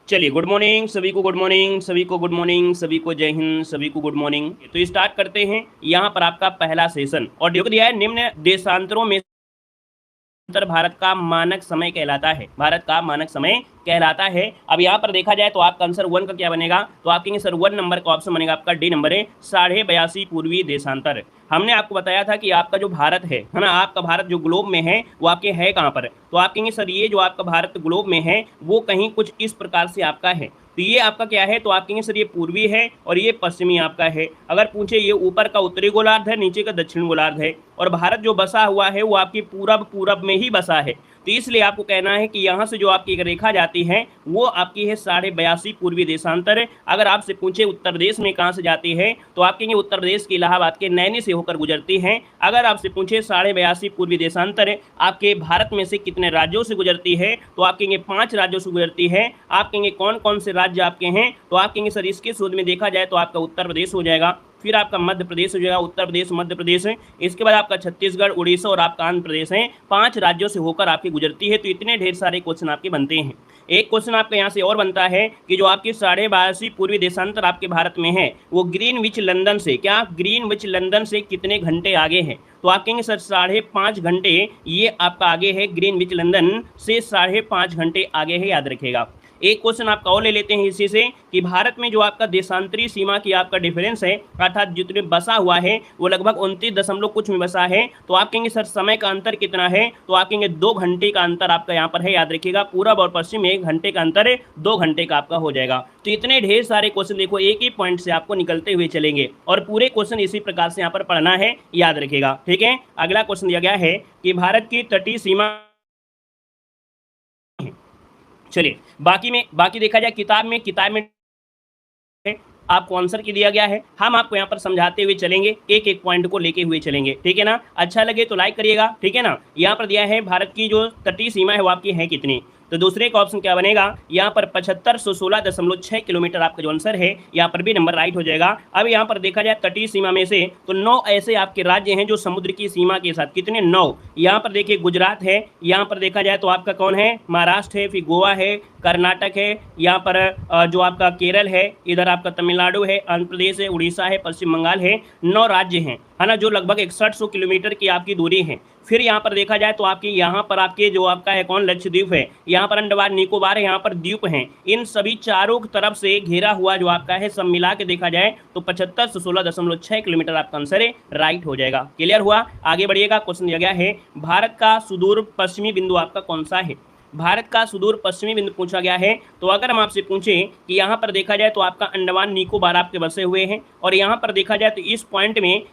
चलिए, good morning सभी को, गुड मॉर्निंग सभी को, गुड मॉर्निंग सभी को, जय हिंद सभी को, गुड मॉर्निंग। तो स्टार्ट करते हैं यहाँ पर आपका पहला सेशन और जो दिया है निम्न देशांतरों में उत्तर भारत का मानक समय कहलाता है। भारत का मानक समय कहलाता है। अब यहाँ पर देखा जाए तो आपका आंसर 1 का क्या बनेगा, तो आपके सर 1 नंबर का ऑप्शन बनेगा आपका डी नंबर है 82.5 पूर्वी देशांतर। हमने आपको बताया था कि आपका जो भारत है ना, आपका भारत जो ग्लोब में है वो आपके है कहाँ पर, तो आप कहेंगे सर ये जो आपका भारत ग्लोब में है वो कहीं कुछ इस प्रकार से आपका है। तो ये आपका क्या है, तो आप कहेंगे सर ये पूर्वी है और ये पश्चिमी आपका है। अगर पूछे ये ऊपर का उत्तरी गोलार्ध है, नीचे का दक्षिण गोलार्ध है, और भारत जो बसा हुआ है वो आपकी पूरब पूरब में ही बसा है। तो इसलिए आपको कहना है कि यहाँ से जो आपकी एक रेखा जाती है वो आपकी है 82.5 पूर्वी देशांतर। अगर आपसे पूछे उत्तर प्रदेश में कहाँ से जाती है, तो आप कहेंगे उत्तर प्रदेश के इलाहाबाद के नैनी से होकर गुजरती है। अगर आपसे पूछे 82.5 पूर्वी देशांतर आपके भारत में से कितने राज्यों से गुजरती है, तो आप कहेंगे 5 राज्यों से गुजरती है। आप कहेंगे कौन कौन से राज्य आपके हैं, तो आप कहेंगे सर इसके शोध में देखा जाए तो आपका उत्तर प्रदेश हो जाएगा, फिर आपका मध्य प्रदेश हो जाएगा, उत्तर प्रदेश मध्य प्रदेश है, इसके बाद आपका छत्तीसगढ़, उड़ीसा और आपका आंध्र प्रदेश है। 5 राज्यों से होकर आपकी गुजरती है। तो इतने ढेर सारे क्वेश्चन आपके बनते हैं। एक क्वेश्चन आपका यहाँ से और बनता है कि जो आपकी 82.5 पूर्वी देशांतर आपके भारत में है वो ग्रीनविच लंदन से, क्या ग्रीनविच लंदन से कितने घंटे आगे है, तो आप कहेंगे सर 5.5 घंटे ये आपका आगे है, ग्रीनविच लंदन से 5.5 घंटे आगे है, याद रखिएगा। एक क्वेश्चन आपका और ले लेते हैं इसी से कि भारत में जो आपका देशांतरी सीमा की आपका डिफरेंस है, अर्थात जितने बसा हुआ है वो लगभग 29 दशमलव कुछ में बसा है। तो आप कहेंगे सर समय का अंतर कितना है, तो आप कहेंगे 2 घंटे का अंतर आपका यहाँ पर है, याद रखिएगा। पूरब और पश्चिम में 1 घंटे का अंतर है, 2 घंटे का आपका हो जाएगा। तो इतने ढेर सारे क्वेश्चन देखो एक ही पॉइंट से आपको निकलते हुए चलेंगे और पूरे क्वेश्चन इसी प्रकार से यहाँ पर पढ़ना है, याद रखिएगा। ठीक है, अगला क्वेश्चन दिया गया है कि भारत की तटीय सीमा, चलिए बाकी देखा जाए किताब में आपको आंसर की दिया गया है। हम आपको यहाँ पर समझाते हुए चलेंगे, एक एक पॉइंट को लेके हुए चलेंगे, ठीक है ना। अच्छा लगे तो लाइक करिएगा, ठीक है ना। यहाँ पर दिया है भारत की जो तटीय सीमा है वो आपकी है कितनी, तो दूसरे का ऑप्शन क्या बनेगा, यहाँ पर 7516.6 किलोमीटर आपका जो आंसर है यहाँ पर भी नंबर राइट हो जाएगा। अब यहाँ पर देखा जाए तटीय सीमा में से तो 9 ऐसे आपके राज्य हैं जो समुद्र की सीमा के साथ, कितने 9, यहाँ पर देखिए गुजरात है, यहाँ पर देखा जाए तो आपका कौन है, महाराष्ट्र है, फिर गोवा है, कर्नाटक है, यहाँ पर जो आपका केरल है, इधर आपका तमिलनाडु है, आंध्र प्रदेश है, उड़ीसा है, पश्चिम बंगाल है। 9 राज्य हैं, है ना, जो लगभग 6100 किलोमीटर की आपकी दूरी है। फिर यहाँ पर देखा जाए तो आपकी यहाँ पर आपके जो आपका है कौन, लक्षद्वीप है, यहाँ पर अंडमान निकोबार है, यहाँ पर द्वीप हैं। इन सभी चारों तरफ से घेरा हुआ जो आपका है सब मिला के देखा जाए तो 7516.6 किलोमीटर आपका आंसर है, राइट हो जाएगा। क्लियर हुआ, आगे बढ़िएगा। क्वेश्चन दिया गया है भारत का सुदूर पश्चिमी बिंदु आपका कौन सा है, भारत का सुदूर पश्चिमी बिंदु पूछा गया है। तो अगर हम आपसे पूछें कि यहाँ पर देखा जाए तो आपका अंडमान निकोबार आपके बसे हुए हैं, और यहाँ पर देखा जाए तो इस पॉइंट में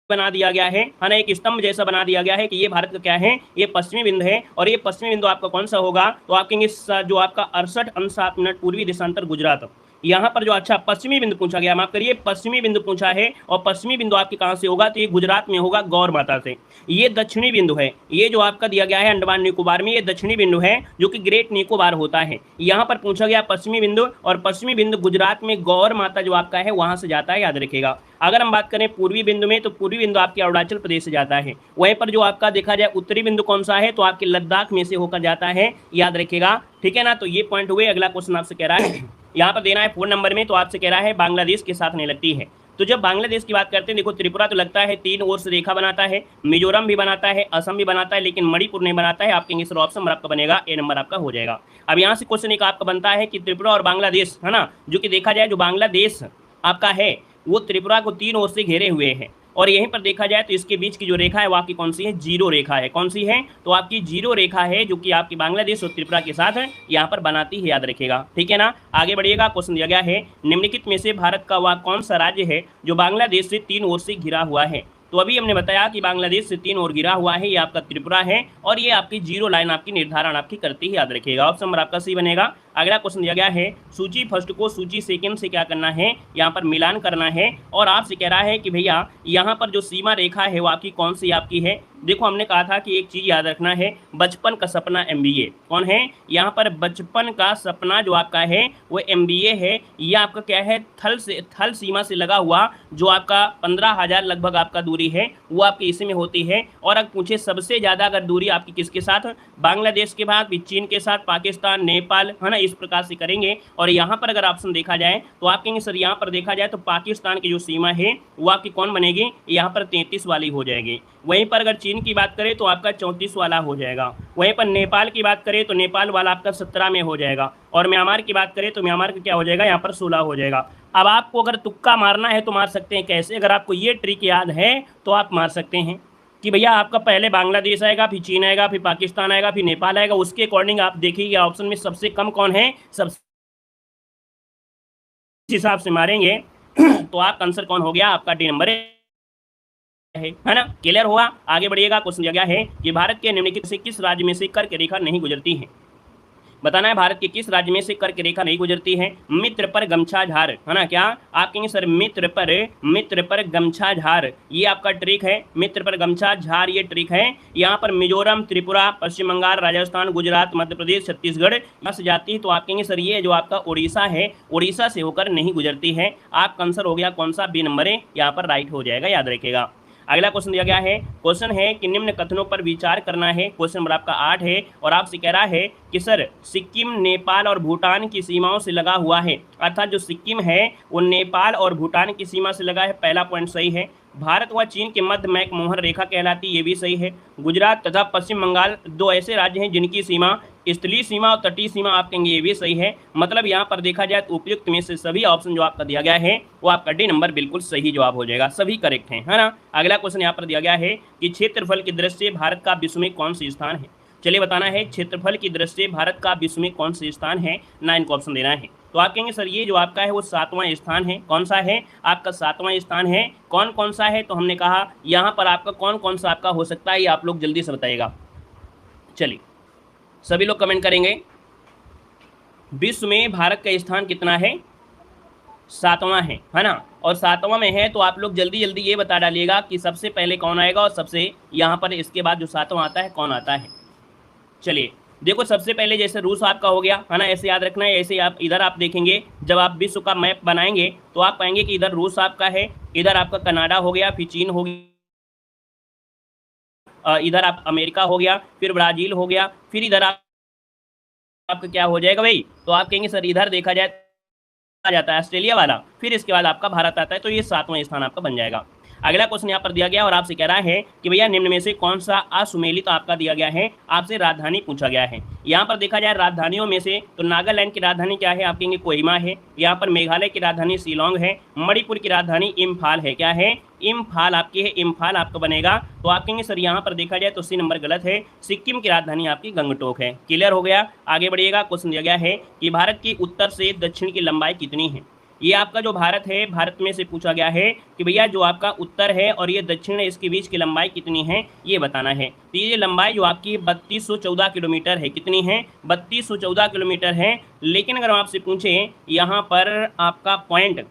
बना दिया गया है ना, एक स्तंभ जैसा बना दिया गया है कि ये भारत का क्या है, ये पश्चिमी बिंदु है। और ये पश्चिमी बिंदु आपका कौन सा होगा, तो आप कहेंगे जो आपका 68 पूर्वी देशांतर गुजरात। यहाँ पर जो अच्छा पश्चिमी बिंदु पूछा गया, माफ करिए पश्चिमी बिंदु पूछा है, और पश्चिमी बिंदु आपके कहाँ से होगा, तो ये गुजरात में होगा, गौर माता से। ये दक्षिणी बिंदु है, ये जो आपका दिया गया है अंडमान निकोबार में, ये दक्षिणी बिंदु है जो कि ग्रेट निकोबार होता है। यहाँ पर पूछा गया पश्चिमी बिंदु, और पश्चिमी बिंदु गुजरात में गौर माता जो आपका है वहां से जाता है, याद रखिएगा। अगर हम बात करें पूर्वी बिंदु में, तो पूर्वी बिंदु आपके अरुणाचल प्रदेश से जाता है। वहीं पर जो आपका देखा जाए उत्तरी बिंदु कौन सा है, तो आपके लद्दाख में से होकर जाता है, याद रखिएगा, ठीक है ना। तो ये पॉइंट हुए। अगला क्वेश्चन आपसे कह रहा है यहाँ पर देना है 4 नंबर में, तो आपसे कह रहा है बांग्लादेश के साथ नहीं लगती है। तो जब बांग्लादेश की बात करते हैं, देखो त्रिपुरा तो लगता है 3 ओर से रेखा बनाता है, मिजोरम भी बनाता है, असम भी बनाता है, लेकिन मणिपुर नहीं बनाता है। आप कहेंगे सर ऑप्शन आपका बनेगा ए नंबर आपका हो जाएगा। अब यहाँ से क्वेश्चन एक आपका बनता है कि त्रिपुरा और बांग्लादेश, है ना, जो कि देखा जाए जो बांग्लादेश आपका है वो त्रिपुरा को 3 ओर से घेरे हुए हैं, और यहीं पर देखा जाए तो इसके बीच की जो रेखा है वो आपकी कौन सी है, जीरो रेखा है। कौन सी है, तो आपकी जीरो रेखा है जो कि आपकी बांग्लादेश और त्रिपुरा के साथ यहाँ पर बनाती है, याद रखिएगा, ठीक है ना। आगे बढ़िएगा। क्वेश्चन दिया गया है निम्नलिखित में से भारत का वह कौन सा राज्य है जो बांग्लादेश से 3 ओर से घिरा हुआ है। तो अभी हमने बताया कि बांग्लादेश से 3 ओर घिरा हुआ है, ये आपका त्रिपुरा है, और ये आपकी जीरो लाइन आपकी निर्धारण आपकी करती है, याद रखिएगा। ऑप्शन नंबर आपका सी बनेगा। अगला क्वेश्चन दिया गया है सूची फर्स्ट को सूची सेकंड से क्या करना है, यहाँ पर मिलान करना है। और आपसे कह रहा है कि भैया यहाँ पर जो सीमा रेखा है वो आपकी कौन सी आपकी है। देखो हमने कहा था कि एक चीज याद रखना है, बचपन का सपना MBA कौन है, यहाँ पर बचपन का सपना जो आपका है वो MBA है। ये आपका क्या है, थल सीमा से लगा हुआ जो आपका 15,000 लगभग आपका दूरी है वो आपकी इसी में होती है। और अगर पूछे सबसे ज़्यादा अगर दूरी आपकी किसके साथ, बांग्लादेश के बाद भी चीन के साथ, पाकिस्तान, नेपाल, है ना, इस प्रकार से करेंगे। और यहाँ पर अगर ऑप्शन देखा जाए तो आप कहेंगे सर यहाँ पर देखा जाए तो पाकिस्तान की जो सीमा है वो आपकी कौन बनेगी, यहाँ पर 33 वाली हो जाएगी। वहीं पर अगर चीन की बात करें तो आपका 34 वाला हो जाएगा। वहीं पर नेपाल की बात करें तो नेपाल वाला आपका 17 में हो जाएगा। और म्यांमार की बात करें तो म्यांमार का क्या हो जाएगा, यहाँ पर 16 हो जाएगा। अब आपको अगर तुक्का मारना है तो मार सकते हैं। कैसे, अगर आपको ये ट्रिक याद है तो आप मार सकते हैं कि भैया आपका पहले बांग्लादेश आएगा, फिर चीन आएगा, फिर पाकिस्तान आएगा, फिर नेपाल आएगा। उसके अकॉर्डिंग आप देखिए ऑप्शन में सबसे कम कौन है, सबसे हिसाब से मारेंगे तो आपका आंसर कौन हो गया, आपका डी नंबर है ना। क्लियर हुआ, आगे बढ़िएगा। क्वेश्चन दिया गया है कि भारत के निम्नलिखित से किस राज्य में से कर्क रेखा नहीं गुजरती है। बताना है भारत के किस राज्य में से कर्क रेखा नहीं गुजरती है। मित्र पर गमछा झार, है ना, क्या आप कहेंगे सर मित्र पर गमछा झार, ये आपका ट्रिक है। मित्र पर गमछा झार ये ट्रिक है। यहाँ पर मिजोरम, त्रिपुरा, पश्चिम बंगाल, राजस्थान, गुजरात, मध्य प्रदेश, छत्तीसगढ़ यहाँ से जाती है। तो आप कहेंगे सर ये जो आपका उड़ीसा है, उड़ीसा से होकर नहीं गुजरती है। आपका आंसर हो गया कौन सा, बी नंबर है, यहाँ पर राइट हो जाएगा, याद रखिएगा। अगला क्वेश्चन दिया गया है, क्वेश्चन है कि निम्न कथनों पर विचार करना है। क्वेश्चन नंबर आपका 8 है और आपसे कह रहा है कि सर सिक्किम नेपाल और भूटान की सीमाओं से लगा हुआ है। अर्थात जो सिक्किम है वो नेपाल और भूटान की सीमा से लगा है, पहला पॉइंट सही है। भारत व चीन के मध्य मैकमोहन रेखा कहलाती, ये भी सही है। गुजरात तथा पश्चिम बंगाल दो ऐसे राज्य हैं जिनकी सीमा स्थलीय सीमा और तटीय सीमा आप कहेंगे, ये भी सही है। मतलब यहाँ पर देखा जाए तो उपयुक्त में से सभी ऑप्शन जो आपका दिया गया है वो आपका डी नंबर बिल्कुल सही जवाब हो जाएगा, सभी करेक्ट हैं, है ना। अगला क्वेश्चन यहाँ पर दिया गया है कि क्षेत्रफल की दृष्टि से भारत का विश्व में कौन सी स्थान है। चलिए बताना है क्षेत्रफल की दृष्टि से भारत का विश्व में कौन सी स्थान है, 9 को ऑप्शन देना है। तो आप कहेंगे सर ये जो आपका है वो 7वां स्थान है। कौन सा है, आपका 7वां स्थान है। कौन कौन सा है, तो हमने कहा यहाँ पर आपका कौन कौन सा आपका हो सकता है, ये आप लोग जल्दी से बताइएगा। चलिए सभी लोग कमेंट करेंगे, विश्व में भारत का स्थान कितना है, 7वां है ना। और 7वां में है तो आप लोग जल्दी जल्दी ये बता डालिएगा कि सबसे पहले कौन आएगा और सबसे यहाँ पर इसके बाद जो 7वां आता है कौन आता है। चलिए देखो सबसे पहले जैसे रूस आपका हो गया, है ना, ऐसे याद रखना है। ऐसे आप इधर आप देखेंगे जब आप विश्व का मैप बनाएंगे तो आप पाएंगे कि इधर रूस आपका है, इधर आपका कनाडा हो गया, फिर चीन हो गया, इधर आप अमेरिका हो गया, फिर ब्राज़ील हो गया, फिर इधर आपका क्या हो जाएगा भाई, तो आप कहेंगे सर इधर देखा जाए आ जाता है ऑस्ट्रेलिया वाला, फिर इसके बाद आपका भारत आता है। तो ये 7वां स्थान आपका बन जाएगा। अगला क्वेश्चन यहाँ पर दिया गया और आपसे कह रहा है कि भैया निम्न में से कौन सा असुमेलित आपका दिया गया है, आपसे राजधानी पूछा गया है। यहाँ पर देखा जाए राजधानियों में से तो नागालैंड की राजधानी क्या है, आप कहेंगे कोहिमा है। यहाँ पर मेघालय की राजधानी शिलोंग है। मणिपुर की राजधानी इम्फाल है, क्या है, इम्फाल आपकी है, इम्फाल आपका बनेगा। तो आप कहेंगे सर यहाँ पर देखा जाए तो सी नंबर गलत है, सिक्किम की राजधानी आपकी गंगटोक है। क्लियर हो गया, आगे बढ़िएगा। क्वेश्चन दिया गया है कि भारत की उत्तर से दक्षिण की लंबाई कितनी है। ये आपका जो भारत है, भारत में से पूछा गया है कि भैया जो आपका उत्तर है और ये दक्षिण है इसके बीच की लंबाई कितनी है, ये बताना है। तो ये लंबाई जो आपकी 3214 किलोमीटर है, कितनी है, 3214 किलोमीटर है। लेकिन अगर आपसे पूछें यहाँ पर आपका पॉइंट,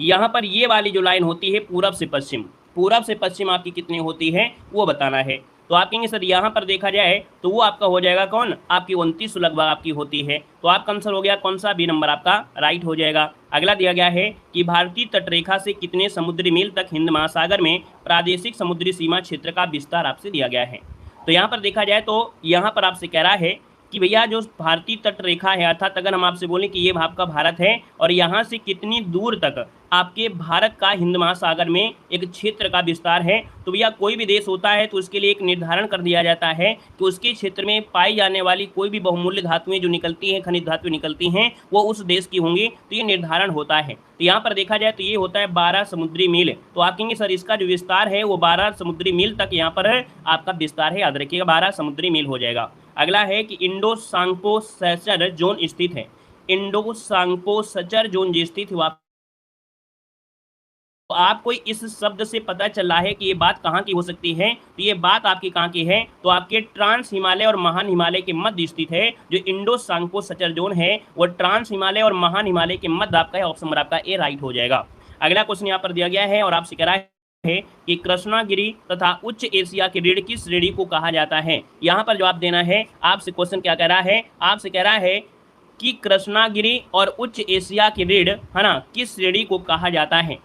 यहाँ पर ये वाली जो लाइन होती है पूरब से पश्चिम, पूरब से पश्चिम आपकी कितनी होती है वो बताना है। तो आप कहेंगे सर यहाँ पर देखा जाए तो वो आपका हो जाएगा कौन, आपकी 29 लगभग आपकी होती है। तो आपका आंसर हो गया कौन सा, बी नंबर आपका राइट हो जाएगा। अगला दिया गया है कि भारतीय तटरेखा से कितने समुद्री मील तक हिंद महासागर में प्रादेशिक समुद्री सीमा क्षेत्र का विस्तार आपसे दिया गया है। तो यहाँ पर देखा जाए तो यहाँ पर आपसे कह रहा है कि भैया जो भारतीय तट रेखा है, अर्थात अगर हम आपसे बोलें कि ये आपका भारत है और यहाँ से कितनी दूर तक आपके भारत का हिंद महासागर में एक क्षेत्र का विस्तार है, तो भैया कोई भी देश होता है तो उसके लिए एक निर्धारण कर दिया जाता है कि उसके क्षेत्र में पाई जाने वाली कोई भी बहुमूल्य धातुएं जो निकलती हैं, खनिज धातुएं निकलती हैं, वो उस देश की होंगी। तो ये निर्धारण होता है। तो यहाँ पर देखा जाए तो ये होता है 12 समुद्री मील। तो आप कहेंगे सर इसका जो विस्तार है वो 12 समुद्री मील तक यहाँ पर आपका विस्तार है, याद रखिएगा 12 समुद्री मील हो जाएगा। अगला है कि इंडो सांकोसचर जोन स्थित है, इंडो सांकोसचर जोन जो स्थित है तो आपको इस शब्द से पता चला है कि ये बात कहाँ की हो सकती है, तो ये बात आपकी कहाँ की है, तो आपके ट्रांस हिमालय और महान हिमालय के मध्य स्थित है। जो इंडो सांको सचर जोन है वो ट्रांस हिमालय और महान हिमालय के मध्य आपका है। ऑप्शन नंबर आपका ए राइट हो जाएगा। अगला क्वेश्चन यहाँ पर दिया गया है और आपसे कह रहा है कि कृष्णागिरी तथा उच्च एशिया की रीढ़ किस श्रेणी को कहा जाता है। यहाँ पर जवाब देना है। आपसे क्वेश्चन क्या कह रहा है, आपसे कह रहा है कि कृष्णागिरी और उच्च एशिया की रीढ़ है ना किस श्रेणी को कहा जाता है।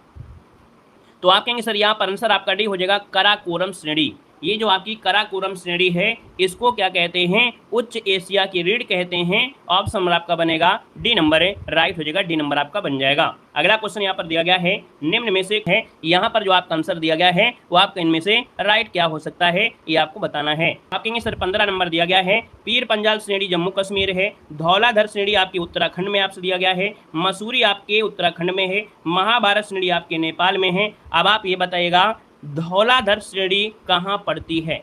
तो आप कहेंगे सर यहाँ पर आंसर आपका डी हो जाएगा कराकोरम श्रेणी। ये जो आपकी कराकोरम श्रेणी है इसको क्या कहते हैं, उच्च एशिया की रीढ़ कहते हैं। ऑप्शन नंबर आपका बनेगा डी नंबर है, राइट हो जाएगा, डी नंबर आपका बन जाएगा। अगला क्वेश्चन यहाँ पर दिया गया है निम्न में से है, यहाँ पर जो आपका आंसर दिया गया है वो आपका इनमें से राइट क्या हो सकता है ये आपको बताना है। आप कहेंगे सर 15 नंबर दिया गया है पीर पंजाल श्रेणी जम्मू कश्मीर है, धौलाधर श्रेणी आपकी उत्तराखंड में आपसे दिया गया है, मसूरी आपके उत्तराखंड में है, महाभारत श्रेणी आपके नेपाल में है। अब आप ये बताइएगा धौलाधर श्रेणी कहाँ पड़ती है।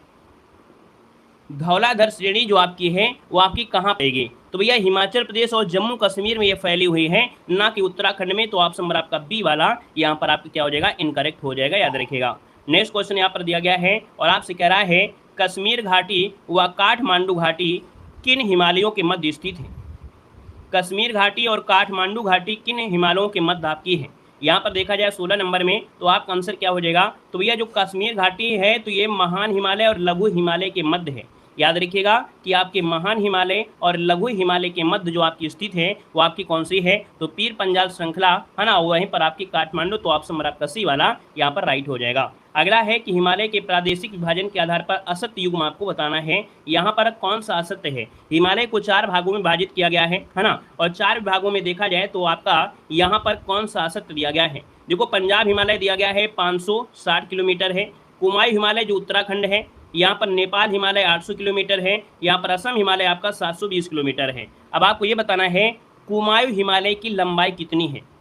धौलाधर श्रेणी जो आपकी है वो आपकी कहाँ पड़ेगी, तो भैया हिमाचल प्रदेश और जम्मू कश्मीर में ये फैली हुई है, ना कि उत्तराखंड में। तो ऑप्शन नंबर आपका बी वाला यहाँ पर आपका क्या हो जाएगा, इनकरेक्ट हो जाएगा, याद रखिएगा। नेक्स्ट क्वेश्चन यहाँ पर दिया गया है और आपसे कह रहा है कश्मीर घाटी व काठमांडू घाटी किन हिमालयों के मध्य स्थित है। कश्मीर घाटी और काठमांडू घाटी किन हिमालयों के मध्य आपकी है। यहाँ पर देखा जाए 16 नंबर में तो आपका आंसर क्या हो जाएगा, तो भैया जो कश्मीर घाटी है तो ये महान हिमालय और लघु हिमालय के मध्य है। याद रखिएगा कि आपके महान हिमालय और लघु हिमालय के मध्य जो आपकी स्थित है वो आपकी कौन सी है, तो पीर पंजाल श्रृंखला है ना, वहीं पर आपकी काठमांडू। तो ऑप्शन नंबर आपका सी वाला यहाँ पर राइट हो जाएगा। अगला है कि हिमालय के प्रादेशिक विभाजन के आधार पर असत्य युग्म आपको बताना है। यहाँ पर कौन सा असत्य है। हिमालय को 4 भागों में विभाजित किया गया है ना, और 4 विभागों में देखा जाए तो आपका यहाँ पर कौन सा असत्य दिया गया है। देखो पंजाब हिमालय दिया गया है 560 किलोमीटर है, कुमायूं हिमालय जो उत्तराखंड है, यहाँ पर नेपाल हिमालय 800 किलोमीटर है, यहाँ पर असम हिमालय आपका 720 किलोमीटर है। अब आपको ये बताना है कुमायूं हिमालय की लंबाई कितनी है।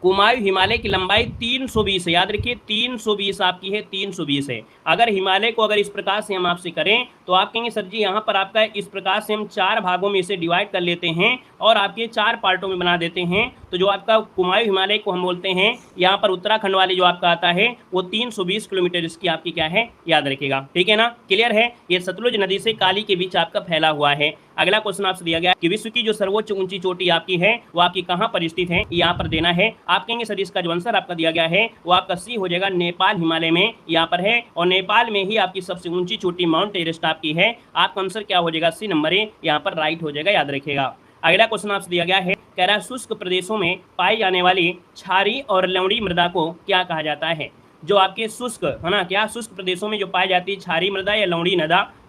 कुमायूं हिमालय की लंबाई 320 है, याद रखिए 320 आपकी है, 320 है। अगर हिमालय को अगर इस प्रकार से हम आपसे करें तो आप कहेंगे सर जी यहाँ पर आपका इस प्रकार से हम 4 भागों में इसे डिवाइड कर लेते हैं और आपके 4 पार्टों में बना देते हैं। तो जो आपका कुमायूं हिमालय को हम बोलते हैं, यहाँ पर उत्तराखंड वाले जो आपका आता है वो 320 किलोमीटर इसकी आपकी क्या है, याद रखिएगा, ठीक है ना, क्लियर है। ये सतलुज नदी से काली के बीच आपका फैला हुआ है। अगला क्वेश्चन आपसे दिया गया कि विश्व की जो सर्वोच्च ऊंची चोटी आपकी है वो आपकी कहाँ पर स्थित है, यहाँ पर देना है। आप कहेंगे सर इसका जो आंसर आपका दिया गया है वो आपका सी हो जाएगा, नेपाल हिमालय में यहाँ पर है, और नेपाल में ही आपकी सबसे ऊंची चोटी माउंट एवरेस्ट आपकी है। आपका आंसर क्या हो जाएगा, सी नंबर ए यहाँ पर राइट हो जाएगा, याद रखिएगा। अगला क्वेश्चन आपसे दिया गया है, कह रहा है शुष्क प्रदेशों में पाई जाने वाली क्षारीय और लवणीय मृदा को क्या कहा जाता है। जो आपके शुष्क है ना, क्या शुष्क प्रदेशों में जो पाई जाती है क्षारीय मृदा या लवणीय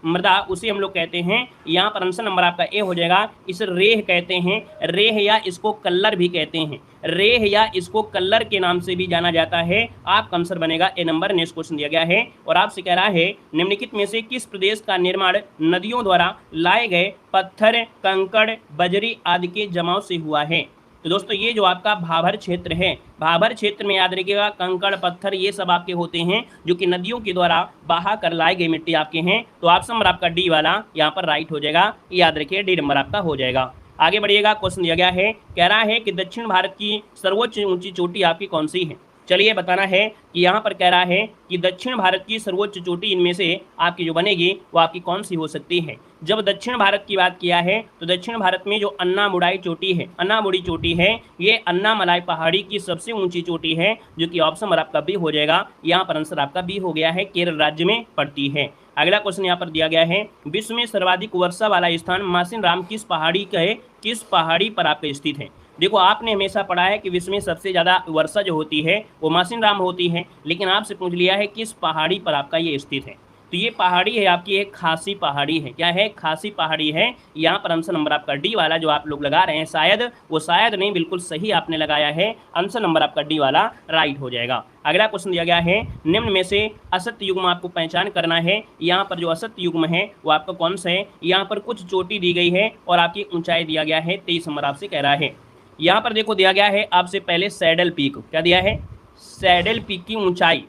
मृदा उसे हम लोग कहते हैं, यहाँ पर आंसर नंबर आपका ए हो जाएगा। इसे रेह कहते हैं, रेह या इसको कल्लर भी कहते हैं, रेह या इसको कल्लर के नाम से भी जाना जाता है। आपका आंसर बनेगा ए नंबर। नेक्स्ट क्वेश्चन दिया गया है और आपसे कह रहा है निम्नलिखित में से किस प्रदेश का निर्माण नदियों द्वारा लाए गए पत्थर, कंकड़, बजरी आदि के जमाव से हुआ है। तो दोस्तों ये जो आपका भाबर क्षेत्र है, भाबर क्षेत्र में याद रखिएगा कंकड़ पत्थर ये सब आपके होते हैं जो कि नदियों के द्वारा बहा कर लाई गई मिट्टी आपके हैं। तो ऑप्शन नंबर आपका डी वाला यहाँ पर राइट हो जाएगा, याद रखिए डी नंबर आपका हो जाएगा। आगे बढ़िएगा, क्वेश्चन दिया गया है, कह रहा है कि दक्षिण भारत की सर्वोच्च ऊंची चोटी आपकी कौन सी है। चलिए बताना है कि यहाँ पर कह रहा है कि दक्षिण भारत की सर्वोच्च चोटी इनमें से आपकी जो बनेगी वो आपकी कौन सी हो सकती है। जब दक्षिण भारत की बात किया है तो दक्षिण भारत में जो अन्नामुडाई चोटी है, अन्नामुडी चोटी है, ये अन्नामलाई पहाड़ी की सबसे ऊंची चोटी है, जो कि ऑप्शन नंबर आपका बी हो जाएगा। यहाँ पर आंसर आपका बी हो गया है, केरल राज्य में पड़ती है। अगला क्वेश्चन यहाँ पर दिया गया है, विश्व में सर्वाधिक वर्षा वाला स्थान मासिन राम किस पहाड़ी पर आपका स्थित है। देखो आपने हमेशा पढ़ा है कि विश्व में सबसे ज़्यादा वर्षा जो होती है वो मासिन राम होती है, लेकिन आपसे पूछ लिया है किस पहाड़ी पर आपका ये स्थित है। तो ये पहाड़ी है आपकी एक खासी पहाड़ी है, क्या है, खासी पहाड़ी है। यहाँ पर आंसर नंबर आपका डी वाला जो आप लोग लगा रहे हैं, शायद वो शायद नहीं, बिल्कुल सही आपने लगाया है, आंसर नंबर आपका डी वाला राइट हो जाएगा। अगला क्वेश्चन दिया गया है, निम्न में से असत्य युग्म आपको पहचान करना है। यहाँ पर जो असत्य युग्म है वो आपका कौन सा है। यहाँ पर कुछ चोटी दी गई है और आपकी ऊंचाई दिया गया है 23 नंबर आपसे कह रहा है। यहाँ पर देखो दिया गया है आपसे पहले सैडल पीक, क्या दिया है, सैडल पीक की ऊंचाई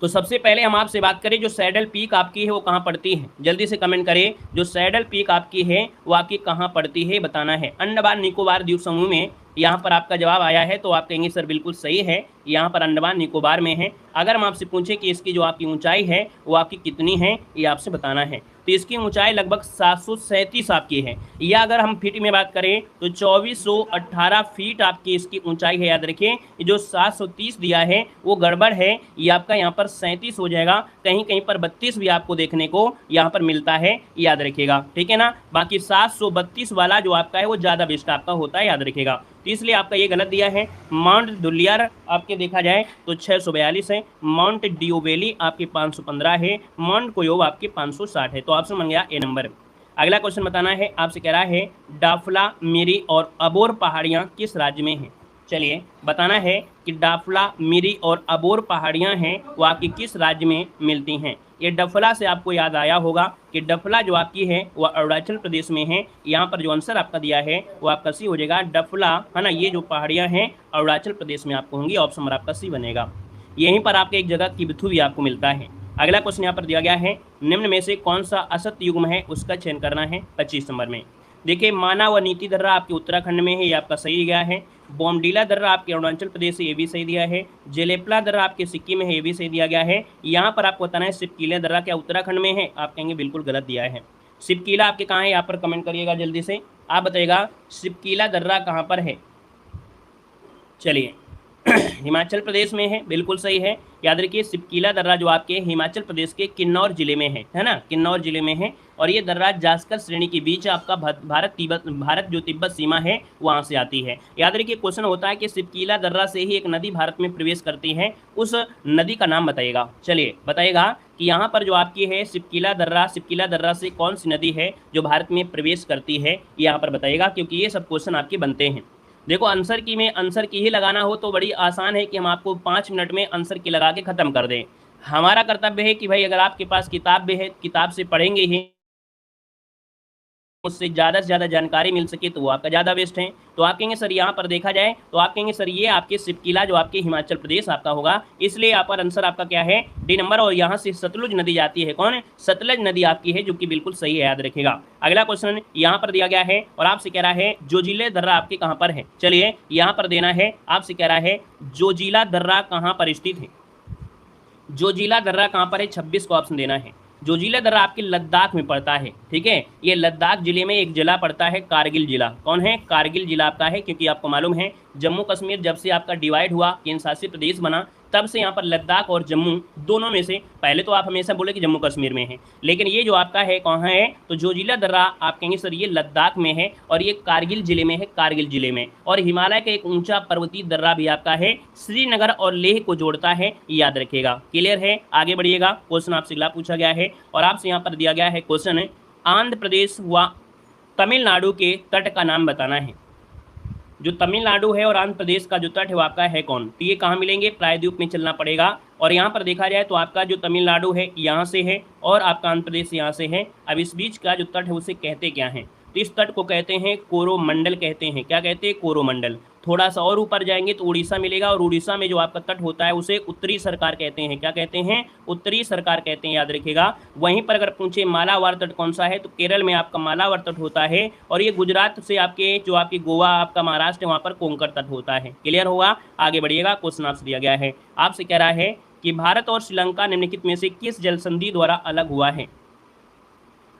तो सबसे पहले हम आपसे बात करें, जो सैडल पीक आपकी है वो कहाँ पड़ती है, जल्दी से कमेंट करें। जो सैडल पीक आपकी है वो आपकी कहाँ पड़ती है बताना है। अंडमान निकोबार द्वीप समूह में यहाँ पर आपका जवाब आया है, तो आप कहेंगे सर बिल्कुल सही है, यहाँ पर अंडमान निकोबार में है। अगर हम आपसे पूछें कि इसकी जो आपकी ऊंचाई है वो आपकी कितनी है, ये आपसे बताना है। तो इसकी ऊंचाई लगभग 737 आपकी है, या अगर हम फीट में बात करें तो 2418 फीट आपकी इसकी ऊंचाई है। याद रखिए, जो 730 दिया है वो गड़बड़ है, ये आपका यहाँ पर 37 हो जाएगा, कहीं कहीं पर 32 भी आपको देखने को यहाँ पर मिलता है, याद रखिएगा, ठीक है ना। बाकी 732 वाला जो आपका है वो ज़्यादा बेस्ट आपका होता है, याद रखिएगा। तो इसलिए आपका ये गलत दिया है। माउंट दुलियर आपके देखा जाए तो 642 है, माउंट डिओवेली आपके 515 है, माउंट कोयोब आपके 560 है। तो ऑप्शन बन गया ए नंबर। अगला क्वेश्चन बताना है, आपसे कह रहा है डाफला, मिरी और अबोर पहाड़ियाँ किस राज्य में हैं। चलिए बताना है कि डाफला, मिरी और अबोर पहाड़ियाँ हैं वो आपकी किस राज्य में मिलती हैं। ये डफला से आपको याद आया होगा कि डफला जो आपकी है वह अरुणाचल प्रदेश में है। यहाँ पर जो आंसर आपका दिया है वो आपका सी हो जाएगा, डफला है ना। ये जो पहाड़ियाँ हैं अरुणाचल प्रदेश में आपको होंगी, ऑप्शन नंबर आपका सी बनेगा। यहीं पर आपके एक जगह किबिथु भी आपको मिलता है। अगला क्वेश्चन यहाँ पर दिया गया है, निम्न में से कौन सा असत युग्म है उसका चयन करना है 25 नंबर में। देखिए, माना व नीति दर्रा आपके उत्तराखंड में है, ये आपका सही गया है। बोमडीला दर्रा आपके अरुणाचल प्रदेश से, ये भी सही दिया है। जेलेपला दर्रा आपके सिक्किम में है, ये भी सही दिया गया है। यहाँ पर आपको बताना है सिपकीला दर्रा क्या उत्तराखंड में है, आप कहेंगे बिल्कुल गलत दिया है। सिपकीला आपके कहाँ है, यहाँ पर कमेंट करिएगा जल्दी से, आप बताइएगा सिपकीला दर्रा कहाँ पर है। चलिए हिमाचल प्रदेश में है, बिल्कुल सही है। याद रखिए, सिपकीला दर्रा जो आपके हिमाचल प्रदेश के किन्नौर जिले में है ना, किन्नौर जिले में है। और ये दर्रा जास्कर श्रेणी के बीच आपका भारत जो तिब्बत सीमा है वहाँ से आती है। याद रखिए, क्वेश्चन होता है कि सिपकीला दर्रा से ही एक नदी भारत में प्रवेश करती है, उस नदी का नाम बताइएगा। चलिए बताइएगा कि यहाँ पर जो आपकी है सिपकीला दर्रा से कौन सी नदी है जो भारत में प्रवेश करती है, यहाँ पर बताइएगा, क्योंकि ये सब क्वेश्चन आपके बनते हैं। देखो, आंसर की ही लगाना हो तो बड़ी आसान है कि हम आपको 5 मिनट में आंसर की लगा के ख़त्म कर दें। हमारा कर्तव्य है कि भाई अगर आपके पास किताब भी है, किताब से पढ़ेंगे ही, उससे ज़्यादा से ज़्यादा जानकारी मिल सके तो वो आपका ज़्यादा बेस्ट है। तो आप कहेंगे सर यहाँ पर देखा जाए तो आप कहेंगे सर ये आपके सिपकीला जो आपके हिमाचल प्रदेश आपका होगा, इसलिए यहाँ पर आंसर आपका क्या है, डी नंबर। और यहाँ से सतलुज नदी जाती है, कौन, सतलज नदी आपकी है, जो कि बिल्कुल सही है, याद रखेगा। अगला क्वेश्चन यहाँ पर दिया गया है और आपसे कह रहा है जोजिला दर्रा आपके कहाँ पर है। चलिए यहाँ पर देना है, आपसे कह रहा है जोजिला दर्रा कहाँ पर स्थित है। जोजिला दर्रा कहाँ पर है, 26 को ऑप्शन देना है। जोजिला दर्रा आपके लद्दाख में पड़ता है, ठीक है। ये लद्दाख जिले में एक जिला पड़ता है, कारगिल जिला। कौन है, कारगिल जिला आपका है, क्योंकि आपको मालूम है जम्मू कश्मीर जब से आपका डिवाइड हुआ, केंद्र शासित प्रदेश बना, तब से यहाँ पर लद्दाख और जम्मू दोनों में से, पहले तो आप हमेशा बोले कि जम्मू कश्मीर में है, लेकिन ये जो आपका है कहाँ है, तो जोजिला दर्रा आप कहेंगे सर ये लद्दाख में है और ये कारगिल जिले में है, कारगिल जिले में। और हिमालय का एक ऊंचा पर्वतीय दर्रा भी आपका है, श्रीनगर और लेह को जोड़ता है, याद रखिएगा। क्लियर है, आगे बढ़िएगा। क्वेश्चन आपसे अगला पूछा गया है और आपसे यहाँ पर दिया गया है क्वेश्चन, आंध्र प्रदेश व तमिलनाडु के तट का नाम बताना है। जो तमिलनाडु है और आंध्र प्रदेश का जो तट है वो आपका है कौन, तो ये कहाँ मिलेंगे, प्रायद्वीप में चलना पड़ेगा। और यहाँ पर देखा जाए तो आपका जो तमिलनाडु है यहाँ से है और आपका आंध्र प्रदेश यहाँ से है। अब इस बीच का जो तट है उसे कहते क्या हैं, तो इस तट को कहते हैं कोरोमंडल कहते हैं। क्या कहते हैं, कोरोमंडल। थोड़ा सा और ऊपर जाएंगे तो उड़ीसा मिलेगा और उड़ीसा में जो आपका तट होता है उसे उत्तरी सरकार कहते हैं। क्या कहते हैं, उत्तरी सरकार कहते हैं, याद रखिएगा। वहीं पर अगर पूछे मालाबार तट कौन सा है, तो केरल में आपका मालाबार तट होता है और ये गुजरात से आपके जो आपकी गोवा आपका महाराष्ट्र है वहाँ पर कोंकण तट होता है। क्लियर होगा, आगे बढ़िएगा। क्वेश्चन आपसे दिया गया है, आपसे कह रहा है कि भारत और श्रीलंका निम्नलिखित में से किस जल संधि द्वारा अलग हुआ है।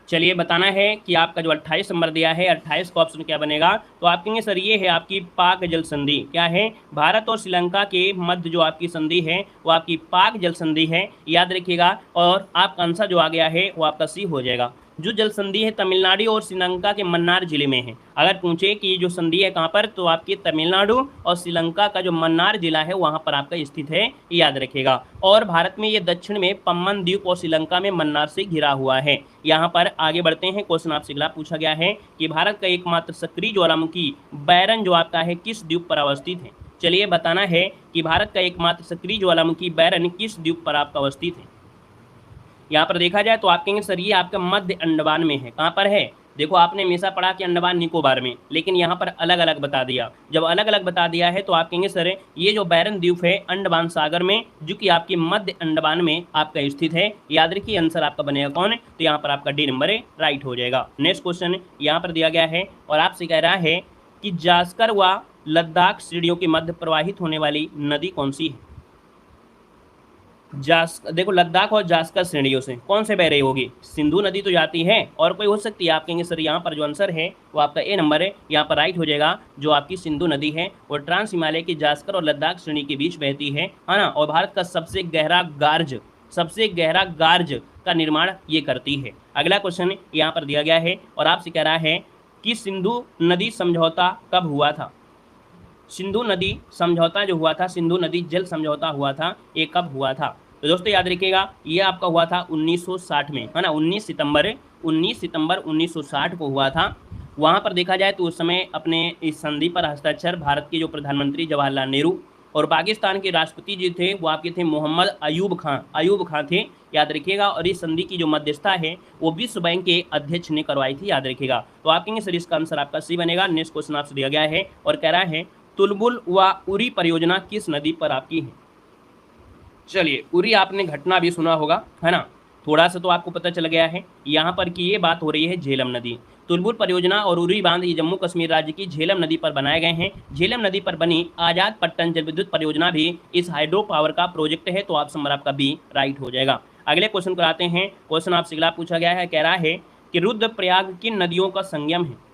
चलिए बताना है कि आपका जो 28 नंबर दिया है, 28 का ऑप्शन क्या बनेगा, तो आप कहेंगे सर ये है आपकी पाक जल संधि। क्या है, भारत और श्रीलंका के मध्य जो आपकी संधि है वो आपकी पाक जल संधि है, याद रखिएगा। और आपका आंसर जो आ गया है वो आपका सी हो जाएगा। जो जल संधि है तमिलनाडु और श्रीलंका के मन्नार जिले में है। अगर पूछे कि जो संधि है कहाँ पर, तो आपकी तमिलनाडु और श्रीलंका का जो मन्नार जिला है वहाँ पर आपका स्थित है, याद रखेगा। और भारत में ये दक्षिण में पम्बन द्वीप और श्रीलंका में मन्नार से घिरा हुआ है। यहाँ पर आगे बढ़ते हैं। क्वेश्चन आपसे अगला पूछा गया है कि भारत का एकमात्र सक्रिय ज्वालामुखी बैरन जो आपका है किस द्वीप पर अवस्थित है। चलिए बताना है कि भारत का एकमात्र सक्रिय ज्वालामुखी बैरन किस द्वीप पर आपका अवस्थित है। यहाँ पर देखा जाए तो आप कहेंगे सर ये आपका मध्य अंडमान में है। कहाँ पर है, देखो आपने हमेशा पढ़ा कि अंडमान निकोबार में, लेकिन यहाँ पर अलग अलग बता दिया। जब अलग अलग बता दिया है तो आप कहेंगे सर ये जो बैरन द्वीप है अंडमान सागर में, जो कि आपके मध्य अंडमान में आपका स्थित है। याद रखिए आंसर आपका बनेगा कौन है, तो यहाँ पर आपका डी नंबर राइट हो जाएगा। नेक्स्ट क्वेश्चन यहाँ पर दिया गया है और आपसे कह रहा है कि जास्कर व लद्दाख श्रेणियों के मध्य प्रवाहित होने वाली नदी कौन सी है। देखो लद्दाख और जास्कर श्रेणियों से कौन से बह रही होगी, सिंधु नदी तो जाती है और कोई हो सकती है। आप कहेंगे सर यहाँ पर जो आंसर है वो आपका ए नंबर है, यहाँ पर राइट हो जाएगा। जो आपकी सिंधु नदी है वो ट्रांस हिमालय की जास्कर और लद्दाख श्रेणी के बीच बहती है ना, और भारत का सबसे गहरा गार्ज का निर्माण ये करती है। अगला क्वेश्चन यहाँ पर दिया गया है और आपसे कह रहा है कि सिंधु नदी समझौता कब हुआ था। सिंधु नदी समझौता जो हुआ था, सिंधु नदी जल समझौता हुआ था, ये कब हुआ था। तो दोस्तों याद रखिएगा ये आपका हुआ था 1960 में, है ना, 19 सितंबर 1960 को हुआ था। वहाँ पर देखा जाए तो उस समय अपने इस संधि पर हस्ताक्षर भारत के जो प्रधानमंत्री जवाहरलाल नेहरू और पाकिस्तान के राष्ट्रपति जी थे वो आपके थे मोहम्मद अयूब खां थे, याद रखिएगा। और इस संधि की जो मध्यस्थता है वो विश्व बैंक के अध्यक्ष ने करवाई थी, याद रखिएगा। तो आप कहेंगे सर इसका आंसर आपका सी बनेगा। नेक्स्ट क्वेश्चन आपसे दिया गया है और कह रहा है तुलबुल व उरी परियोजना किस नदी पर आपकी है। चलिए उरी आपने घटना भी सुना होगा, है ना, थोड़ा सा तो आपको पता चल गया है। यहाँ पर की ये बात हो रही है झेलम नदी। तुलबुल परियोजना और उरी बांध ये जम्मू कश्मीर राज्य की झेलम नदी पर बनाए गए हैं। झेलम नदी पर बनी आजाद पट्टन जल विद्युत परियोजना भी इस हाइड्रो पावर का प्रोजेक्ट है, तो ऑप्शन नंबर आपका बी राइट हो जाएगा। अगले क्वेश्चन को आते हैं। क्वेश्चन आपसे अगला पूछा गया है, कह रहा है कि रुद्रप्रयाग किन नदियों का संगम है।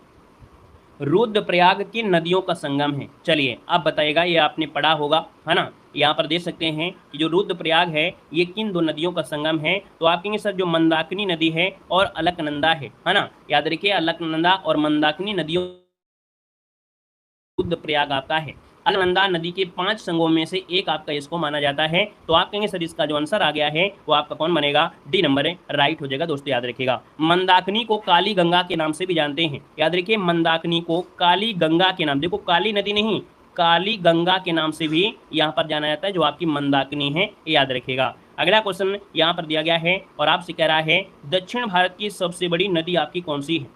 रुद्रप्रयाग किन नदियों का संगम है। चलिए अब बताइएगा, ये आपने पढ़ा होगा, है ना। यहाँ पर देख सकते हैं कि जो रुद्रप्रयाग है ये किन दो नदियों का संगम है। तो आप कहेंगे सर जो मंदाकिनी नदी है और अलकनंदा है ना। याद रखिए अलकनंदा और मंदाकिनी नदियों रुद्रप्रयाग आपका है। अलकनंदा नदी के 5 संगमों में से एक आपका इसको माना जाता है। तो आप कहेंगे सर इसका जो आंसर आ गया है वो आपका कौन बनेगा, डी नंबर राइट हो जाएगा। दोस्तों याद रखिएगा मंदाकिनी को काली गंगा के नाम से भी जानते हैं। याद रखिए मंदाकिनी को काली गंगा के नाम, देखो काली नदी नहीं काली गंगा के नाम से भी यहाँ पर जाना जाता है, जो आपकी मंदाकिनी है, याद रखिएगा। अगला क्वेश्चन यहाँ पर दिया गया है और आपसे कह रहा है दक्षिण भारत की सबसे बड़ी नदी आपकी कौन सी है।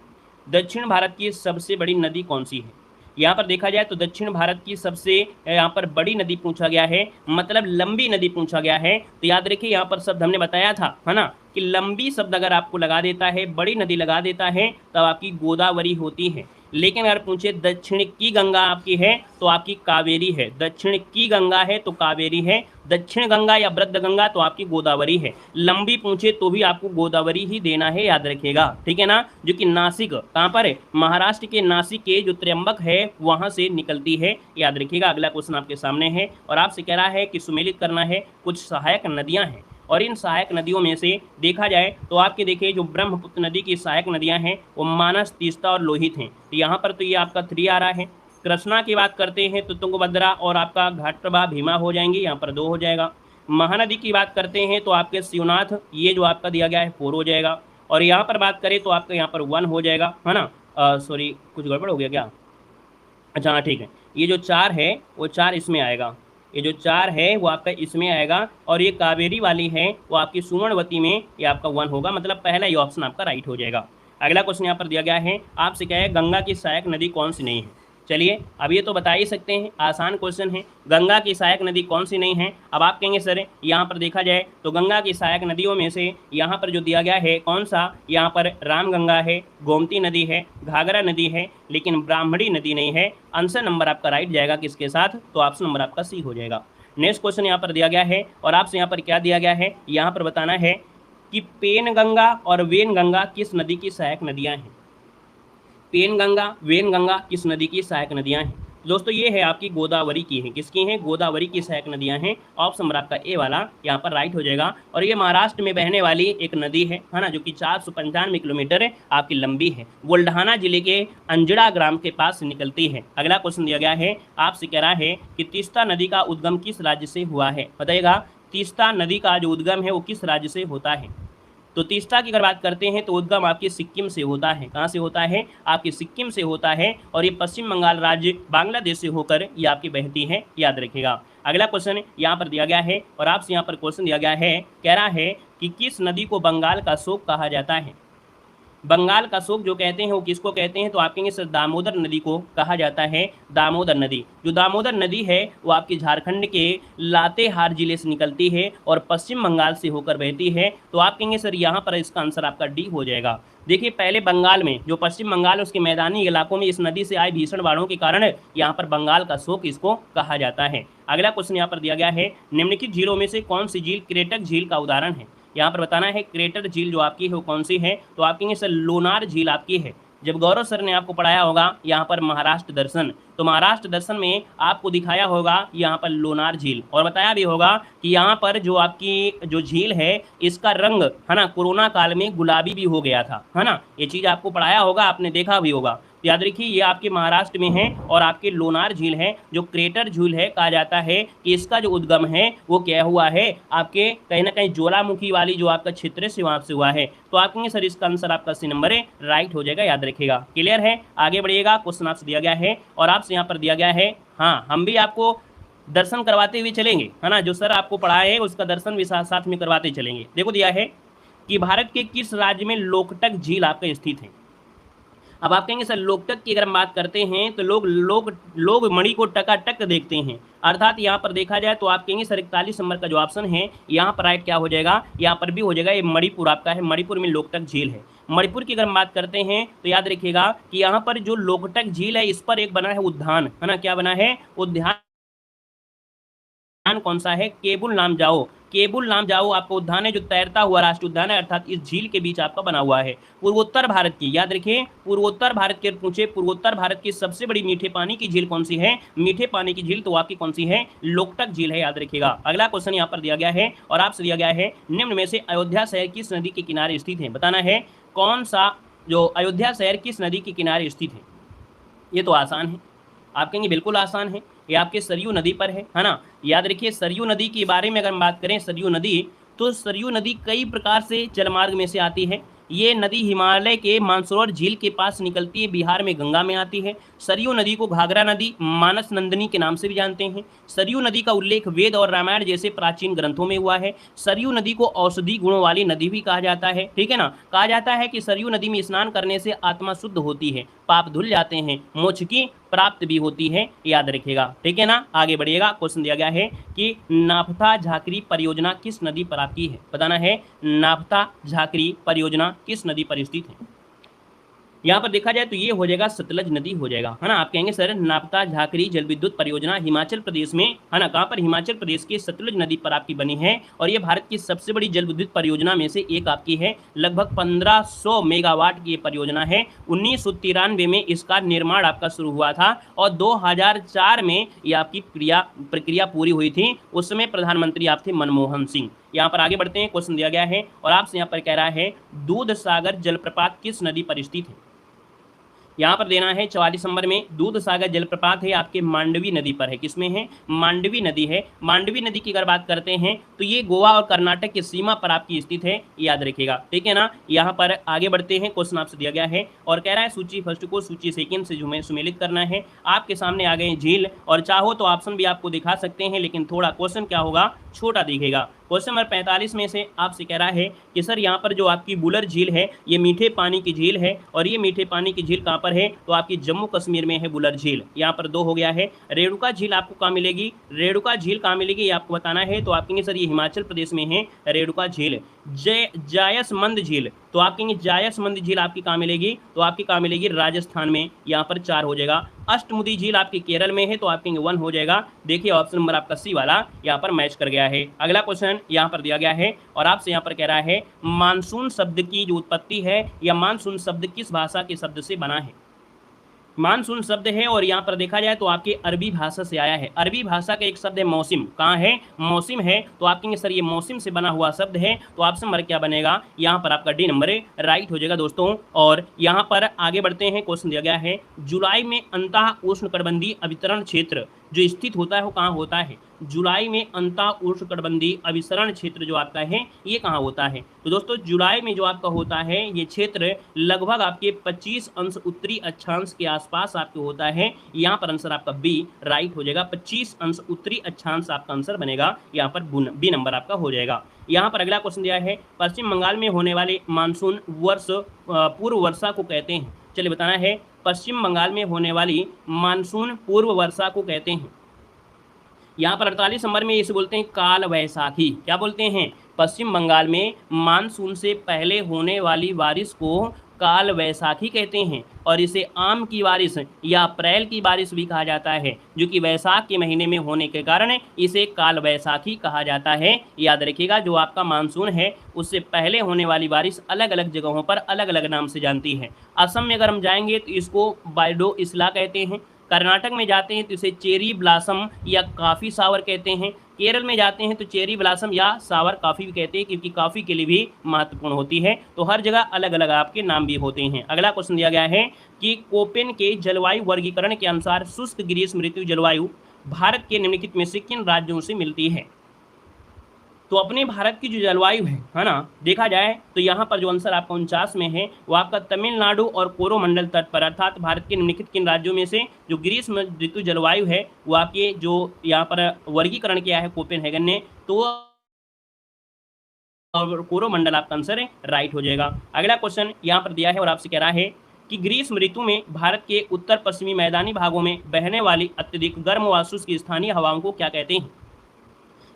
दक्षिण भारत की सबसे बड़ी नदी कौन सी है। यहाँ पर देखा जाए तो दक्षिण भारत की सबसे यहाँ पर बड़ी नदी पूछा गया है, मतलब लंबी नदी पूछा गया है। तो याद रखिए यहाँ पर शब्द हमने बताया था, है ना, कि लंबी शब्द अगर आपको लगा देता है, बड़ी नदी लगा देता है, तब आपकी गोदावरी होती है। लेकिन अगर पूछे दक्षिण की गंगा आपकी है तो आपकी कावेरी है। दक्षिण की गंगा है तो कावेरी है, दक्षिण गंगा या वृद्ध गंगा तो आपकी गोदावरी है। लंबी पूछे तो भी आपको गोदावरी ही देना है, याद रखिएगा, ठीक है ना। जो कि नासिक कहाँ पर है, महाराष्ट्र के नासिक के जो त्र्यंबक है वहाँ से निकलती है, याद रखिएगा। अगला क्वेश्चन आपके सामने है और आपसे कह रहा है कि सुमेलित करना है कुछ सहायक नदियाँ हैं, और इन सहायक नदियों में से देखा जाए तो आपके देखिए जो ब्रह्मपुत्र नदी की सहायक नदियां हैं वो मानस, तीस्ता और लोहित हैं। तो यहाँ पर तो ये आपका 3 आ रहा है। कृष्णा की बात करते हैं तो तुंगभद्रा और आपका घाटप्रभा भीमा हो जाएंगे, यहाँ पर 2 हो जाएगा। महानदी की बात करते हैं तो आपके शिवनाथ ये जो आपका दिया गया है 4 हो जाएगा। और यहाँ पर बात करें तो आपका यहाँ पर 1 हो जाएगा, है ना। सॉरी कुछ गड़बड़ हो गया क्या, अच्छा हाँ ठीक है। ये जो 4 है वो 4 इसमें आएगा, ये जो 4 है वो आपका इसमें आएगा। और ये कावेरी वाली है वो आपकी सुवर्णवती में ये आपका 1 होगा, मतलब पहला ये ऑप्शन आपका राइट हो जाएगा। अगला क्वेश्चन यहाँ पर दिया गया है, आपसे क्या है गंगा की सहायक नदी कौन सी नहीं है। चलिए अब ये तो बता ही सकते हैं, आसान क्वेश्चन है। गंगा की सहायक नदी कौन सी नहीं है। अब आप कहेंगे सर यहाँ पर देखा जाए तो गंगा की सहायक नदियों में से यहाँ पर जो दिया गया है कौन सा, यहाँ पर रामगंगा है, गोमती नदी है, घाघरा नदी है, लेकिन ब्राह्मणी नदी नहीं है। आंसर नंबर आपका राइट जाएगा किसके साथ, तो ऑप्शन नंबर आपका सी हो जाएगा। नेक्स्ट क्वेश्चन यहाँ पर दिया गया है और आपसे यहाँ पर क्या दिया गया है, यहाँ पर बताना है कि पेनगंगा और वेनगंगा किस नदी की सहायक नदियाँ हैं। पेनगंगा, वेनगंगा किस नदी की सहायक नदियां हैं। दोस्तों ये है आपकी गोदावरी की है, किसकी हैं, गोदावरी की सहायक नदियां हैं। ऑप्शन नंबर आपका ए वाला यहाँ पर राइट हो जाएगा। और ये महाराष्ट्र में बहने वाली एक नदी है ना, जो कि 495 किलोमीटर आपकी लंबी है। बुल्ढाना जिले के अंजड़ा ग्राम के पास से निकलती है। अगला क्वेश्चन दिया गया है, आपसे कह रहा है कि तीस्ता नदी का उद्गम किस राज्य से हुआ है। बताइएगा तीस्ता नदी का जो उद्गम है वो किस राज्य से होता है। तो तीस्ता की अगर बात करते हैं तो उद्गम आपके सिक्किम से होता है। कहाँ से होता है, आपके सिक्किम से होता है। और ये पश्चिम बंगाल राज्य बांग्लादेश से होकर ये आपकी बहती है, याद रखिएगा। अगला क्वेश्चन यहाँ पर दिया गया है और आपसे यहाँ पर क्वेश्चन दिया गया है, कह रहा है कि किस नदी को बंगाल का शोक कहा जाता है। बंगाल का शोक जो कहते हैं वो किसको कहते हैं, तो आप कहेंगे सर दामोदर नदी को कहा जाता है, दामोदर नदी। जो दामोदर नदी है वो आपकी झारखंड के लातेहार जिले से निकलती है और पश्चिम बंगाल से होकर बहती है। तो आप कहेंगे सर यहाँ पर इसका आंसर आपका डी हो जाएगा। देखिए पहले बंगाल में, जो पश्चिम बंगाल है उसके मैदानी इलाकों में इस नदी से आए भीषण बाढ़ों के कारण यहाँ पर बंगाल का शोक इसको कहा जाता है। अगला क्वेश्चन यहाँ पर दिया गया है, निम्नलिखित झीलों में से कौन सी झील क्रेटक झील का उदाहरण है। यहाँ पर बताना है क्रेटर झील जो आपकी है वो कौन सी है, तो आप कहेंगे सर लोनार झील आपकी है। जब गौरव सर ने आपको पढ़ाया होगा यहाँ पर महाराष्ट्र दर्शन, तो महाराष्ट्र दर्शन में आपको दिखाया होगा यहाँ पर लोनार झील, और बताया भी होगा कि यहाँ पर जो आपकी जो झील है इसका रंग है ना कोरोना काल में गुलाबी भी हो गया था, है ना। ये चीज़ आपको पढ़ाया होगा, आपने देखा भी होगा। याद रखिए ये आपके महाराष्ट्र में है और आपके लोनार झील है जो क्रेटर झील है। कहा जाता है कि इसका जो उद्गम है वो क्या हुआ है, आपके कहीं ना कहीं ज्वालामुखी वाली जो आपका क्षेत्र से वहां से हुआ है। तो आप कहेंगे सर इसका आंसर आपका सी नंबर है, राइट हो जाएगा, याद रखिएगा। क्लियर है, आगे बढ़िएगा। क्वेश्चन आपसे दिया गया है और आपसे यहाँ पर दिया गया है, हाँ हम भी आपको दर्शन करवाते हुए चलेंगे, है ना। जो सर आपको पढ़ाए है उसका दर्शन भी साथ साथ में करवाते चलेंगे। देखो दिया है कि भारत के किस राज्य में लोकटक झील आपका स्थित है। अब आप कहेंगे सर लोकटक की अगर हम बात करते हैं तो लोग मणि को टकाटक देखते हैं, अर्थात यहाँ पर देखा जाए तो आप कहेंगे सर 41 नंबर का जो ऑप्शन है यहाँ पर राइट क्या हो जाएगा, यहाँ पर भी हो जाएगा, ये मणिपुर आपका है, मणिपुर में लोकटक झील है। मणिपुर की अगर हम बात करते हैं तो याद रखिएगा कि यहाँ पर जो लोकटक झील है इस पर एक बना है उद्यान, है ना। क्या बना है, उद्यान कौन सा है, केबुल लामजाओ। केबुल लामजाओ आपका उद्यान है जो तैरता हुआ राष्ट्रीय उद्यान है, अर्थात इस झील के बीच आपका बना हुआ है। पूर्वोत्तर भारत की, याद रखिए पूर्वोत्तर भारत के पूछे, पूर्वोत्तर भारत की सबसे बड़ी मीठे पानी की झील कौन सी है, मीठे पानी की झील तो आपकी कौन सी है, लोकटक झील है, याद रखिएगा। अगला क्वेश्चन यहाँ पर दिया गया है और आपसे दिया गया है, निम्न में से अयोध्या शहर किस नदी के किनारे स्थित है। बताना है कौन सा जो अयोध्या शहर किस नदी के किनारे स्थित है। ये तो आसान है, आप कहेंगे बिल्कुल आसान है, ये आपके सरयू नदी पर है ना। याद रखिए सरयू नदी के बारे में अगर हम बात करें, सरयू नदी, तो सरयू नदी कई प्रकार से जलमार्ग में से आती है। ये नदी हिमालय के मानसरोवर झील के पास निकलती है, बिहार में गंगा में आती है। सरयू नदी को घाघरा नदी, मानस नंदिनी के नाम से भी जानते हैं। सरयू नदी का उल्लेख वेद और रामायण जैसे प्राचीन ग्रंथों में हुआ है। सरयू नदी को औषधि गुणों वाली नदी भी कहा जाता है, ठीक है ना। कहा जाता है कि सरयू नदी में स्नान करने से आत्मा शुद्ध होती है, पाप धुल जाते हैं, मोक्ष की प्राप्त भी होती है, याद रखिएगा, ठीक है ना। आगे बढ़िएगा। क्वेश्चन दिया गया है कि नाफता झाकरी परियोजना किस नदी पर आपकी है। बताना है नाफता झाकरी परियोजना किस नदी पर स्थित है। यहाँ पर देखा जाए तो ये हो जाएगा सतलज नदी हो जाएगा, है ना। आप कहेंगे सर नापता झाकरी जल विद्युत परियोजना हिमाचल प्रदेश में, है ना, कहाँ पर, हिमाचल प्रदेश के सतलज नदी पर आपकी बनी है और ये भारत की सबसे बड़ी जल विद्युत परियोजना में से एक आपकी है। लगभग 1500 मेगावाट की ये परियोजना है। 1993 में इसका निर्माण आपका शुरू हुआ था और 2004 में ये आपकी प्रक्रिया पूरी हुई थी। उस समय प्रधानमंत्री आप थे मनमोहन सिंह। यहाँ पर आगे बढ़ते हैं। क्वेश्चन दिया गया है और आपसे यहाँ पर कह रहा है दूध सागर जलप्रपात किस नदी पर स्थित है। यहाँ पर देना है 44 नंबर में, दूध सागर जलप्रपात है आपके मांडवी नदी पर है। किसमें है, मांडवी नदी है। मांडवी नदी की अगर बात करते हैं तो ये गोवा और कर्नाटक की सीमा पर आपकी स्थित है, याद रखिएगा, ठीक है ना। यहाँ पर आगे बढ़ते हैं। क्वेश्चन आपसे दिया गया है और कह रहा है सूची फर्स्ट को सूची सेकंड से सुमेलित करना है। आपके सामने आ गए झील, और चाहो तो ऑप्शन भी आपको दिखा सकते हैं, लेकिन थोड़ा क्वेश्चन क्या होगा, छोटा दिखेगा। क्वेश्चन नंबर 45 में से आपसे कह रहा है कि सर यहाँ पर जो आपकी बुलर झील है ये मीठे पानी की झील है, और ये मीठे पानी की झील कहाँ पर है, तो आपकी जम्मू कश्मीर में है बुलर झील। यहाँ पर 2 हो गया है। रेणुका झील आपको कहाँ मिलेगी, रेणुका झील कहाँ मिलेगी ये आपको बताना है। तो आप कहेंगे सर ये हिमाचल प्रदेश में है रेणुका झील। जायसमंद झील, तो आप कहेंगे जायसमंद झील आपकी कहाँ मिलेगी, तो आपकी कहाँ मिलेगी, राजस्थान में। यहाँ पर 4 हो जाएगा। अष्टमुदी झील आपकी केरल में है, तो आप कहेंगे 1 हो जाएगा। देखिए ऑप्शन नंबर आपका सी वाला यहाँ पर मैच कर गया है। अगला क्वेश्चन यहाँ पर दिया गया है और आपसे यहाँ पर कह रहा है मानसून शब्द की जो उत्पत्ति है, या मानसून शब्द किस भाषा के शब्द से बना है। मानसून शब्द है और यहाँ पर देखा जाए तो आपके अरबी भाषा से आया है। अरबी भाषा का एक शब्द है मौसिम, कहाँ है, मौसिम है। तो आप कहेंगे सर ये मौसिम से बना हुआ शब्द है, तो ऑप्शन नंबर क्या बनेगा, यहाँ पर आपका डी नंबर राइट हो जाएगा दोस्तों। और यहाँ पर आगे बढ़ते हैं। क्वेश्चन दिया गया है जुलाई में अंतः उष्णकटिबंधीय अभितरण क्षेत्र जो स्थित होता है वो कहाँ होता है, जुलाई में अंता उष्णकटिबंधीय अभिसरण क्षेत्र जो आपका है ये कहाँ होता है। तो दोस्तों जुलाई में जो आपका होता है ये क्षेत्र लगभग आपके 25 अंश उत्तरी अक्षांश के आसपास आपके होता है। यहाँ पर आंसर आपका बी राइट हो जाएगा, 25 अंश उत्तरी अक्षांश आपका आंसर बनेगा, यहाँ पर बी नंबर आपका हो जाएगा। यहाँ पर अगला क्वेश्चन दिया है पश्चिम बंगाल में होने वाले मानसून वर्ष पूर्व वर्षा को कहते हैं। चलिए बताना है पश्चिम बंगाल में होने वाली मानसून पूर्व वर्षा को कहते हैं। यहाँ पर 48 नंबर में इसे बोलते हैं काल वैसाखी। क्या बोलते हैं, पश्चिम बंगाल में मानसून से पहले होने वाली बारिश को काल वैसाखी कहते हैं, और इसे आम की बारिश या अप्रैल की बारिश भी कहा जाता है, जो कि वैसाख के महीने में होने के कारण इसे काल वैसाखी कहा जाता है। याद रखिएगा जो आपका मानसून है उससे पहले होने वाली बारिश अलग अलग जगहों पर अलग अलग नाम से जानती है। असम में अगर हम जाएंगे तो इसको बाइडो इसला कहते हैं, कर्नाटक में जाते हैं तो इसे चेरी ब्लासम या काफ़ी सावर कहते हैं, केरल में जाते हैं तो चेरी ब्लासम या सावर काफ़ी भी कहते हैं, क्योंकि काफ़ी के लिए भी महत्वपूर्ण होती है। तो हर जगह अलग अलग आपके नाम भी होते हैं। अगला क्वेश्चन दिया गया है कि कोपेन के जलवायु वर्गीकरण के अनुसार शुष्क ग्रीष्म ऋतु जलवायु भारत के निम्नलिखित में से किन राज्यों से मिलती है। तो अपने भारत की जो जलवायु है ना, देखा जाए तो यहाँ पर जो आंसर आपका 49 में है वो आपका तमिलनाडु और कोरोमंडल तट पर, अर्थात भारत के निम्नलिखित किन राज्यों में से जो ग्रीष्म ऋतु जलवायु है वो आपके जो यहाँ पर वर्गीकरण किया है कोपेनहेगन ने, तो और कोरोमंडल आपका आंसर है राइट हो जाएगा। अगला क्वेश्चन यहाँ पर दिया है और आपसे कह रहा है कि ग्रीष्म ऋतु में भारत के उत्तर पश्चिमी मैदानी भागों में बहने वाली अत्यधिक गर्म व शुष्क स्थानीय हवाओं को क्या कहते हैं।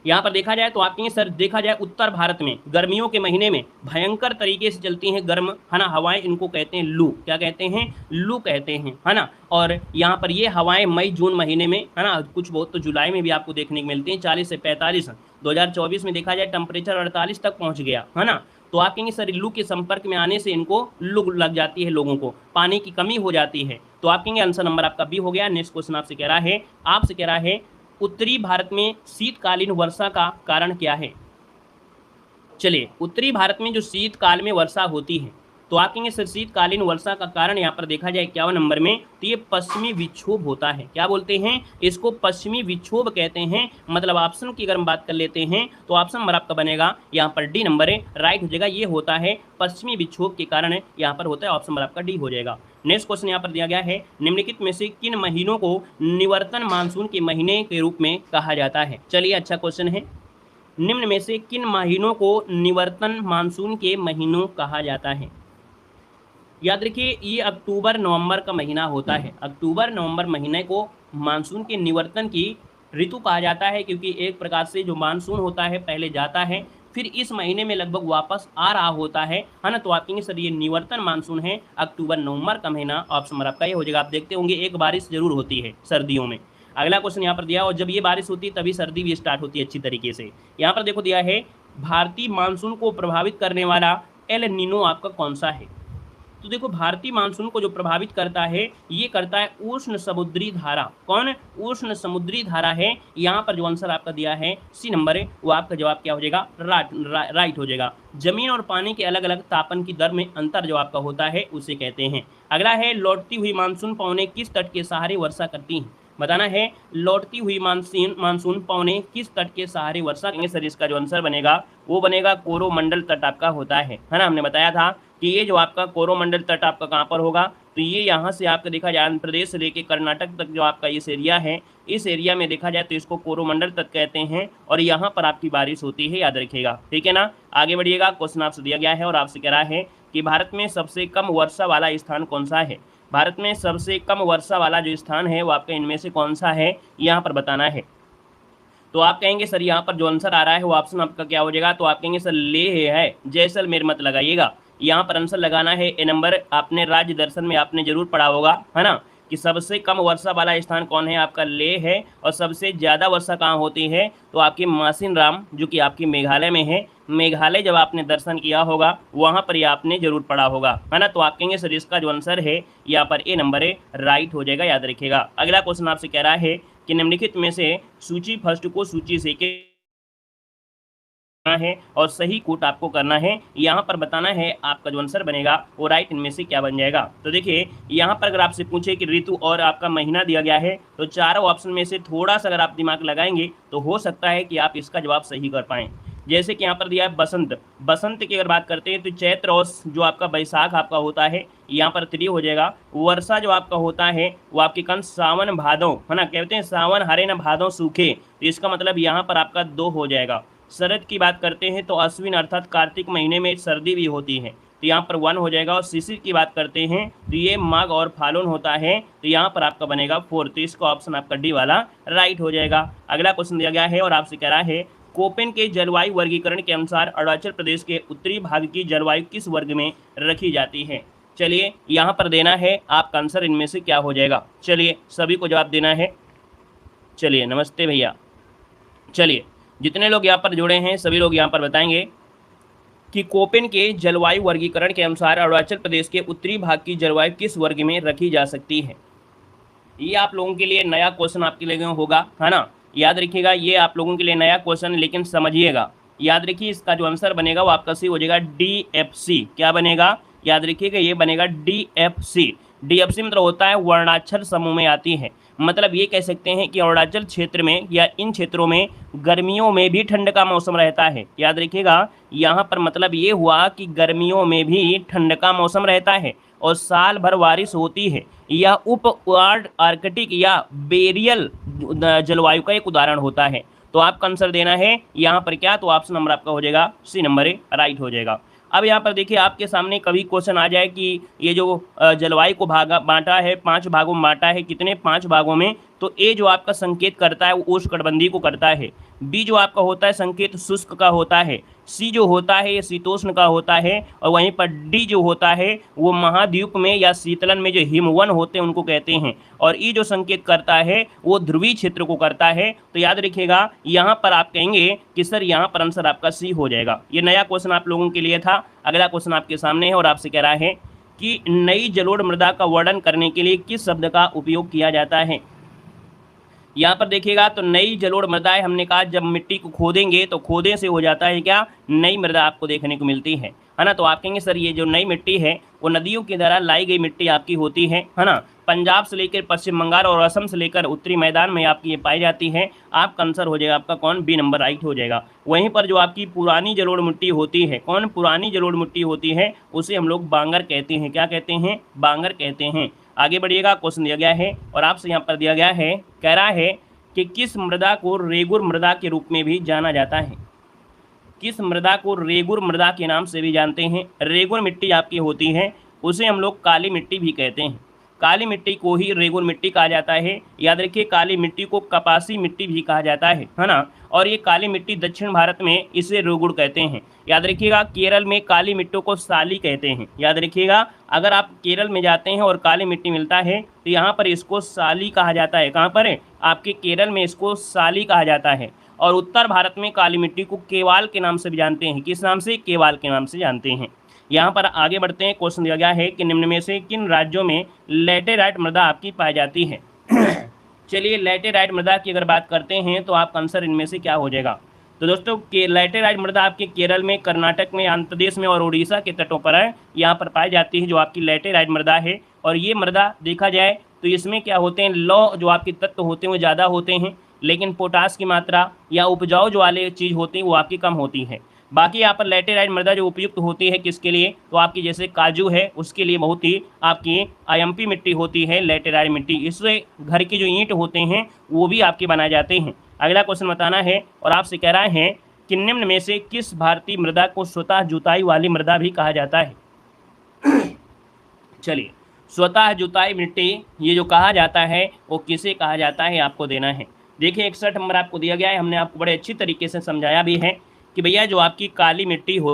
यहाँ पर देखा जाए तो आपके सर देखा जाए उत्तर भारत में गर्मियों के महीने में भयंकर तरीके से चलती हैं गर्म है ना हवाएं, इनको कहते हैं लू। क्या कहते हैं, लू कहते हैं, है ना। और यहाँ पर ये हवाएं मई जून महीने में है ना, कुछ बहुत तो जुलाई में भी आपको देखने को मिलती हैं 40 से 45। 2024 में देखा जाए टेम्परेचर 48 तक पहुँच गया, है ना। तो आप कहेंगे सर लू के संपर्क में आने से इनको लू लग जाती है, लोगों को पानी की कमी हो जाती है। तो आप कहेंगे आंसर नंबर आपका बी हो गया। नेक्स्ट क्वेश्चन आपसे कह रहा है उत्तरी भारत में शीतकालीन वर्षा का कारण क्या है। चलिए उत्तरी भारत में जो शीतकाल में वर्षा होती है, तो आप कहेंगे सर शीतकालीन वर्षा का कारण यहाँ पर देखा जाए 51 नंबर में, तो ये पश्चिमी विक्षोभ होता है। क्या बोलते हैं, इसको पश्चिमी विक्षोभ कहते हैं। मतलब ऑप्शन की अगर हम बात कर लेते हैं तो ऑप्शन नंबर आपका बनेगा यहाँ पर डी नंबर है, राइट हो जाएगा। ये होता है पश्चिमी विक्षोभ के कारण यहाँ पर होता है, ऑप्शन नंबर आपका डी हो जाएगा। नेक्स्ट क्वेश्चन यहाँ पर दिया गया है निम्नलिखित में से किन महीनों को निवर्तन मानसून के महीने के रूप में कहा जाता है। चलिए अच्छा क्वेश्चन है, निम्न में से किन महीनों को निवर्तन मानसून के महीनों कहा जाता है। याद रखिए ये अक्टूबर नवंबर का महीना होता है। अक्टूबर नवंबर महीने को मानसून के निवर्तन की ऋतु कहा जाता है, क्योंकि एक प्रकार से जो मानसून होता है पहले जाता है फिर इस महीने में लगभग वापस आ रहा होता है ना। तो आप कहेंगे सर ये निवर्तन मानसून है अक्टूबर नवंबर का महीना, ऑप्शन नंबर आपका ये हो जाएगा। आप देखते होंगे एक बारिश जरूर होती है सर्दियों में। अगला क्वेश्चन यहाँ पर दिया, और जब ये बारिश होती है तभी सर्दी भी स्टार्ट होती है अच्छी तरीके से। यहाँ पर देखो दिया है भारतीय मानसून को प्रभावित करने वाला एल नीनो आपका कौन सा है। तो देखो भारतीय मानसून को जो प्रभावित करता है ये करता है उष्ण समुद्री धारा। कौन, उष्ण समुद्री धारा है। यहाँ पर जो आंसर आपका दिया है सी नंबर है, वो आपका जवाब क्या हो जाएगा, राइट हो जाएगा। जमीन और पानी के अलग अलग तापन की दर में अंतर जो आपका होता है उसे कहते हैं। अगला है लौटती हुई मानसून पवनें किस तट के सहारे वर्षा करती हैं। बताना है लौटती हुई मानसून पवनें किस तट के सहारे वर्षा करेंगे। सर इसका जो आंसर बनेगा वो बनेगा कोरोमंडल तट आपका होता है ना। हमने बताया था कि ये जो आपका कोरोमंडल तट आपका कहाँ पर होगा, तो ये यहाँ से आपका देखा जाए आंध्र प्रदेश से लेके कर्नाटक तक जो आपका इस एरिया है, इस एरिया में देखा जाए तो इसको कोरोमंडल तट कहते हैं, और यहाँ पर आपकी बारिश होती है, याद रखिएगा, ठीक है ना। आगे बढ़िएगा, क्वेश्चन आपसे दिया गया है और आपसे कह रहा है कि भारत में सबसे कम वर्षा वाला स्थान कौन सा है। भारत में सबसे कम वर्षा वाला जो स्थान है वो आपका इनमें से कौन सा है, यहाँ पर बताना है। तो आप कहेंगे सर यहाँ पर जो आंसर आ रहा है वो ऑप्शन आपका क्या हो जाएगा, तो आप कहेंगे सर लेह है, जैसलमेर मत लगाइएगा। यहाँ पर आंसर लगाना है ए नंबर। आपने राज्य दर्शन में आपने जरूर पढ़ा होगा, है ना, कि सबसे कम वर्षा वाला स्थान कौन है, आपका लेह है। और सबसे ज़्यादा वर्षा कहाँ होती है, तो आपकी मासिन राम जो कि आपकी मेघालय में है। मेघालय जब आपने दर्शन किया होगा वहाँ पर ये आपने जरूर पढ़ा होगा, है ना। तो आप कहेंगे सर इसका जो आंसर है यहाँ पर ए नंबर है, राइट हो जाएगा, याद रखिएगा। अगला क्वेश्चन आपसे कह रहा है कि निम्नलिखित में से सूची फर्स्ट को सूची से के है और सही कूट आपको करना है। यहाँ पर बताना है आपका जो आंसर बनेगा वो राइट इनमें से क्या बन जाएगा। तो देखिए यहाँ पर अगर आपसे पूछे कि ऋतु और आपका महीना दिया गया है तो चारों ऑप्शन में से थोड़ा सा अगर आप दिमाग लगाएंगे तो हो सकता है कि आप इसका जवाब सही कर पाएँ। जैसे कि यहाँ पर दिया है बसंत, बसंत की अगर बात करते हैं तो चैत्र और जो आपका बैसाख आपका होता है यहाँ पर 3 हो जाएगा। वर्षा जो आपका होता है वो आपके कन सावन भादों, है ना, कहते हैं सावन हरे न भादों सूखे, तो इसका मतलब यहाँ पर आपका 2 हो जाएगा। शरद की बात करते हैं तो अश्विन अर्थात कार्तिक महीने में सर्दी भी होती है, तो यहाँ पर 1 हो जाएगा। और शिशिर की बात करते हैं तो ये माघ और फाल्गुन होता है, तो यहाँ पर आपका बनेगा 4, तो इसका ऑप्शन आपका डी वाला राइट हो जाएगा। अगला क्वेश्चन दिया गया है और आपसे कह रहा है कोपेन के जलवायु वर्गीकरण के अनुसार अरुणाचल प्रदेश के उत्तरी भाग की जलवायु किस वर्ग में रखी जाती है। चलिए यहाँ पर देना है आपका आंसर इनमें से क्या हो जाएगा। चलिए सभी को जवाब देना है। चलिए नमस्ते भैया। चलिए जितने लोग यहाँ पर जुड़े हैं सभी लोग यहाँ पर बताएंगे कि कोपेन के जलवायु वर्गीकरण के अनुसार अरुणाचल प्रदेश के उत्तरी भाग की जलवायु किस वर्ग में रखी जा सकती है। ये आप लोगों के लिए नया क्वेश्चन आपके लिए होगा, है ना, याद रखिएगा, ये आप लोगों के लिए नया क्वेश्चन, लेकिन समझिएगा, याद रखिए इसका जो आंसर बनेगा वो आपका सी हो जाएगा DFC। क्या बनेगा, याद रखिएगा, ये बनेगा DFC। DFC मतलब होता है वर्णाक्षर समूह में आती है। मतलब ये कह सकते हैं कि अरुणाचल क्षेत्र में या इन क्षेत्रों में गर्मियों में भी ठंड का मौसम रहता है। याद रखिएगा यहाँ पर मतलब ये हुआ कि गर्मियों में भी ठंड का मौसम रहता है और साल भर बारिश होती है। यह उप आर्कटिक या बेरियल जलवायु का एक उदाहरण होता है। तो आपका आंसर देना है यहाँ पर क्या, तो ऑप्शन नंबर आपका हो जाएगा सी नंबर राइट हो जाएगा। अब यहाँ पर देखिए आपके सामने कभी क्वेश्चन आ जाए कि ये जो जलवायु को बांटा है 5 भागों में बांटा है, कितने 5 भागों में, तो ए जो आपका संकेत करता है वो उष्णकटिबंधीय को करता है, बी जो आपका होता है संकेत शुष्क का होता है, सी जो होता है ये शीतोष्ण का होता है, और वहीं पर डी जो होता है वो महाद्वीप में या शीतलन में जो हिमवन होते हैं उनको कहते हैं, और ई जो संकेत करता है वो ध्रुवीय क्षेत्र को करता है। तो याद रखिएगा यहाँ पर आप कहेंगे कि सर यहाँ पर आंसर आपका सी हो जाएगा। ये नया क्वेश्चन आप लोगों के लिए था। अगला क्वेश्चन आपके सामने है और आपसे कह रहा है कि नई जलोढ़ मृदा का वर्णन करने के लिए किस शब्द का उपयोग किया जाता है। यहाँ पर देखिएगा तो नई जलोढ़ मृदा है, हमने कहा जब मिट्टी को खोदेंगे तो खोदे से हो जाता है क्या, नई मृदा आपको देखने को मिलती है ना। तो आप कहेंगे सर ये जो नई मिट्टी है वो नदियों के द्वारा लाई गई मिट्टी आपकी होती है ना। पंजाब से लेकर पश्चिम बंगाल और असम से लेकर उत्तरी मैदान में आपकी ये पाई जाती है। आपका आंसर हो जाएगा आपका कौन, बी नंबर राइट हो जाएगा। वहीं पर जो आपकी पुरानी जलोढ़ मिट्टी होती है, कौन पुरानी जलोढ़ मिट्टी होती है, उसे हम लोग बांगर कहते हैं। क्या कहते हैं, बांगर कहते हैं। आगे बढ़िएगा, क्वेश्चन दिया गया है और आपसे यहाँ पर दिया गया है, कह रहा है कि किस मृदा को रेगुर मृदा के रूप में भी जाना जाता है। किस मृदा को रेगुर मृदा के नाम से भी जानते हैं। रेगुर मिट्टी आपकी होती है उसे हम लोग काली मिट्टी भी कहते हैं। काली मिट्टी को ही रेगुर मिट्टी कहा जाता है। याद रखिए काली मिट्टी को कपासी मिट्टी भी कहा जाता है ना। और ये काली मिट्टी दक्षिण भारत में इसे रेगुर कहते हैं। याद रखिएगा केरल में काली मिट्टी को साली कहते हैं। याद रखिएगा अगर आप केरल में जाते हैं और काली मिट्टी मिलता है तो यहाँ पर इसको साली कहा जाता है। कहाँ पर है, आपके केरल में इसको साली कहा जाता है। और उत्तर भारत में काली मिट्टी को केवाल के नाम से भी जानते हैं। किस नाम से, केवाल के नाम से जानते हैं। यहाँ पर आगे बढ़ते हैं, क्वेश्चन दिया गया है कि निम्न में से किन राज्यों में लैटेराइट मृदा आपकी पाई जाती है। चलिए लैटेराइट मृदा की अगर बात करते हैं तो आपका आंसर इनमें से क्या हो जाएगा। तो दोस्तों लैटेराइट मृदा आपके केरल में, कर्नाटक में, आंध्र प्रदेश में और उड़ीसा के तटों पर है, यहाँ पर पाई जाती है जो आपकी लैटेराइट मृदा है। और ये मृदा देखा जाए तो इसमें क्या होते हैं, लौ जो आपके तत्व होते हैं वो ज़्यादा होते हैं, लेकिन पोटास की मात्रा या उपजाऊ जो वाले चीज़ होती है वो आपकी कम होती है। बाकी यहाँ पर लैटेराइट मृदा जो उपयुक्त होती है किसके लिए, तो आपकी जैसे काजू है उसके लिए बहुत ही आपकी IMP मिट्टी होती है, लैटेराइट मिट्टी। इससे घर की जो ईंट होते हैं वो भी आपके बनाए जाते हैं। अगला क्वेश्चन बताना है और आपसे कह रहा है कि निम्न में से किस भारतीय मृदा को स्वतः जुताई वाली मृदा भी कहा जाता है। चलिए स्वतः जुताई मिट्टी ये जो कहा जाता है वो किसे कहा जाता है आपको देना है। देखिए 61 नंबर आपको दिया गया है। हमने आपको बड़े अच्छी तरीके से समझाया भी है कि भैया जो आपकी काली मिट्टी हो,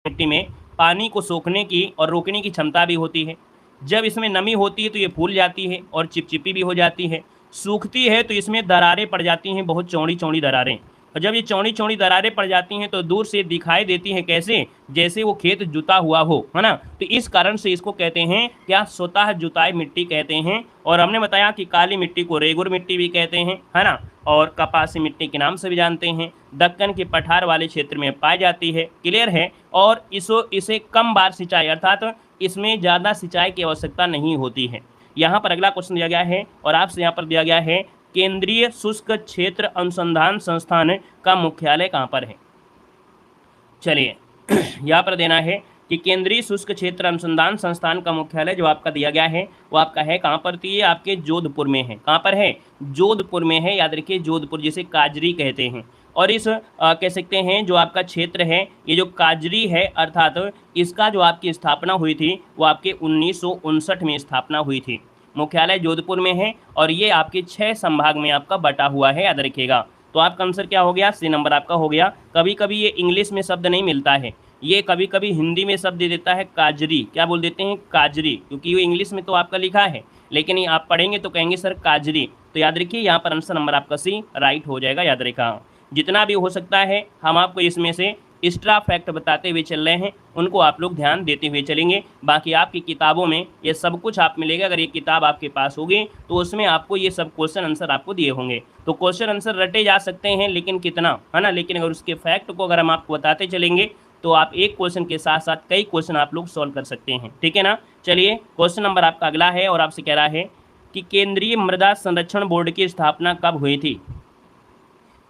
मिट्टी में पानी को सोखने की और रोकने की क्षमता भी होती है। जब इसमें नमी होती है तो ये फूल जाती है और चिपचिपी भी हो जाती है। सूखती है तो इसमें दरारें पड़ जाती हैं, बहुत चौड़ी चौड़ी दरारें। और जब ये चौड़ी चौड़ी दरारें पड़ जाती हैं तो दूर से दिखाई देती हैं कैसे, जैसे वो खेत जुता हुआ हो, है ना। तो इस कारण से इसको कहते हैं क्या, स्वतः जुताई मिट्टी कहते हैं। और हमने बताया कि काली मिट्टी को रेगुर मिट्टी भी कहते हैं, है ना, और कपासी मिट्टी के नाम से भी जानते हैं। दक्कन के पठार वाले क्षेत्र में पाई जाती है, क्लियर है। और इसे कम बार सिंचाई अर्थात इसमें ज़्यादा सिंचाई की आवश्यकता नहीं होती है। यहाँ पर अगला क्वेश्चन दिया गया है और आपसे यहाँ पर दिया गया है केंद्रीय शुष्क क्षेत्र अनुसंधान संस्थान का मुख्यालय कहाँ पर है। चलिए यहाँ पर देना है कि केंद्रीय शुष्क क्षेत्र अनुसंधान संस्थान का मुख्यालय जो आपका दिया गया है वो आपका है कहाँ पर, तो ये आपके जोधपुर में है। कहाँ पर है, जोधपुर में है, याद रखिए जोधपुर, जिसे काजरी कहते हैं। और इस कह सकते हैं जो आपका क्षेत्र है, ये जो काजरी है अर्थात इसका जो आपकी स्थापना हुई थी वो आपके 1959 में स्थापना हुई थी। मुख्यालय जोधपुर में है और ये आपके 6 संभाग में आपका बटा हुआ है, याद रखिएगा। तो आपका आंसर क्या हो गया, सी नंबर आपका हो गया। कभी कभी ये इंग्लिश में शब्द नहीं मिलता है, ये कभी कभी हिंदी में शब्द दे देता है काजरी, क्या बोल देते हैं, काजरी, क्योंकि ये इंग्लिश में तो आपका लिखा है लेकिन ये आप पढ़ेंगे तो कहेंगे सर काजरी। तो याद रखिए यहाँ पर आंसर नंबर आपका सी राइट हो जाएगा, याद रखा। जितना भी हो सकता है हम आपको इसमें से एक्स्ट्रा फैक्ट बताते हुए चल रहे हैं, उनको आप लोग ध्यान देते हुए चलेंगे। बाकी आपकी किताबों में ये सब कुछ आप मिलेगा, अगर ये किताब आपके पास होगी तो उसमें आपको ये सब क्वेश्चन आंसर आपको दिए होंगे। तो क्वेश्चन आंसर रटे जा सकते हैं लेकिन कितना, है ना, लेकिन अगर उसके फैक्ट को अगर हम आपको बताते चलेंगे तो आप एक क्वेश्चन के साथ साथ कई क्वेश्चन आप लोग सॉल्व कर सकते हैं, ठीक है ना। चलिए क्वेश्चन नंबर आपका अगला है और आपसे कह रहा है कि केंद्रीय मृदा संरक्षण बोर्ड की स्थापना कब हुई थी।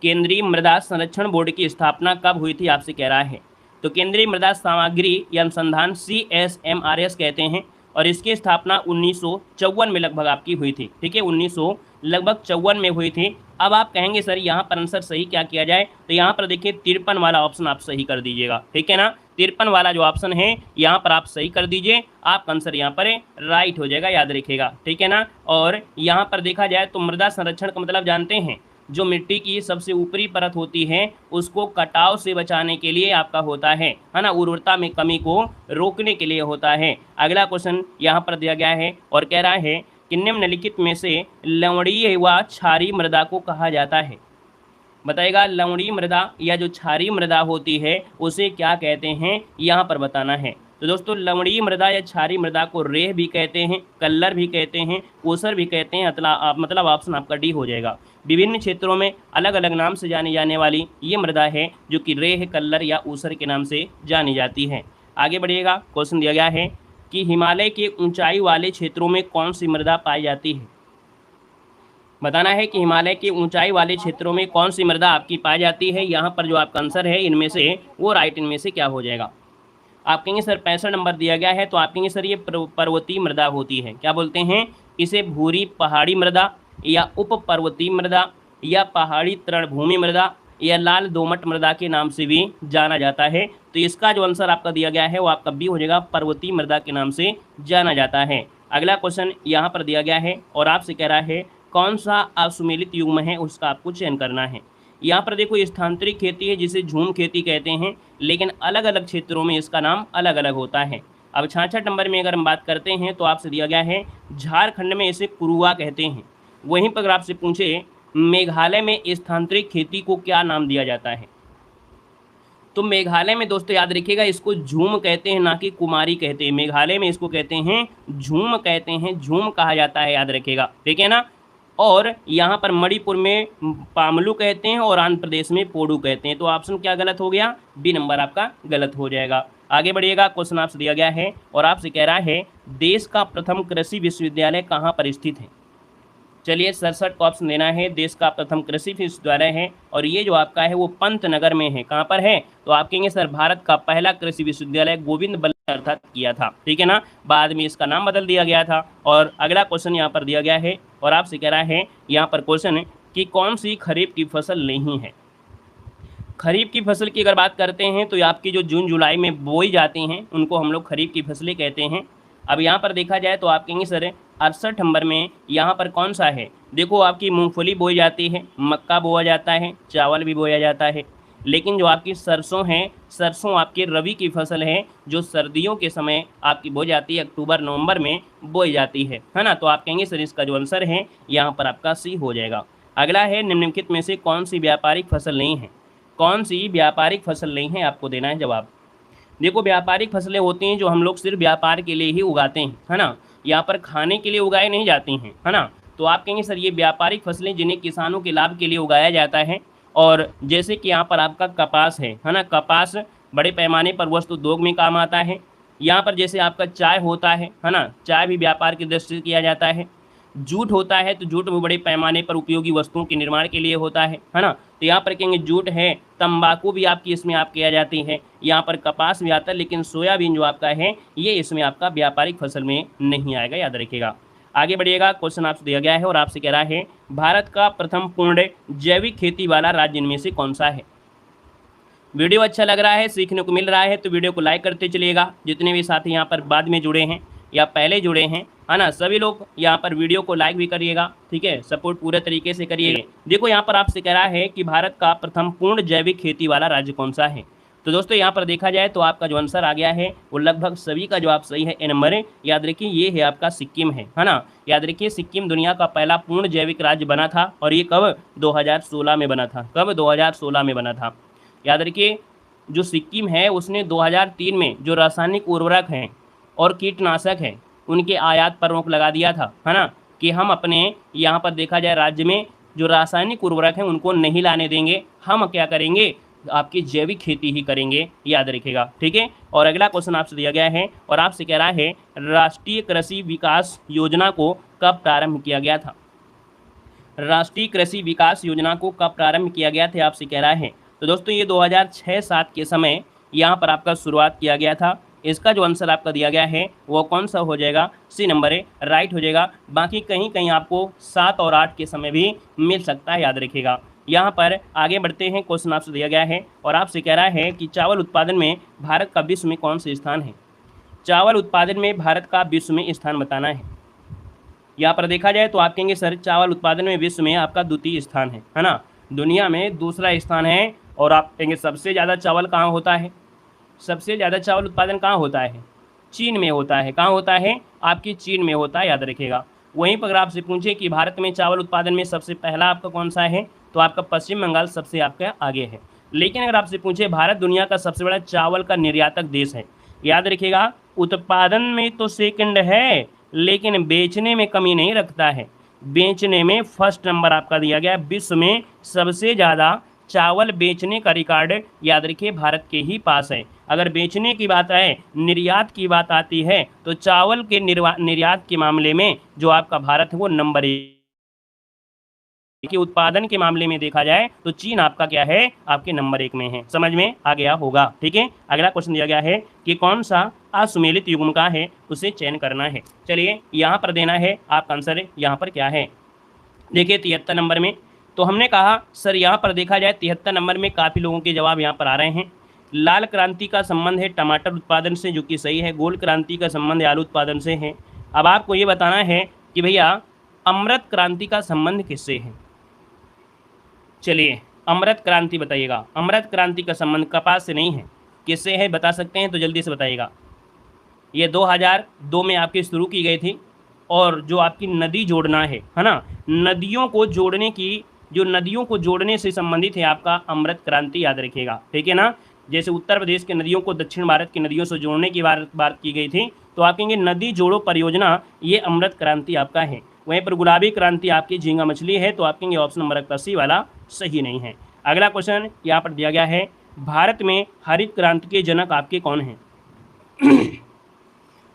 केंद्रीय मृदा संरक्षण बोर्ड की स्थापना कब हुई थी, आपसे कह रहा है। तो केंद्रीय मृदा सामग्री या अनुसंधान CSMRS कहते हैं और इसकी स्थापना 1954 में लगभग आपकी हुई थी, ठीक है, 1954 में हुई थी। अब आप कहेंगे सर यहाँ पर आंसर सही क्या किया जाए, तो यहाँ पर देखिए 53 वाला ऑप्शन आप सही कर दीजिएगा, ठीक है ना। 53 वाला जो ऑप्शन है यहाँ पर आप सही कर दीजिए, आपका आंसर यहाँ पर राइट हो जाएगा, याद रखिएगा, ठीक है ना। और यहाँ पर देखा जाए तो मृदा संरक्षण का मतलब जानते हैं, जो मिट्टी की सबसे ऊपरी परत होती है उसको कटाव से बचाने के लिए आपका होता है ना, उर्वरता में कमी को रोकने के लिए होता है। अगला क्वेश्चन यहाँ पर दिया गया है और कह रहा है कि निम्नलिखित में से लवणीय व क्षारीय मृदा को कहा जाता है। बताएगा लवणीय मृदा या जो क्षारीय मृदा होती है उसे क्या कहते हैं, यहाँ पर बताना है। तो दोस्तों लवणीय मृदा या क्षारीय मृदा को रेह भी कहते हैं, कल्लर भी कहते हैं, ऊसर भी कहते हैं, मतलब ऑप्शन आपका डी हो जाएगा। विभिन्न क्षेत्रों में अलग अलग नाम से जानी जाने वाली ये मृदा है जो कि रेह, कल्लर या ऊसर के नाम से जानी जाती है। आगे बढ़िएगा, क्वेश्चन दिया गया है कि हिमालय के ऊंचाई वाले क्षेत्रों में कौन सी मृदा पाई जाती है। बताना है कि हिमालय के ऊंचाई वाले क्षेत्रों में कौन सी मृदा आपकी पाई जाती है। यहाँ पर जो आपका आंसर है इनमें से वो राइट इनमें से क्या हो जाएगा। आप कहेंगे सर 65 नंबर दिया गया है, तो आप कहेंगे सर ये पर्वतीय मृदा होती है, क्या बोलते हैं इसे, भूरी पहाड़ी मृदा या उप पर्वतीय मृदा या पहाड़ी तृणभूमि मृदा या लाल दोमट मृदा के नाम से भी जाना जाता है। तो इसका जो आंसर आपका दिया गया है वो आपका बी हो जाएगा, पर्वतीय मृदा के नाम से जाना जाता है। अगला क्वेश्चन यहाँ पर दिया गया है और आपसे कह रहा है कौन सा असुमेलित युग्म है उसका आपको चयन करना है। यहाँ पर देखो स्थानांतरित खेती है जिसे झूम खेती कहते हैं, लेकिन अलग अलग क्षेत्रों में इसका नाम अलग अलग होता है। अब 66 नंबर में अगर हम बात करते हैं तो आपसे दिया गया है झारखंड में इसे कुरुआ कहते हैं। वहीं पर अगर आपसे पूछे मेघालय में स्थानांतरित खेती को क्या नाम दिया जाता है, तो मेघालय में दोस्तों याद रखिएगा इसको झूम कहते हैं, ना कि कुमारी कहते हैं। मेघालय में इसको कहते हैं झूम कहते हैं, झूम कहा जाता है, याद रखिएगा, ठीक है ना। और यहाँ पर मणिपुर में पामलू कहते हैं और आंध्र प्रदेश में पोडू कहते हैं। तो ऑप्शन क्या गलत हो गया, बी नंबर आपका गलत हो जाएगा। आगे बढ़िएगा, क्वेश्चन आपसे दिया गया है और आपसे कह रहा है देश का प्रथम कृषि विश्वविद्यालय कहाँ पर स्थित है। चलिए 67 का ऑप्शन देना है, देश का प्रथम कृषि विश्वविद्यालय है और ये जो आपका है वो पंतनगर में है। कहाँ पर है, तो आप कहेंगे सर भारत का पहला कृषि विश्वविद्यालय गोविंद बल्लभ अर्थात किया था, ठीक है ना, बाद में इसका नाम बदल दिया गया था। और अगला क्वेश्चन यहाँ पर दिया गया है और आपसे कह रहा है यहाँ पर क्वेश्चन कि कौन सी खरीफ की फसल नहीं है। खरीफ की फसल की अगर बात करते हैं तो आपकी जो जून जुलाई में बोई जाती हैं उनको हम लोग खरीफ की फसलें कहते हैं। अब यहाँ पर देखा जाए तो आप कहेंगे सर 68 नंबर में यहाँ पर कौन सा है, देखो आपकी मूंगफली बोई जाती है, मक्का बोया जाता है, चावल भी बोया जाता है, लेकिन जो आपकी सरसों है, सरसों आपकी रबी की फसल है जो सर्दियों के समय आपकी बोई जाती है, अक्टूबर नवंबर में बोई जाती है ना। तो आप कहेंगे सर इसका जो आंसर है यहाँ पर आपका सी हो जाएगा। अगला है निम्नलिखित में से कौन सी व्यापारिक फसल नहीं है, कौन सी व्यापारिक फसल नहीं है, आपको देना है जवाब। देखो व्यापारिक फसलें होती हैं जो हम लोग सिर्फ व्यापार के लिए ही उगाते हैं, है ना, यहाँ पर खाने के लिए उगाए नहीं जाती हैं, है ना। तो आप कहेंगे सर ये व्यापारिक फसलें जिन्हें किसानों के लाभ के लिए उगाया जाता है, और जैसे कि यहाँ पर आपका कपास है ना, कपास बड़े पैमाने पर वस्त्र उद्योग में काम आता है। यहाँ पर जैसे आपका चाय होता है ना, चाय भी व्यापार की दृष्टि से किया जाता है। जूट होता है तो जूट भी बड़े पैमाने पर उपयोगी वस्तुओं के निर्माण के लिए होता है ना। तो यहाँ पर कहेंगे जूट है, तंबाकू भी आपकी इसमें आप किया जाती है, यहाँ पर कपास भी आता है, लेकिन सोयाबीन जो आपका है ये इसमें आपका व्यापारिक फसल में नहीं आएगा, याद रखिएगा। आगे बढ़िएगा, क्वेश्चन आपसे दिया गया है और आपसे कह रहा है भारत का प्रथम पूर्ण जैविक खेती वाला राज्य इनमें से कौन सा है। वीडियो अच्छा लग रहा है, सीखने को मिल रहा है तो वीडियो को लाइक करते चलिएगा। जितने भी साथी यहाँ पर बाद में जुड़े हैं या पहले जुड़े हैं, है ना, सभी लोग यहाँ पर वीडियो को लाइक भी करिएगा, ठीक है, सपोर्ट पूरे तरीके से करिएगा। देखो यहाँ पर आपसे कह रहा है कि भारत का प्रथम पूर्ण जैविक खेती वाला राज्य कौन सा है। तो दोस्तों यहाँ पर देखा जाए तो आपका जो आंसर आ गया है वो लगभग सभी का जवाब सही है। ए नंबर है, याद रखिए ये है आपका सिक्किम है ना। याद रखिए सिक्किम दुनिया का पहला पूर्ण जैविक राज्य बना था, और ये कब 2016 में बना था, कब 2016 में बना था। याद रखिए जो सिक्किम है उसने 2003 में जो रासायनिक उर्वरक हैं और कीटनाशक हैं उनके आयात पर रोक लगा दिया था, है ना, कि हम अपने यहाँ पर देखा जाए राज्य में जो रासायनिक उर्वरक हैं उनको नहीं लाने देंगे, हम क्या करेंगे, आपकी जैविक खेती ही करेंगे, याद रखिएगा, ठीक है। और अगला क्वेश्चन आपसे दिया गया है और आपसे कह रहा है राष्ट्रीय कृषि विकास योजना को कब प्रारंभ किया गया था। राष्ट्रीय कृषि विकास योजना को कब प्रारंभ किया गया था, आपसे कह रहा है। तो दोस्तों ये 2006-07 के समय यहाँ पर आपका शुरुआत किया गया था। इसका जो आंसर आपका दिया गया है वो कौन सा हो जाएगा, सी नंबर है, राइट हो जाएगा। बाकी कहीं कहीं आपको 7 और 8 के समय भी मिल सकता है, याद रखिएगा। यहाँ पर आगे बढ़ते हैं, क्वेश्चन आपसे दिया गया है और आपसे कह रहा है कि चावल उत्पादन में भारत का विश्व में कौन से स्थान है। चावल उत्पादन में भारत का विश्व में स्थान बताना है। यहाँ पर देखा जाए तो आप कहेंगे सर चावल उत्पादन में विश्व में आपका द्वितीय स्थान है ना, दुनिया में दूसरा स्थान है। और आप कहेंगे सबसे ज़्यादा चावल कहाँ होता है, सबसे ज़्यादा चावल उत्पादन कहाँ होता है, चीन में होता है। कहाँ होता है, आपकी चीन में होता है, याद रखिएगा। वहीं पर अगर आपसे पूछे कि भारत में चावल उत्पादन में सबसे पहला आपका कौन सा है, तो आपका पश्चिम बंगाल सबसे आपका आगे है। लेकिन अगर आपसे पूछे भारत दुनिया का सबसे बड़ा चावल का निर्यातक देश है, याद रखिएगा, उत्पादन में तो सेकंड है लेकिन बेचने में कमी नहीं रखता है। बेचने में फर्स्ट नंबर आपका दिया गया, विश्व में सबसे ज़्यादा चावल बेचने का रिकॉर्ड याद रखिए भारत के ही पास है। अगर बेचने की बात है, निर्यात की बात आती है तो चावल के निर्यात के मामले में जो आपका भारत है वो नंबर 1 के। उत्पादन के मामले में देखा जाए तो चीन आपका क्या है, आपके नंबर 1 में है। समझ में आ गया होगा, ठीक है। अगला क्वेश्चन दिया गया है कि कौन सा असुमेलित युग्म का है, उसे चयन करना है। चलिए यहाँ पर देना है आपका आंसर, यहाँ पर क्या है, देखिए 73 नंबर में। तो हमने कहा सर यहाँ पर देखा जाए 73 नंबर में काफ़ी लोगों के जवाब यहाँ पर आ रहे हैं। लाल क्रांति का संबंध है टमाटर उत्पादन से, जो कि सही है। गोल्ड क्रांति का संबंध आलू उत्पादन से है। अब आपको ये बताना है कि भैया अमृत क्रांति का संबंध किससे है। चलिए अमृत क्रांति बताइएगा। अमृत क्रांति का संबंध कपास से नहीं है, किससे है बता सकते हैं तो जल्दी से बताइएगा। ये 2002 में आपकी शुरू की गई थी, और जो आपकी नदी जोड़ना है ना, नदियों को जोड़ने की, जो नदियों को जोड़ने से संबंधित है आपका अमृत क्रांति, याद रखिएगा, ठीक है ना। जैसे उत्तर प्रदेश के नदियों को दक्षिण भारत की नदियों से जोड़ने की बात की गई थी, तो आप कहेंगे नदी जोड़ो परियोजना, ये अमृत क्रांति आपका है। वहीं पर गुलाबी क्रांति आपकी झींगा मछली है, तो आप कहेंगे ऑप्शन नंबर आपका सी वाला सही नहीं है। अगला क्वेश्चन यहाँ पर दिया गया है, भारत में हरित क्रांति के जनक आपके कौन हैं।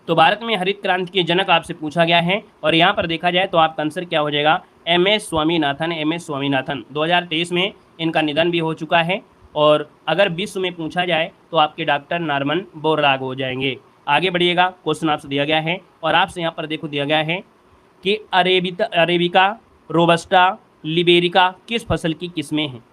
तो भारत में हरित क्रांति के जनक आपसे पूछा गया है, और यहाँ पर देखा जाए तो आपका आंसर क्या हो जाएगा, MS स्वामीनाथन। MS स्वामीनाथन 2023 में इनका निधन भी हो चुका है। और अगर विश्व में पूछा जाए तो आपके डॉक्टर नॉर्मन बोरलाग हो जाएंगे। आगे बढ़िएगा, क्वेश्चन आपसे दिया गया है और आपसे यहाँ पर देखो दिया गया है कि अरेबिका, रोबस्टा, लिबेरिका किस फसल की किस्में हैं।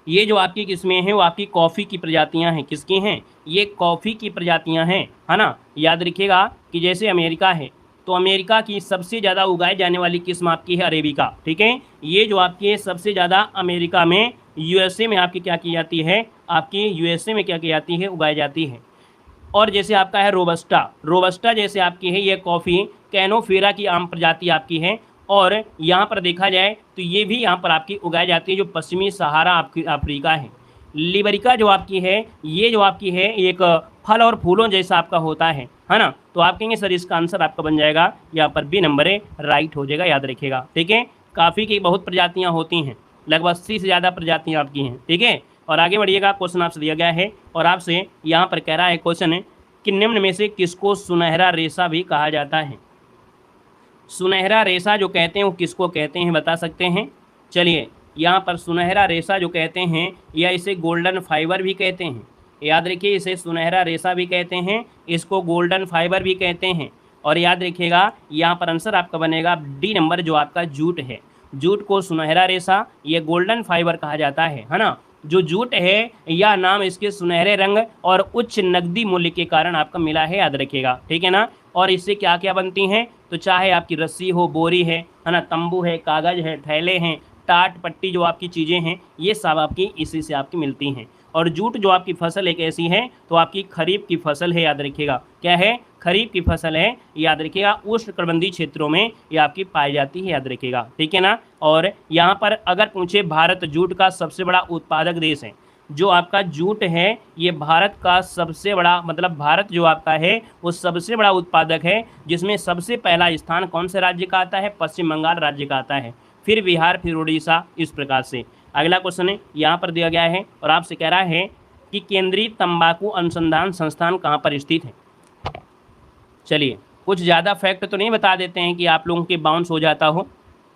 ये जो आपकी किस्में हैं वो आपकी कॉफ़ी की प्रजातियां हैं। किसकी हैं, ये कॉफ़ी की प्रजातियां हैं, है ना। याद रखिएगा कि जैसे अमेरिका है तो अमेरिका की सबसे ज़्यादा उगाई जाने वाली किस्म आपकी है अरेबिका, ठीक है। ये जो आपकी सबसे ज़्यादा अमेरिका में, USA में आपकी क्या की जाती है, आपकी USA में क्या की जाती है, उगाई जाती है। और जैसे आपका है रोबस्टा, रोबस्टा जैसे आपकी है ये कॉफ़ी कैनोफेरा की आम प्रजाति आपकी है, और यहाँ पर देखा जाए तो ये भी यहाँ पर आपकी उगाई जाती है, जो पश्चिमी सहारा आपकी अफ्रीका है। लिबरिका जो आपकी है, ये जो आपकी है एक फल और फूलों जैसा आपका होता है ना। तो आप कहेंगे सर इसका आंसर आपका बन जाएगा यहाँ पर बी नंबर है, राइट हो जाएगा, याद रखिएगा। ठीक है, काफ़ी की बहुत प्रजातियाँ होती हैं, लगभग 80 से ज़्यादा प्रजातियाँ आपकी हैं। ठीक है, और आगे बढ़िएगा, क्वेश्चन आपसे दिया गया है और आपसे यहाँ पर कह रहा है क्वेश्चन कि निम्न में से किसको सुनहरा रेशा भी कहा जाता है। सुनहरा रेशा जो कहते हैं वो किसको कहते हैं, बता सकते हैं। चलिए, यहाँ पर सुनहरा रेशा जो कहते हैं या इसे गोल्डन फाइबर भी कहते हैं, याद रखिए, इसे सुनहरा रेशा भी कहते हैं, इसको गोल्डन फाइबर भी कहते हैं। और याद रखिएगा यहाँ पर आंसर आपका बनेगा डी नंबर, जो आपका जूट है। जूट को सुनहरा रेशा या गोल्डन फाइबर कहा जाता है ना। जो जूट है यह नाम इसके सुनहरे रंग और उच्च नकदी मूल्य के कारण आपका मिला है, याद रखिएगा। ठीक है ना। और इससे क्या क्या बनती हैं, तो चाहे आपकी रस्सी हो, बोरी है ना, तंबू है, कागज़ है, थैले हैं, टाट पट्टी जो आपकी चीज़ें हैं, ये सब आपकी इसी से आपकी मिलती हैं। और जूट जो आपकी फसल एक ऐसी है, तो आपकी खरीफ की फसल है, याद रखिएगा। क्या है, खरीफ की फसल है, याद रखिएगा। उष्णकटिबंधीय क्षेत्रों में ये आपकी पाई जाती है, याद रखिएगा। ठीक है ना। और यहाँ पर अगर पूछे, भारत जूट का सबसे बड़ा उत्पादक देश है। जो आपका जूट है ये भारत का सबसे बड़ा, मतलब भारत जो आपका है वो सबसे बड़ा उत्पादक है, जिसमें सबसे पहला स्थान कौन से राज्य का आता है, पश्चिम बंगाल राज्य का आता है, फिर बिहार, फिर उड़ीसा, इस प्रकार से। अगला क्वेश्चन है यहाँ पर दिया गया है और आपसे कह रहा है कि केंद्रीय तंबाकू अनुसंधान संस्थान कहाँ पर स्थित है। चलिए, कुछ ज़्यादा फैक्ट तो नहीं बता देते हैं कि आप लोगों के बाउंस हो जाता हो,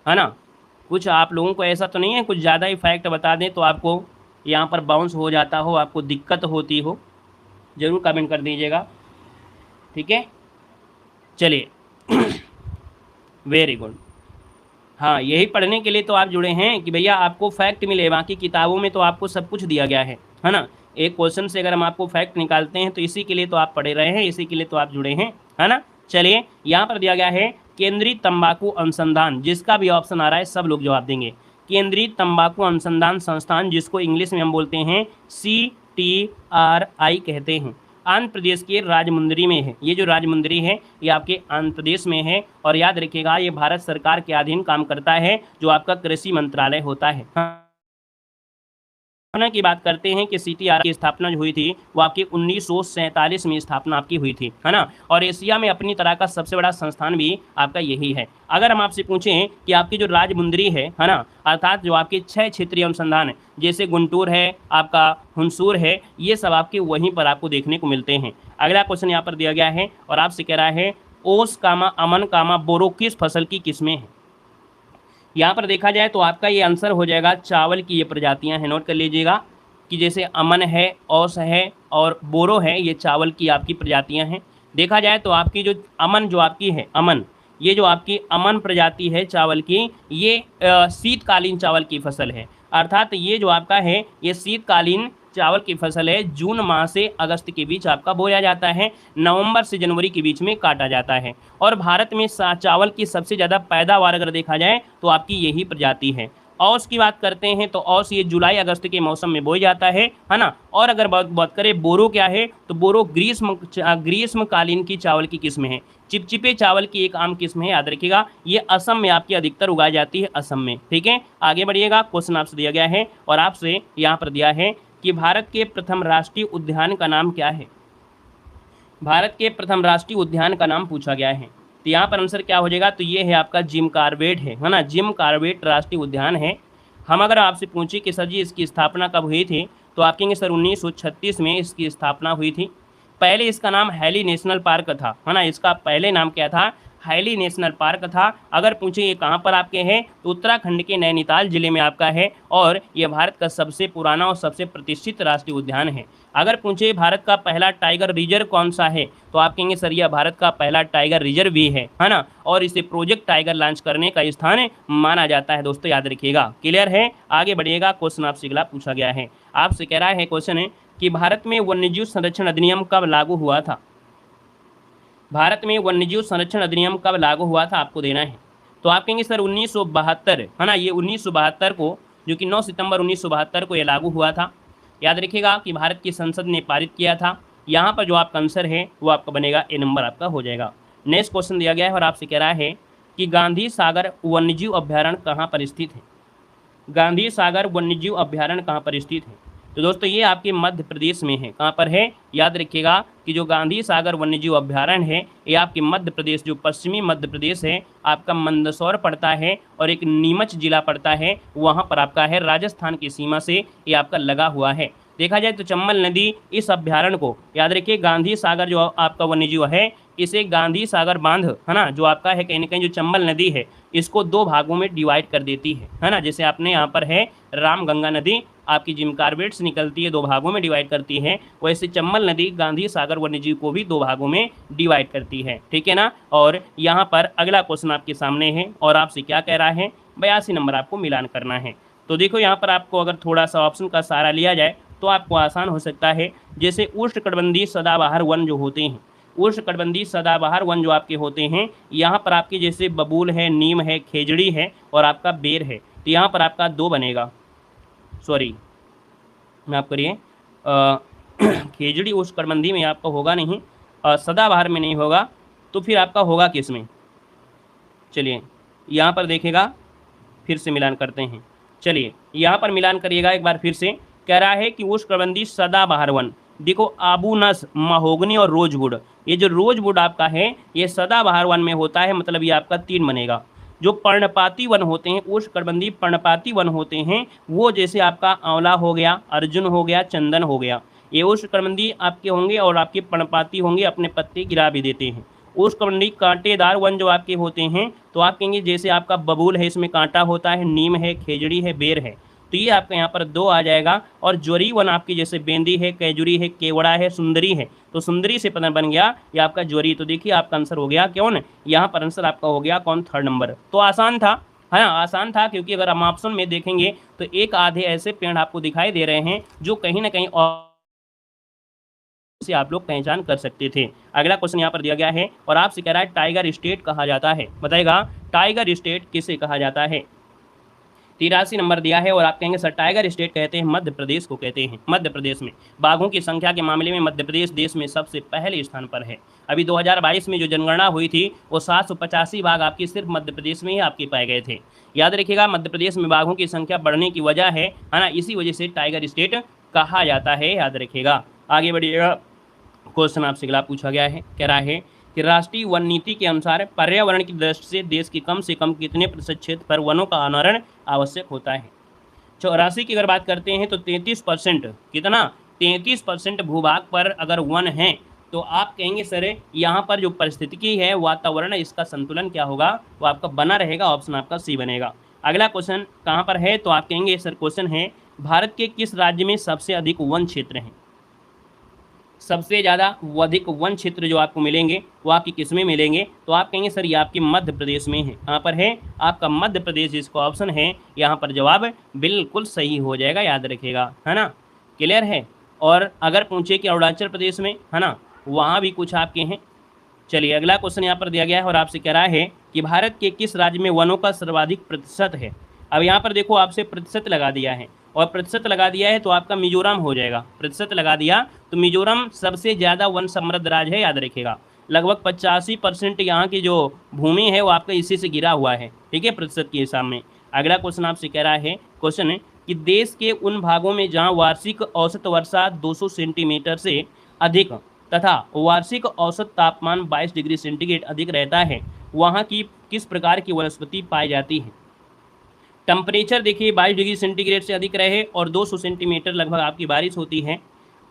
है ना। कुछ आप लोगों को ऐसा तो नहीं है कुछ ज़्यादा ही फैक्ट बता दें तो आपको यहाँ पर बाउंस हो जाता हो, आपको दिक्कत होती हो, ज़रूर कमेंट कर दीजिएगा। ठीक है, चलिए वेरी गुड। हाँ, यही पढ़ने के लिए तो आप जुड़े हैं कि भैया आपको फैक्ट मिले, बाकी किताबों में तो आपको सब कुछ दिया गया है ना। एक क्वेश्चन से अगर हम आपको फैक्ट निकालते हैं तो इसी के लिए तो आप पढ़े रहे हैं, इसी के लिए तो आप जुड़े हैं, है ना। चलिए, यहाँ पर दिया गया है केंद्रीय तंबाकू अनुसंधान, जिसका भी ऑप्शन आ रहा है सब लोग जवाब देंगे। केंद्रीय तंबाकू अनुसंधान संस्थान, जिसको इंग्लिश में हम बोलते हैं CTRI कहते हैं, आंध्र प्रदेश के राजमुंदरी में है। ये जो राजमुंदरी है ये आपके आंध्र प्रदेश में है। और याद रखिएगा ये भारत सरकार के अधीन काम करता है, जो आपका कृषि मंत्रालय होता है। की बात करते हैं कि CTRI की स्थापना जो हुई थी वो आपकी 1947 में स्थापना आपकी हुई थी, है ना। और एशिया में अपनी तरह का सबसे बड़ा संस्थान भी आपका यही है। अगर हम आपसे पूछें कि आपकी जो राजमुंदरी है ना, अर्थात जो आपके 6 क्षेत्रीय अनुसंधान है, जैसे गुंटूर है, आपका हुंसूर है, ये सब आपके वहीं पर आपको देखने को मिलते हैं। अगला क्वेश्चन यहाँ पर दिया गया है और आपसे कह रहा है ओस कामा अमन कामा बोरो किस फसल की किस्में हैं। यहाँ पर देखा जाए तो आपका ये आंसर हो जाएगा चावल की ये प्रजातियाँ हैं। नोट कर लीजिएगा कि जैसे अमन है, औस है और बोरो है, ये चावल की आपकी प्रजातियाँ हैं। देखा जाए तो आपकी जो अमन जो आपकी है, अमन, ये जो आपकी अमन प्रजाति है चावल की, ये शीतकालीन चावल की फसल है। अर्थात ये जो आपका है ये शीतकालीन चावल की फसल है। जून माह से अगस्त के बीच आपका बोया जाता है, नवंबर से जनवरी के बीच में काटा जाता है। और भारत में चावल की सबसे ज़्यादा पैदावार अगर देखा जाए तो आपकी यही प्रजाति है। औस की बात करते हैं तो औस ये जुलाई अगस्त के मौसम में बोया जाता है ना। और अगर बात करें बोरो क्या है, तो बोरो ग्रीष्मकालीन की चावल की किस्म है। चिपचिपे चावल की एक आम किस्म है, याद रखिएगा। ये असम में आपकी अधिकतर उगाई जाती है, असम में। ठीक है, आगे बढ़िएगा। क्वेश्चन आपसे दिया गया है और आपसे यहाँ पर दिया है कि भारत के प्रथम राष्ट्रीय उद्यान का नाम क्या है। भारत के प्रथम राष्ट्रीय उद्यान का नाम पूछा गया है, तो यहाँ पर आंसर क्या हो जाएगा, तो ये है आपका जिम कॉर्बेट है ना। जिम कॉर्बेट राष्ट्रीय उद्यान है। हम अगर आपसे पूछे कि सर जी इसकी स्थापना कब हुई थी, तो आप कहेंगे सर 1936 में इसकी स्थापना हुई थी। पहले इसका नाम हैली नेशनल पार्क था, है ना। इसका पहले नाम क्या था, हैली नेशनल पार्क था। अगर पूछे ये कहाँ पर आपके हैं, तो उत्तराखंड के नैनीताल जिले में आपका है। और ये भारत का सबसे पुराना और सबसे प्रतिष्ठित राष्ट्रीय उद्यान है। अगर पूछे भारत का पहला टाइगर रिजर्व कौन सा है, तो आप कहेंगे सर यह भारत का पहला टाइगर रिजर्व भी है ना। और इसे प्रोजेक्ट टाइगर लॉन्च करने का स्थान माना जाता है। दोस्तों याद रखिएगा, क्लियर है। आगे बढ़िएगा। क्वेश्चन आपसे अगला पूछा गया है, आपसे कह रहा है क्वेश्चन है कि भारत में वन्यजीव संरक्षण अधिनियम कब लागू हुआ था। भारत में वन्यजीव संरक्षण अधिनियम कब लागू हुआ था, आपको देना है। तो आप कहेंगे सर 1972, है ना। ये 1972 को, जो कि 9 सितंबर 1972 को ये लागू हुआ था। याद रखिएगा कि भारत की संसद ने पारित किया था। यहाँ पर जो आपका आंसर है वो आपका बनेगा ए नंबर आपका हो जाएगा। नेक्स्ट क्वेश्चन दिया गया है और आपसे कह रहा है कि गांधी सागर वन्यजीव अभ्यारण्य कहाँ पर स्थित है। गांधी सागर वन्यजीव अभ्यारण्य कहाँ पर स्थित है। तो दोस्तों ये आपके मध्य प्रदेश में है। कहाँ पर है, याद रखिएगा कि जो गांधी सागर वन्यजीव अभ्यारण्य है ये आपके मध्य प्रदेश, जो पश्चिमी मध्य प्रदेश है, आपका मंदसौर पड़ता है और एक नीमच जिला पड़ता है, वहाँ पर आपका है, राजस्थान की सीमा से ये आपका लगा हुआ है। देखा जाए तो चंबल नदी इस अभ्यारण्य को, याद रखिए गांधी सागर जो आपका वन्यजीव है इसे गांधी सागर बांध है ना, जो आपका है कहीं ना कहीं जो चंबल नदी है इसको दो भागों में डिवाइड कर देती है ना। जैसे आपने यहाँ पर है रामगंगा नदी आपकी जिम कार्बेट से निकलती है, दो भागों में डिवाइड करती है, वैसे चंबल नदी गांधी सागर वन्यजीव को भी दो भागों में डिवाइड करती है, ठीक है ना। और यहाँ पर अगला क्वेश्चन आपके सामने है और आपसे क्या कह रहा है, 82 नंबर आपको मिलान करना है। तो देखो यहाँ पर आपको अगर थोड़ा सा ऑप्शन का सहारा लिया जाए तो आपको आसान हो सकता है। जैसे उष्णकटिबंधीय सदाबहार वन जो होते हैं, उष्णकटिबंधीय सदाबहार वन जो आपके होते हैं, यहाँ पर आपके जैसे बबूल है, नीम है, खेजड़ी है और आपका बेर है, तो यहाँ पर आपका दो बनेगा, सॉरी माफ करिए, खेजड़ी उष्णकटिबंधीय में आपका होगा नहीं, सदाबहार में नहीं होगा, तो फिर आपका होगा किस में। चलिए यहाँ पर देखेगा, फिर से मिलान करते हैं। चलिए यहाँ पर मिलान करिएगा एक बार फिर से। कह रहा है कि उष्णकटिबंधीय सदाबहार वन, देखो आबूनस, महोगनी और रोजवुड, ये जो रोजवुड आपका है ये सदाबहार वन में होता है, मतलब ये आपका 3 बनेगा। जो पर्णपाती वन होते हैं, उष्णकटिबंधीय पर्णपाती वन होते हैं, वो जैसे आपका आंवला हो गया, अर्जुन हो गया, चंदन हो गया, ये उष्णकटिबंधीय आपके होंगे और आपके पर्णपाती होंगे, अपने पत्ते गिरा भी देते हैं। उष्णकटिबंधीय कांटेदार वन जो आपके होते हैं, तो आप कहेंगे जैसे आपका बबूल है, इसमें कांटा होता है, नीम है, खेजड़ी है, बेर है, तो ये आपका यहाँ पर 2 आ जाएगा। और ज्वरी वन आपकी जैसे बेंदी है, कैजुरी है, केवड़ा है, सुंदरी है, तो सुंदरी से पता बन गया ये आपका ज्वरी। तो देखिए आपका आंसर हो गया कौन, यहाँ पर आंसर आपका हो गया कौन, 3rd नंबर। तो आसान था, हाँ आसान था, क्योंकि अगर हम ऑप्शन में देखेंगे तो एक आधे ऐसे पेड़ आपको दिखाई दे रहे हैं जो कहीं ना कहीं और से आप लोग पहचान कर सकते थे। अगला क्वेश्चन यहाँ पर दिया गया है और आपसे कह रहा है टाइगर स्टेट कहा जाता है, बताएगा टाइगर स्टेट किसे कहा जाता है। 83 नंबर दिया है और आप कहेंगे सर टाइगर स्टेट कहते हैं मध्य प्रदेश को कहते हैं। मध्य प्रदेश में बाघों की संख्या के मामले में मध्य प्रदेश देश में सबसे पहले स्थान पर है। अभी 2022 में जो जनगणना हुई थी वो 785 बाघ आपकी सिर्फ मध्य प्रदेश में ही आपके पाए गए थे। याद रखिएगा मध्य प्रदेश में बाघों की संख्या बढ़ने की वजह है ना, इसी वजह से टाइगर स्टेट कहा जाता है, याद रखिएगा। आगे बढ़िएगा, क्वेश्चन आपसे अगला पूछा गया है, कह रहा है कि राष्ट्रीय वन नीति के अनुसार पर्यावरण की दृष्टि से देश के कम से कम कितने प्रतिशत क्षेत्र पर वनों का अनावरण आवश्यक होता है। 84 की अगर बात करते हैं तो 33%, कितना 33% भूभाग पर अगर वन है तो आप कहेंगे सर यहाँ पर जो परिस्थितिकी है, वातावरण, इसका संतुलन क्या होगा, वो आपका बना रहेगा, ऑप्शन आपका सी बनेगा। अगला क्वेश्चन कहाँ पर है, तो आप कहेंगे सर क्वेश्चन है भारत के किस राज्य में सबसे अधिक वन क्षेत्र हैं। सबसे ज़्यादा अधिक वन क्षेत्र जो आपको मिलेंगे वो आपकी किस में मिलेंगे, तो आप कहेंगे सर ये आपके मध्य प्रदेश में है। कहाँ पर है, आपका मध्य प्रदेश, जिसको ऑप्शन है यहाँ पर जवाब बिल्कुल सही हो जाएगा, याद रखिएगा, है ना, क्लियर है। और अगर पूछे कि अरुणाचल प्रदेश में, है ना, वहाँ भी कुछ आपके हैं। चलिए अगला क्वेश्चन यहाँ पर दिया गया है और आपसे कह रहा है कि भारत के किस राज्य में वनों का सर्वाधिक प्रतिशत है। अब यहाँ पर देखो आपसे प्रतिशत लगा दिया है और प्रतिशत लगा दिया है तो आपका मिजोरम हो जाएगा। प्रतिशत लगा दिया तो मिजोरम सबसे ज़्यादा वन समृद्ध राज्य है, याद रखिएगा। लगभग 85% यहाँ की जो भूमि है वो आपका इसी से घिरा हुआ है, ठीक है, प्रतिशत के हिसाब में। अगला क्वेश्चन आपसे कह रहा है, क्वेश्चन है कि देश के उन भागों में जहाँ वार्षिक औसत वर्षा 200 सेंटीमीटर से अधिक तथा वार्षिक औसत तापमान 22 डिग्री सेंटीग्रेड अधिक रहता है, वहाँ की किस प्रकार की वनस्पति पाई जाती है। टेम्परेचर देखिए 22 डिग्री सेंटीग्रेड से अधिक रहे और 200 सेंटीमीटर लगभग आपकी बारिश होती है,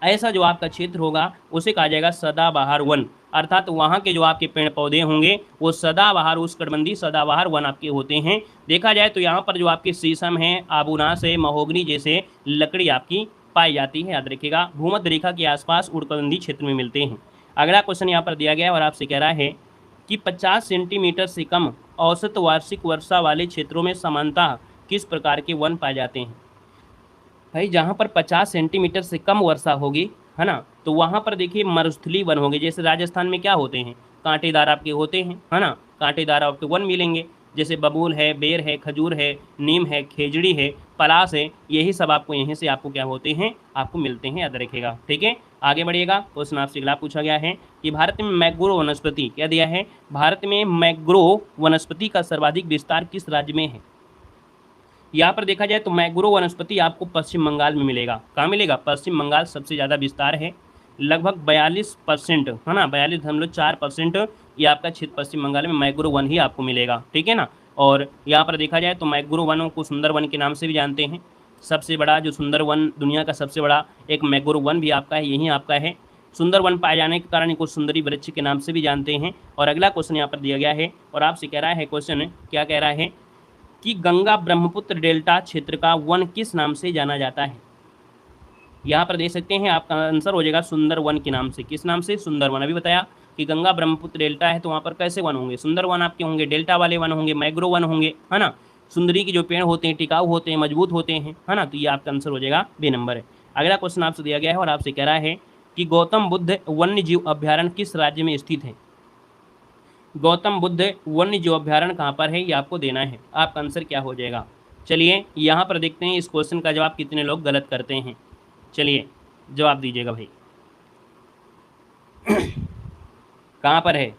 ऐसा जो आपका क्षेत्र होगा उसे कहा जाएगा सदाबहार वन। अर्थात वहाँ के जो आपके पेड़ पौधे होंगे वो सदाबहार, उष्णकटिबंधीय सदाबहार वन आपके होते हैं। देखा जाए तो यहाँ पर जो आपके शीशम है, आबूनास है, महोगनी जैसे लकड़ी आपकी पाई जाती है, याद रखिएगा। भूमध्य रेखा के आसपास उष्णकटिबंधीय क्षेत्र में मिलते हैं। अगला क्वेश्चन यहाँ पर दिया गया है और आपसे कह रहा है कि 50 सेंटीमीटर से कम औसत वार्षिक वर्षा वाले क्षेत्रों में सामान्यतः किस प्रकार के वन पाए जाते हैं। भाई जहाँ पर 50 सेंटीमीटर से कम वर्षा होगी, है ना, तो वहाँ पर देखिए मरुस्थलीय वन होंगे। जैसे राजस्थान में क्या होते हैं, कांटेदार आपके होते हैं, है ना, कांटेदार आपके वन मिलेंगे, जैसे बबूल है, बेर है, खजूर है, नीम है, खेजड़ी है, पलाश है, यही सब आपको यहीं से आपको क्या होते हैं, आपको मिलते हैं, याद रखिएगा। ठीक है, आगे बढ़िएगा। क्वेश्चन आपसे अगला पूछा गया है कि भारत में मैंग्रोव वनस्पति, क्या दिया है, भारत में मैंग्रोव वनस्पति का सर्वाधिक विस्तार किस राज्य में है। यहाँ पर देखा जाए तो मैंग्रोव वनस्पति आपको पश्चिम बंगाल में मिलेगा। कहाँ मिलेगा, पश्चिम बंगाल सबसे ज़्यादा विस्तार है, लगभग 42% है ना, 42.4% ये आपका क्षेत्र पश्चिम बंगाल में मैंग्रोव वन ही आपको मिलेगा। ठीक है ना। और यहाँ पर देखा जाए तो मैंग्रोव वनों को सुंदर वन के नाम से भी जानते हैं। सबसे बड़ा जो सुंदर वन, दुनिया का सबसे बड़ा एक मैंग्रोव वन भी आपका है, यही आपका है। सुंदर वन पाए जाने के कारण इनको सुंदरी वृक्ष के नाम से भी जानते हैं। और अगला क्वेश्चन यहाँ पर दिया गया है और आपसे कह रहा है, क्वेश्चन क्या कह रहा है कि गंगा ब्रह्मपुत्र डेल्टा क्षेत्र का वन किस नाम से जाना जाता है। यहाँ पर देख सकते हैं, आपका आंसर हो जाएगा सुंदर वन के नाम से। किस नाम से, सुंदर वन। अभी बताया कि गंगा ब्रह्मपुत्र डेल्टा है तो वहाँ पर कैसे वन होंगे, सुंदर वन आपके होंगे, डेल्टा वाले वन होंगे, मैंग्रोव वन होंगे, है ना। सुंदरी के जो पेड़ होते हैं टिकाऊ होते हैं, मजबूत होते हैं, है ना। तो ये आपका आंसर हो जाएगा बी नंबर है। अगला क्वेश्चन आपसे दिया गया है और आपसे कह रहा है कि गौतम बुद्ध वन्य जीव अभ्यारण्य किस राज्य में स्थित है। गौतम बुद्ध वन्य जीव अभ्यारण्य कहाँ पर है, ये आपको देना है। आपका आंसर क्या हो जाएगा। चलिए यहाँ पर देखते हैं इस क्वेश्चन का जवाब कितने लोग गलत करते हैं। चलिए जवाब दीजिएगा भाई। कहाँ पर है,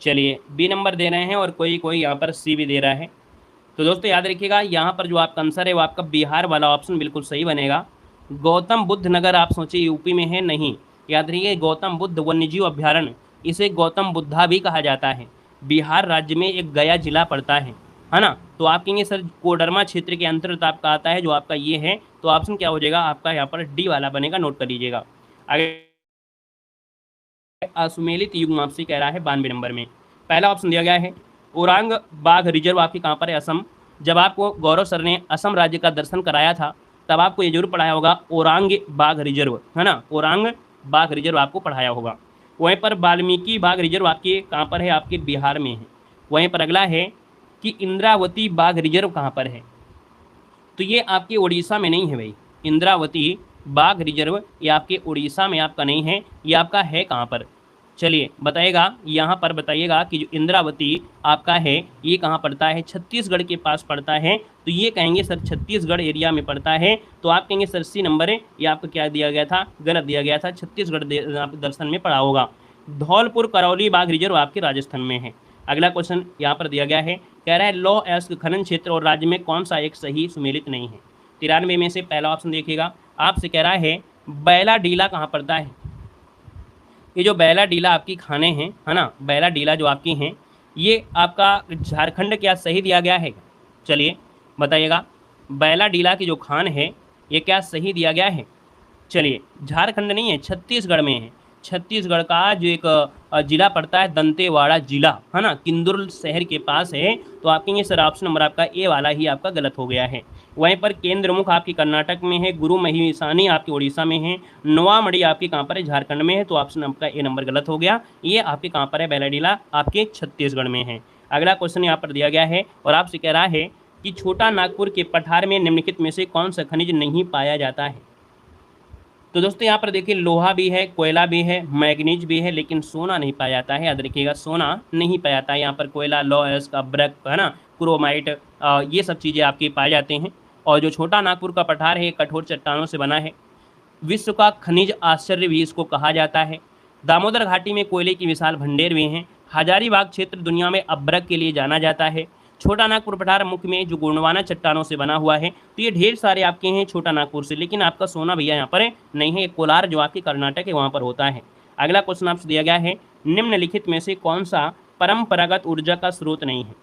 चलिए बी नंबर दे रहे हैं और कोई कोई यहाँ पर सी भी दे रहा है। तो दोस्तों याद रखिएगा, यहाँ पर जो आपका आंसर है वो आपका बिहार वाला ऑप्शन बिल्कुल सही बनेगा। गौतम बुद्ध नगर आप सोचिए यूपी में है, नहीं, याद रखिए गौतम बुद्ध वन्यजीव अभ्यारण्य, इसे गौतम बुद्धा भी कहा जाता है, बिहार राज्य में एक गया जिला पड़ता है ना। तो आप कहेंगे सर कोडरमा क्षेत्र के अंतर्गत आपका आता है, जो आपका ये है, तो ऑप्शन क्या हो जाएगा आपका यहाँ पर डी वाला बनेगा, नोट कर लीजिएगा। आगे असुमेलित युग्म आपसे कह रहा है 92 नंबर में। पहला ऑप्शन दिया गया है ओरांग बाघ रिजर्व आपकी कहाँ पर है, असम। जब आपको गौरव सर ने असम राज्य का दर्शन कराया था तब आपको ये जरूर पढ़ाया होगा ओरांग बाघ रिजर्व, है ना, ओरांग बाघ रिजर्व आपको पढ़ाया होगा। वहीं पर वाल्मीकि बाघ रिजर्व आपके कहाँ पर है, आपके बिहार में है। वहीं पर अगला है कि इंद्रावती बाघ रिजर्व कहाँ पर है, तो ये आपके उड़ीसा में नहीं है भाई। इंद्रावती बाघ रिजर्व ये आपके उड़ीसा में आपका नहीं है, ये आपका है कहाँ पर, चलिए बताइएगा। यहाँ पर बताइएगा कि जो इंद्रावती आपका है ये कहाँ पड़ता है, छत्तीसगढ़ के पास पड़ता है। तो ये कहेंगे सर छत्तीसगढ़ एरिया में पड़ता है, तो आप कहेंगे सर सी नंबर है, ये आपको क्या दिया गया था, गलत दिया गया था, छत्तीसगढ़ दर्शन में पड़ा होगा। धौलपुर करौली बाघ रिजर्व आपके राजस्थान में है। अगला क्वेश्चन यहाँ पर दिया गया है, कह रहा है लौह अयस्क खनन क्षेत्र और राज्य में कौन सा एक सही सुमेलित नहीं है। 93 में से पहला ऑप्शन देखिएगा। आपसे कह रहा है बैला डीला कहाँ पड़ता है। ये जो बैला डीला आपकी खाने हैं, है ना, बैला डीला जो आपकी हैं, ये आपका झारखंड क्या सही दिया गया है, चलिए बताइएगा। बैला डीला की जो खान है ये क्या सही दिया गया है, चलिए झारखंड नहीं है, छत्तीसगढ़ में है। छत्तीसगढ़ का जो एक जिला पड़ता है दंतेवाड़ा जिला, है ना, किंदुर शहर के पास है। तो आप कहेंगे सर ऑप्शन नंबर आपका ए वाला ही आपका गलत हो गया है। वहीं पर केंद्रमुख आपकी कर्नाटक में है, गुरु महिसानी आपकी उड़ीसा में है, नोवामड़ी आपकी कहाँ पर है, झारखंड में है। तो ऑप्शन आपका ए नंबर गलत हो गया, ये आपके कहाँ पर है, बैलाडीला आपके छत्तीसगढ़ में है। अगला क्वेश्चन यहाँ पर दिया गया है और आपसे कह रहा है कि छोटा नागपुर के पठार में निम्नलिखित में से कौन सा खनिज नहीं पाया जाता है। तो दोस्तों यहाँ पर देखिए लोहा भी है, कोयला भी है, मैग्नीज भी है, लेकिन सोना नहीं पाया जाता है। याद रखिएगा सोना नहीं पाया जाता है यहाँ पर। कोयला, लौह अयस्क, ब्रक, है ना, क्रोमाइट, ये सब चीज़ें आपके पाए जाते हैं। और जो छोटा नागपुर का पठार है कठोर चट्टानों से बना है। विश्व का खनिज आश्चर्य भी इसको कहा जाता है। दामोदर घाटी में कोयले की विशाल भंडेर भी हैं। हजारीबाग क्षेत्र दुनिया में अब्रक के लिए जाना जाता है। छोटा नागपुर पठार मुख्य में जो गोंडवाना चट्टानों से बना हुआ है। तो ये ढेर सारे आपके हैं छोटा नागपुर से, लेकिन आपका सोना भैया यहाँ पर नहीं है। कोलार जो आपके कर्नाटक है वहाँ पर होता है। अगला क्वेश्चन आपसे दिया गया है, निम्नलिखित में से कौन सा परंपरागत ऊर्जा का स्रोत नहीं है।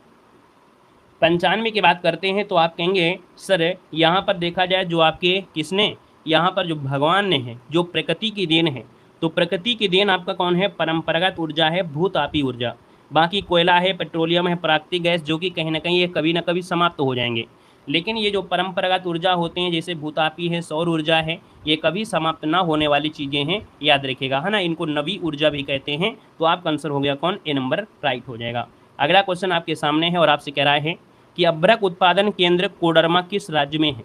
95 की बात करते हैं तो आप कहेंगे सर यहाँ पर देखा जाए जो आपके किसने, यहाँ पर जो भगवान ने है, जो प्रकृति की देन है, तो प्रकृति की देन आपका कौन है, परंपरागत ऊर्जा है भूतापी ऊर्जा। बाकी कोयला है, पेट्रोलियम है, प्राकृतिक गैस, जो कि कहीं ना कहीं ये कभी ना कभी समाप्त हो जाएंगे। लेकिन ये जो परंपरागत ऊर्जा होते हैं जैसे भूतापी है, सौर ऊर्जा है, ये कभी समाप्त ना होने वाली चीज़ें हैं, याद रखिएगा, है ना। इनको नवी ऊर्जा भी कहते हैं। तो आपका आंसर हो गया कौन, ए नंबर राइट हो जाएगा। अगला क्वेश्चन आपके सामने है और आपसे कह रहा है कि अभ्रक उत्पादन केंद्र कोडरमा किस राज्य में है।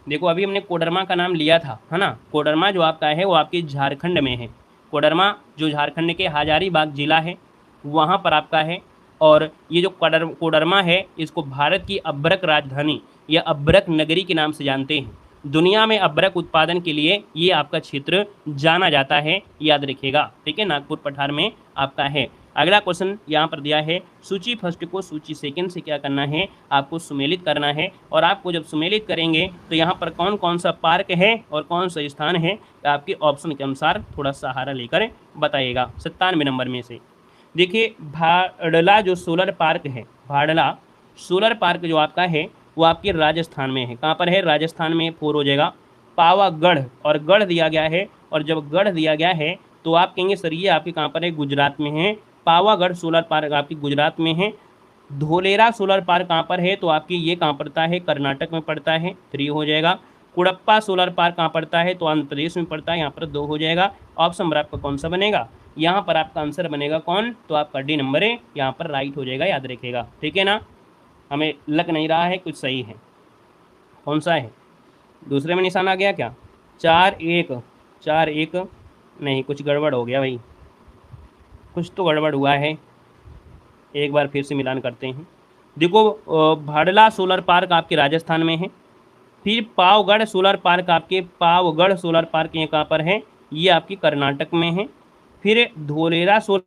देखो अभी हमने कोडरमा का नाम लिया था, है ना। कोडरमा जो आपका है वो आपके झारखंड में है। कोडरमा जो झारखंड के हजारीबाग जिला है वहाँ पर आपका है। और ये जो कोडरमा है इसको भारत की अभ्रक राजधानी या अभ्रक नगरी के नाम से जानते हैं। दुनिया में अभ्रक उत्पादन के लिए ये आपका क्षेत्र जाना जाता है, याद रखिएगा। ठीक है, नागपुर पठार में आपका है। अगला क्वेश्चन यहाँ पर दिया है, सूची फर्स्ट को सूची सेकंड से क्या करना है, आपको सुमेलित करना है। और आपको जब सुमेलित करेंगे तो यहाँ पर कौन कौन सा पार्क है और कौन सा स्थान है, तो आपके ऑप्शन के अनुसार थोड़ा सहारा लेकर बताइएगा 97 नंबर में से। देखिए, भाडला जो सोलर पार्क है, भाडला सोलर पार्क जो आपका है वो आपके राजस्थान में है। कहाँ पर है, राजस्थान में। 4 हो जाएगा। पावागढ़, और गढ़ दिया गया है, और जब गढ़ दिया गया है तो आप कहेंगे सर ये आपके कहाँ पर है, गुजरात में है। पावागढ़ सोलर पार्क आपकी गुजरात में है। धोलेरा सोलर पार्क कहाँ पर है, तो आपकी ये कहाँ पड़ता है, कर्नाटक में पड़ता है। 3 हो जाएगा। कुड़प्पा सोलर पार्क कहाँ पड़ता है, तो आंध्र प्रदेश में पड़ता है, यहाँ पर 2 हो जाएगा। ऑप्शन नंबर आपका कौन सा बनेगा, यहाँ पर आपका आंसर बनेगा कौन, तो आपका डी नंबर है, यहाँ पर राइट हो जाएगा, याद रखिएगा। ठीक है ना, हमें लग नहीं रहा है कुछ सही है। कौन सा है, दूसरे में निशान आ गया क्या, 4-1 नहीं, कुछ गड़बड़ हो गया भाई, कुछ तो गड़बड़ हुआ है। एक बार फिर से मिलान करते हैं। देखो, भाडला सोलर पार्क आपके राजस्थान में है। फिर पावगढ़ सोलर पार्क आपके, पावगढ़ सोलर पार्क ये कहाँ पर है, ये आपके कर्नाटक में है। फिर धोलेरा सोलर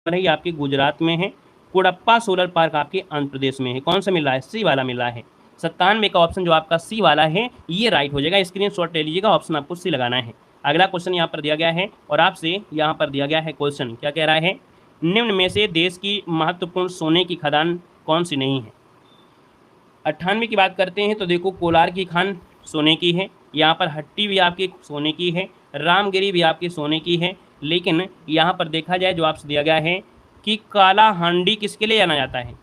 है, ये आपके गुजरात में है। कुड़प्पा सोलर पार्क आपके आंध्र प्रदेश में है। कौन सा मिल रहा है, सी वाला मिल रहा है। 97 का ऑप्शन जो आपका सी वाला है ये राइट हो जाएगा। स्क्रीनशॉट ले लीजिएगा, ऑप्शन आपको सी लगाना है। अगला क्वेश्चन यहाँ पर दिया गया है और आपसे यहाँ पर दिया गया है क्वेश्चन, क्या कह रहा है, निम्न में से देश की महत्वपूर्ण सोने की खदान कौन सी नहीं है। 98 की बात करते हैं तो देखो, कोलार की खान सोने की है, यहाँ पर हट्टी भी आपकी सोने की है, रामगिरी भी आपकी सोने की है। लेकिन यहाँ पर देखा जाए जो आपसे दिया गया है कि काला हांडी किसके लिए जाना जाता है,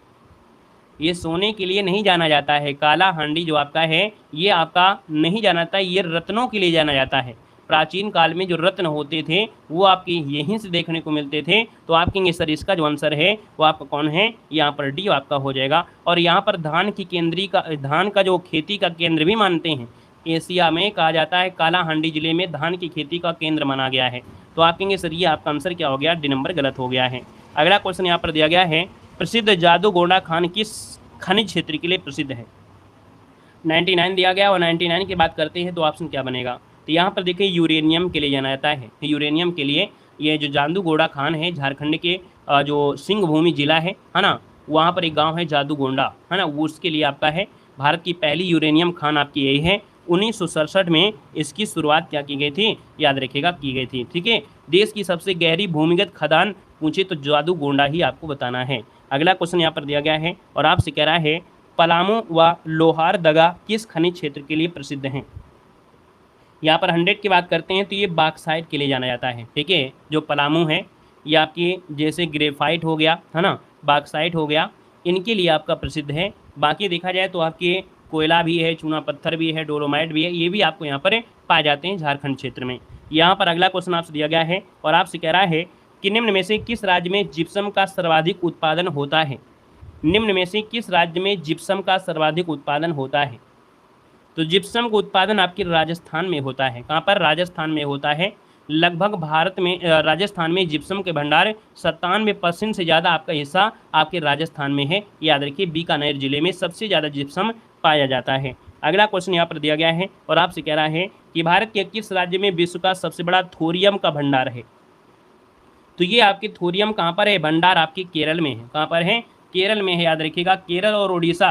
ये सोने के लिए नहीं जाना जाता है। काला हांडी जो आपका है ये आपका नहीं जाना जाता, ये रत्नों के लिए जाना जाता है। प्राचीन काल में जो रत्न होते थे वो आपके यहीं से देखने को मिलते थे। तो आप कहेंगे सर इसका जो आंसर है वो आपका कौन है, यहाँ पर डी आपका हो जाएगा। और यहाँ पर धान की धान का जो खेती का केंद्र भी मानते हैं, एशिया में कहा जाता है कालाहांडी जिले में धान की खेती का केंद्र माना गया है। तो आप कहेंगे सर ये आपका आंसर क्या हो गया, डी नंबर गलत हो गया है। अगला क्वेश्चन यहाँ पर दिया गया है, प्रसिद्ध जादूगोंडा खान किस खनिज क्षेत्र के लिए प्रसिद्ध है। 99 दिया गया और 99 की बात करते हैं तो ऑप्शन क्या बनेगा, तो यहाँ पर देखिए यूरेनियम के लिए जाना जाता है। यूरेनियम के लिए ये जो जादूगोंडा खान है, झारखंड के जो सिंहभूमि जिला है ना, वहाँ पर एक गांव है जादूगोंडा, है ना, वो उसके लिए आपका है। भारत की पहली यूरेनियम खान आपकी यही है। 1967 में इसकी शुरुआत क्या की गई थी, याद रखिएगा, की गई थी। ठीक है, देश की सबसे गहरी भूमिगत खदान पूछे तो जादूगोंडा ही आपको बताना है। अगला क्वेश्चन यहाँ पर दिया गया है और आपसे कह रहा है, पलामू व लोहारदगा किस खनिज क्षेत्र के लिए प्रसिद्ध हैं। यहाँ पर 100 की बात करते हैं तो ये बॉक्साइट के लिए जाना जाता है। ठीक है, जो पलामू है ये आपकी जैसे ग्रेफाइट हो गया, है ना, बॉक्साइट हो गया, इनके लिए आपका प्रसिद्ध है। बाकी देखा जाए तो आपके कोयला भी है, चूना पत्थर भी है, डोलोमाइट भी है, ये भी आपको यहाँ पर पाए जाते हैं झारखंड क्षेत्र में। यहाँ पर अगला क्वेश्चन आपसे दिया गया है और आपसे कह रहा है कि निम्न में से किस राज्य में जिप्सम का सर्वाधिक उत्पादन होता है। निम्न में से किस राज्य में जिप्सम का सर्वाधिक उत्पादन होता है। तो जिप्सम का उत्पादन आपके राजस्थान में होता है। कहाँ पर, राजस्थान में होता है। लगभग भारत में राजस्थान में जिप्सम के भंडार 97% से ज़्यादा आपका हिस्सा आपके राजस्थान में है। याद रखिए, बीकानेर जिले में सबसे ज़्यादा जिप्सम पाया जाता है। अगला क्वेश्चन यहाँ पर दिया गया है और आपसे कह रहा है कि भारत के किस राज्य में विश्व का सबसे बड़ा थोरियम का भंडार है। तो ये आपके थोरियम कहाँ पर है, भंडार आपके केरल में है। कहाँ पर है, केरल में है। याद रखिएगा, केरल और उड़ीसा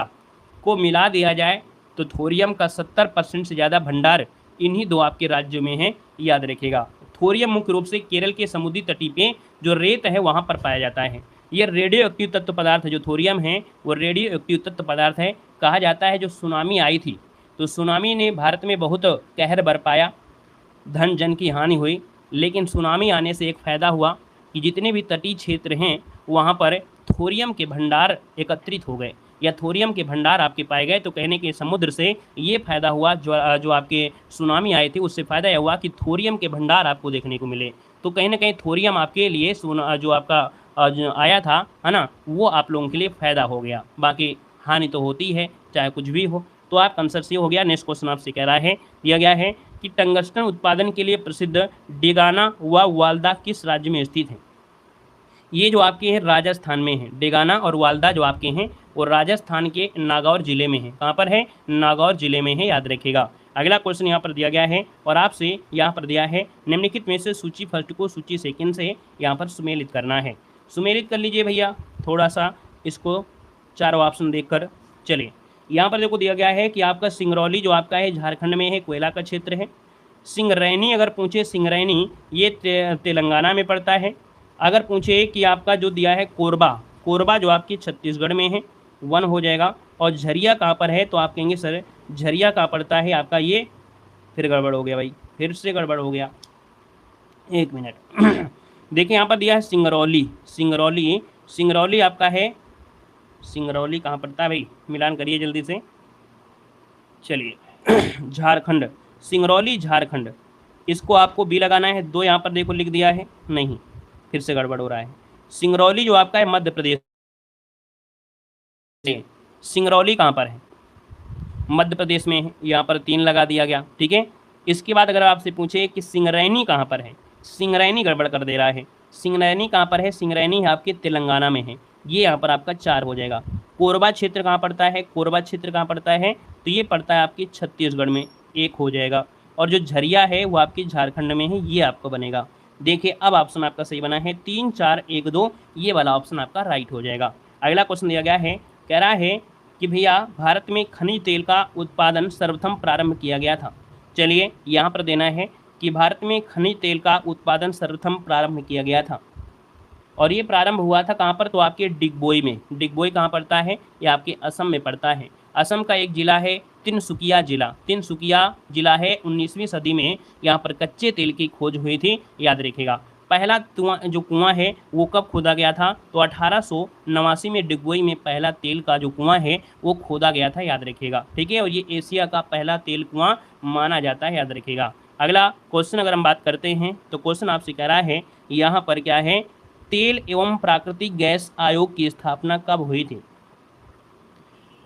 को मिला दिया जाए तो थोरियम का 70% से ज़्यादा भंडार इन्हीं दो आपके राज्यों में है। याद रखिएगा, थोरियम मुख्य रूप से केरल के समुद्री तटी पे जो रेत है वहाँ पर पाया जाता है। ये रेडियो एक्टिव तत्व पदार्थ है, जो थोरियम है वो रेडियो एक्टिव तत्व पदार्थ है। कहा जाता है जो सुनामी आई थी तो सुनामी ने भारत में बहुत कहर बरपाया, धन जन की हानि हुई। लेकिन सुनामी आने से एक फ़ायदा हुआ कि जितने भी तटीय क्षेत्र हैं वहाँ पर थोरियम के भंडार एकत्रित हो गए या थोरियम के भंडार आपके पाए गए। तो कहने के समुद्र से ये फ़ायदा हुआ, जो आपके सुनामी आए थे उससे फ़ायदा यह हुआ कि थोरियम के भंडार आपको देखने को मिले। तो कहीं ना कहीं थोरियम आपके लिए जो आपका जो आया था, है ना, वो आप लोगों के लिए फ़ायदा हो गया। बाकी हानि तो होती है चाहे कुछ भी हो। तो आप आंसर से हो गया। नेक्स्ट क्वेश्चन आपसे कह रहा है, दिया गया है कि टंगस्टन उत्पादन के लिए प्रसिद्ध डेगाना व वाल्दा किस राज्य में स्थित है। ये जो आपके हैं राजस्थान में है, डेगाना और वालदा जो आपके हैं वो राजस्थान के नागौर जिले में है। कहाँ पर है? नागौर जिले में है, याद रखिएगा। अगला क्वेश्चन यहाँ पर दिया गया है और आपसे यहाँ पर दिया है निम्नलिखित में से सूची फर्स्ट को सूची सेकंड से यहाँ पर सुमेलित करना है। सुमेलित कर लीजिए भैया, थोड़ा सा इसको चारों ऑप्शन देखकर चलिए। यहाँ पर देखो दिया गया है कि आपका सिंगरौली जो आपका है झारखंड में है, कोयला का क्षेत्र है। सिंगरैनी अगर पूछे, सिंगरैनी ये तेलंगाना में पड़ता है। अगर पूछे कि आपका जो दिया है कोरबा, कोरबा जो आपकी छत्तीसगढ़ में है, 1 हो जाएगा। और झरिया कहाँ पर है, तो आप कहेंगे सर झरिया कहाँ पड़ता है आपका, ये फिर गड़बड़ हो गया भाई, फिर से गड़बड़ हो गया, 1 मिनट। देखिए यहाँ पर दिया है सिंगरौली, सिंगरौली, सिंगरौली आपका है, सिंगरौली कहाँ पड़ता है भाई, मिलान करिए जल्दी से। चलिए झारखंड, सिंगरौली झारखंड, इसको आपको बी लगाना है। 2 यहाँ पर देखो लिख दिया है, नहीं फिर से गड़बड़ हो रहा है। सिंगरौली जो आपका है मध्य प्रदेश, सिंगरौली कहाँ पर है, मध्य प्रदेश में है, यहाँ पर 3 लगा दिया गया, ठीक है। इसके बाद अगर आपसे पूछे कि सिंगरैनी कहाँ पर है, सिंगरैनी गड़बड़ कर दे रहा है। सिंगरैनी कहाँ पर है, सिंगरैनी आपके तेलंगाना में है, ये यहाँ पर आपका 4 हो जाएगा। कोरबा क्षेत्र कहाँ पड़ता है, कोरबा क्षेत्र कहाँ पड़ता है, तो ये पड़ता है आपकी छत्तीसगढ़ में, 1 हो जाएगा। और जो झरिया है वो आपकी झारखंड में है, ये आपको बनेगा। देखिए अब ऑप्शन आपका सही बना है, 3 4 1 2, ये वाला ऑप्शन आपका राइट हो जाएगा। अगला क्वेश्चन दिया गया है, कह रहा है कि भैया भारत में खनिज तेल का उत्पादन सर्वप्रथम प्रारंभ किया गया था। चलिए यहाँ पर देना है कि भारत में खनिज तेल का उत्पादन सर्वप्रथम प्रारंभ किया गया था, और ये प्रारंभ हुआ था कहाँ पर, तो आपके डिगबोई में। डिगबोई कहाँ पड़ता है, ये आपके असम में पड़ता है। असम का एक जिला है तिनसुकिया जिला, तिनसुकिया जिला है। 19वीं सदी में यहाँ पर कच्चे तेल की खोज हुई थी, याद रखिएगा। पहला जो कुआं है वो कब खोदा गया था, तो 1889 में डिगबोई में पहला तेल का जो कुआं है वो खोदा गया था, याद रखिएगा, ठीक है। और ये एशिया का पहला तेल कुआं माना जाता है, याद रखिएगा। अगला क्वेश्चन अगर हम बात करते हैं तो क्वेश्चन आपसे कह रहा है यहाँ पर क्या है, तेल एवं प्राकृतिक गैस आयोग की स्थापना कब हुई थी।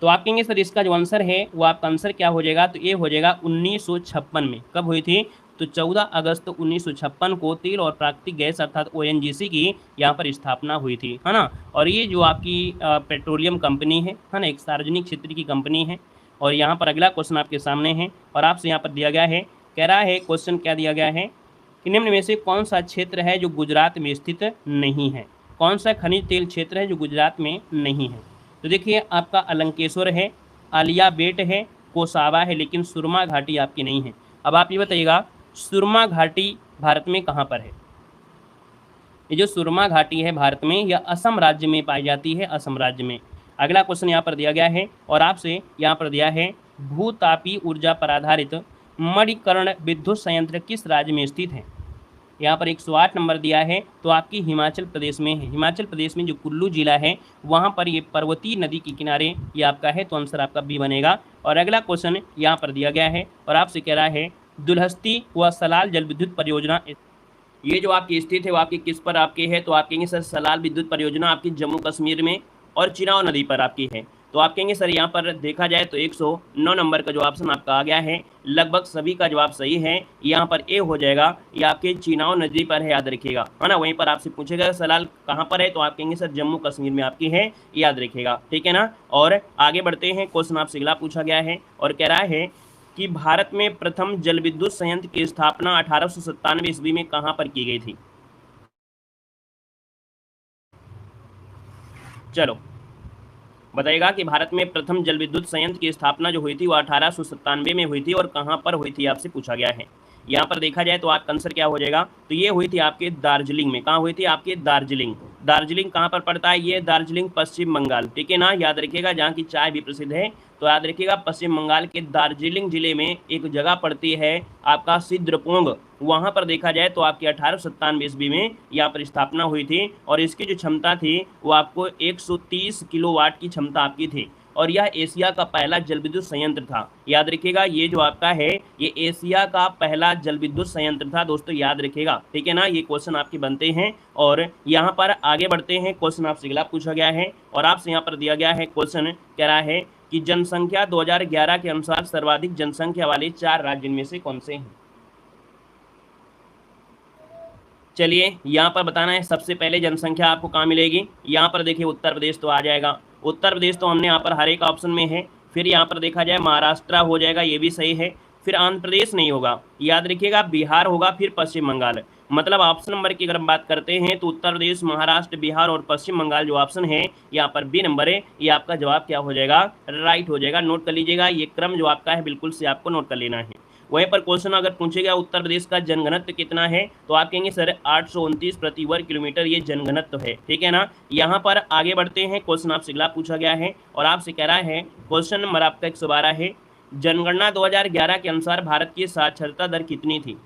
तो आप कहेंगे सर इसका जो आंसर है वो आपका आंसर क्या हो जाएगा, तो ये हो जाएगा 1956 में। कब हुई थी, तो 14 अगस्त 1956 को तेल और प्राकृतिक गैस अर्थात ONGC की यहाँ पर स्थापना हुई थी, है ना। और ये जो आपकी पेट्रोलियम कंपनी है ना, एक सार्वजनिक क्षेत्र की कंपनी है। और यहाँ पर अगला क्वेश्चन आपके सामने है और आपसे यहाँ पर दिया गया है, कह रहा है क्वेश्चन क्या दिया गया है कि निम्न में से कौन सा क्षेत्र है जो गुजरात में स्थित नहीं है, कौन सा खनिज तेल क्षेत्र है जो गुजरात में नहीं है। तो देखिए आपका अलंकेश्वर है, आलिया बेट है, कोसावा है, लेकिन सुरमा घाटी आपकी नहीं है। अब आप ये बताइएगा सुरमा घाटी भारत में कहाँ पर है। ये जो सुरमा घाटी है भारत में, यह असम राज्य में पाई जाती है, असम राज्य में। अगला क्वेश्चन यहाँ पर दिया गया है और आपसे यहाँ पर दिया है भूतापी ऊर्जा पर आधारित मणिकर्ण विद्युत संयंत्र किस राज्य में स्थित है। यहाँ पर 108 नंबर दिया है, तो आपकी हिमाचल प्रदेश में है। हिमाचल प्रदेश में जो कुल्लू जिला है वहाँ पर ये पर्वतीय नदी के किनारे ये आपका है, तो आंसर आपका बी बनेगा। और अगला क्वेश्चन यहाँ पर दिया गया है और आपसे कह रहा है दुल्हस्ती व सलाल जल विद्युत परियोजना, ये जो आपकी स्थित है वो आपकी किस पर आपकी है, तो आप कहेंगे सर सलाल विद्युत परियोजना आपकी जम्मू कश्मीर में और चिनाव नदी पर आपकी है। तो आप कहेंगे सर यहाँ पर देखा जाए तो 109 नंबर का जो ऑप्शन आपका आ गया है, लगभग सभी का जवाब सही है। यहाँ पर ए हो जाएगा, ये आपके चिनाव नदी पर है, याद रखिएगा, है ना। वहीं पर आपसे पूछेगा सलाल कहाँ पर है, तो आप कहेंगे सर जम्मू कश्मीर में आपकी है, याद रखिएगा, ठीक है ना। और आगे बढ़ते हैं, क्वेश्चन आपसे अगला पूछा गया है और कह रहा है कि भारत में प्रथम जल विद्युत संयंत्र की स्थापना 1897 ईस्वी में कहाँ पर की गई थी। चलो बताइएगा कि भारत में प्रथम जल विद्युत संयंत्र की स्थापना जो हुई थी वो 1897 में हुई थी और कहाँ पर हुई थी आपसे पूछा गया है। यहाँ पर देखा जाए तो आपका आंसर क्या हो जाएगा, तो ये हुई थी आपके दार्जिलिंग में। कहाँ हुई थी आपके दार्जिलिंग। दार्जिलिंग कहाँ पर पड़ता है, ये दार्जिलिंग पश्चिम बंगाल, ठीक है ना, याद रखिएगा। जहाँ की चाय भी प्रसिद्ध है, तो याद रखिएगा पश्चिम बंगाल के दार्जिलिंग जिले में एक जगह पड़ती है आपका सिद्रपोंग, वहाँ पर देखा जाए तो आपकी 1897 ईस्वी में यहाँ पर स्थापना हुई थी। और इसकी जो क्षमता थी वो आपको 130 किलोवाट की क्षमता आपकी थी और यह एशिया का पहला जल विद्युत संयंत्र था, याद रखिएगा। ये जो आपका है ये एशिया का पहला जल विद्युत संयंत्र था दोस्तों, याद रखिएगा, ठीक है ना। ये क्वेश्चन आपके बनते हैं और यहाँ पर आगे बढ़ते हैं। क्वेश्चन आपसे अगला पूछा गया है और आपसे यहाँ पर दिया गया है क्वेश्चन, कह रहा है कि जनसंख्या 2011 के अनुसार सर्वाधिक जनसंख्या वाले 4 राज्य में से कौन से हैं। चलिए यहाँ पर बताना है सबसे पहले जनसंख्या आपको कहाँ मिलेगी। यहाँ पर देखिए उत्तर प्रदेश तो आ जाएगा, उत्तर प्रदेश तो हमने यहाँ पर हर एक ऑप्शन में है। फिर यहाँ पर देखा जाए महाराष्ट्र हो जाएगा, ये भी सही है। फिर आंध्र प्रदेश नहीं होगा, याद रखिएगा, बिहार होगा, फिर पश्चिम बंगाल। मतलब ऑप्शन नंबर की अगर हम बात करते हैं तो उत्तर प्रदेश, महाराष्ट्र, बिहार और पश्चिम बंगाल जो ऑप्शन है यहाँ पर बी नंबर है, ये आपका जवाब क्या हो जाएगा, राइट हो जाएगा। नोट कर लीजिएगा, ये क्रम जो आपका है बिल्कुल से आपको नोट कर लेना है। वहीं पर क्वेश्चन अगर पूछेगा उत्तर प्रदेश का जनघनत्व कितना है, तो आप कहेंगे सर 829 प्रति वर्ग किलोमीटर ये जनघनत्व है, ठीक है ना। यहाँ पर आगे बढ़ते हैं, क्वेश्चन आपसे अगला पूछा गया है और आपसे कह रहा है, क्वेश्चन नंबर आपका 112 है, जनगणना 2011 के अनुसार भारत की साक्षरता दर कितनी थी।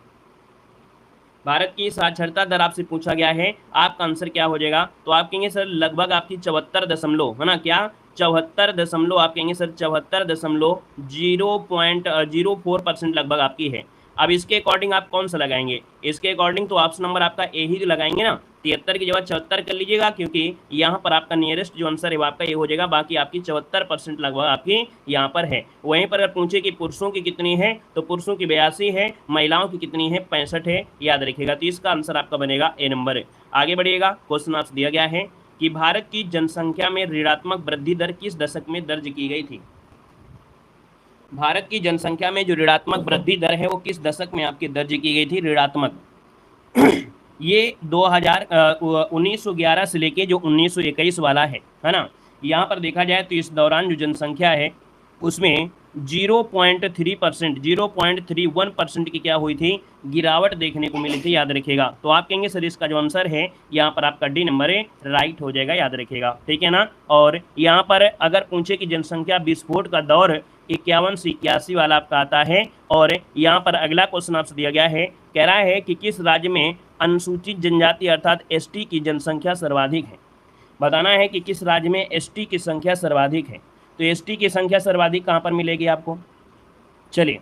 भारत की साक्षरता दर आपसे पूछा गया है, आपका आंसर क्या हो जाएगा, तो आप कहेंगे सर लगभग आपकी 74 दशमलव, है ना, क्या 74 दशमलव, आप कहेंगे सर 74.004% लगभग आपकी है। अब इसके अकॉर्डिंग आप कौन सा लगाएंगे, इसके अकॉर्डिंग तो ऑप्शन नंबर आपका ए ही लगाएंगे ना, 73 की जगह 74 कर लीजिएगा, क्योंकि यहाँ पर आपका नियरेस्ट जो आंसर है वो आपका ये हो जाएगा। बाकी आपकी 74% लगभग आपकी यहाँ पर है। वहीं पर अगर पूछे कि पुरुषों की कितनी है, तो पुरुषों की 82 है, महिलाओं की कितनी है, 65 है, याद रखिएगा। तो इसका आंसर आपका बनेगा ए नंबर। आगे बढ़िएगा, क्वेश्चन आपसे दिया गया है कि भारत की जनसंख्या में ऋणात्मक वृद्धि दर किस दशक में दर्ज की गई थी। भारत की जनसंख्या में जो ऋणात्मक वृद्धि दर है वो किस दशक में आपकी दर्ज की गई थी, ऋणात्मक। ये 1911 से लेके जो 1921 वाला है ना। यहाँ पर देखा जाए तो इस दौरान जो जनसंख्या है उसमें 0.3%, 0.31% की क्या हुई थी, गिरावट देखने को मिली थी, याद रखिएगा। तो आप कहेंगे सर इसका जो आंसर है यहाँ पर आपका डी नंबर है, राइट हो जाएगा, याद रखिएगा, ठीक है ना। और यहाँ पर अगर पूछे कि जनसंख्या विस्फोट का दौर 51 से 81 वाला आपका आता है। और यहाँ पर अगला क्वेश्चन आपसे दिया गया है, कह रहा है कि किस राज्य में अनुसूचित जनजाति अर्थात एसटी की जनसंख्या सर्वाधिक है। बताना है कि किस राज्य में एसटी की संख्या सर्वाधिक है। तो एसटी की संख्या सर्वाधिक कहाँ पर मिलेगी आपको, चलिए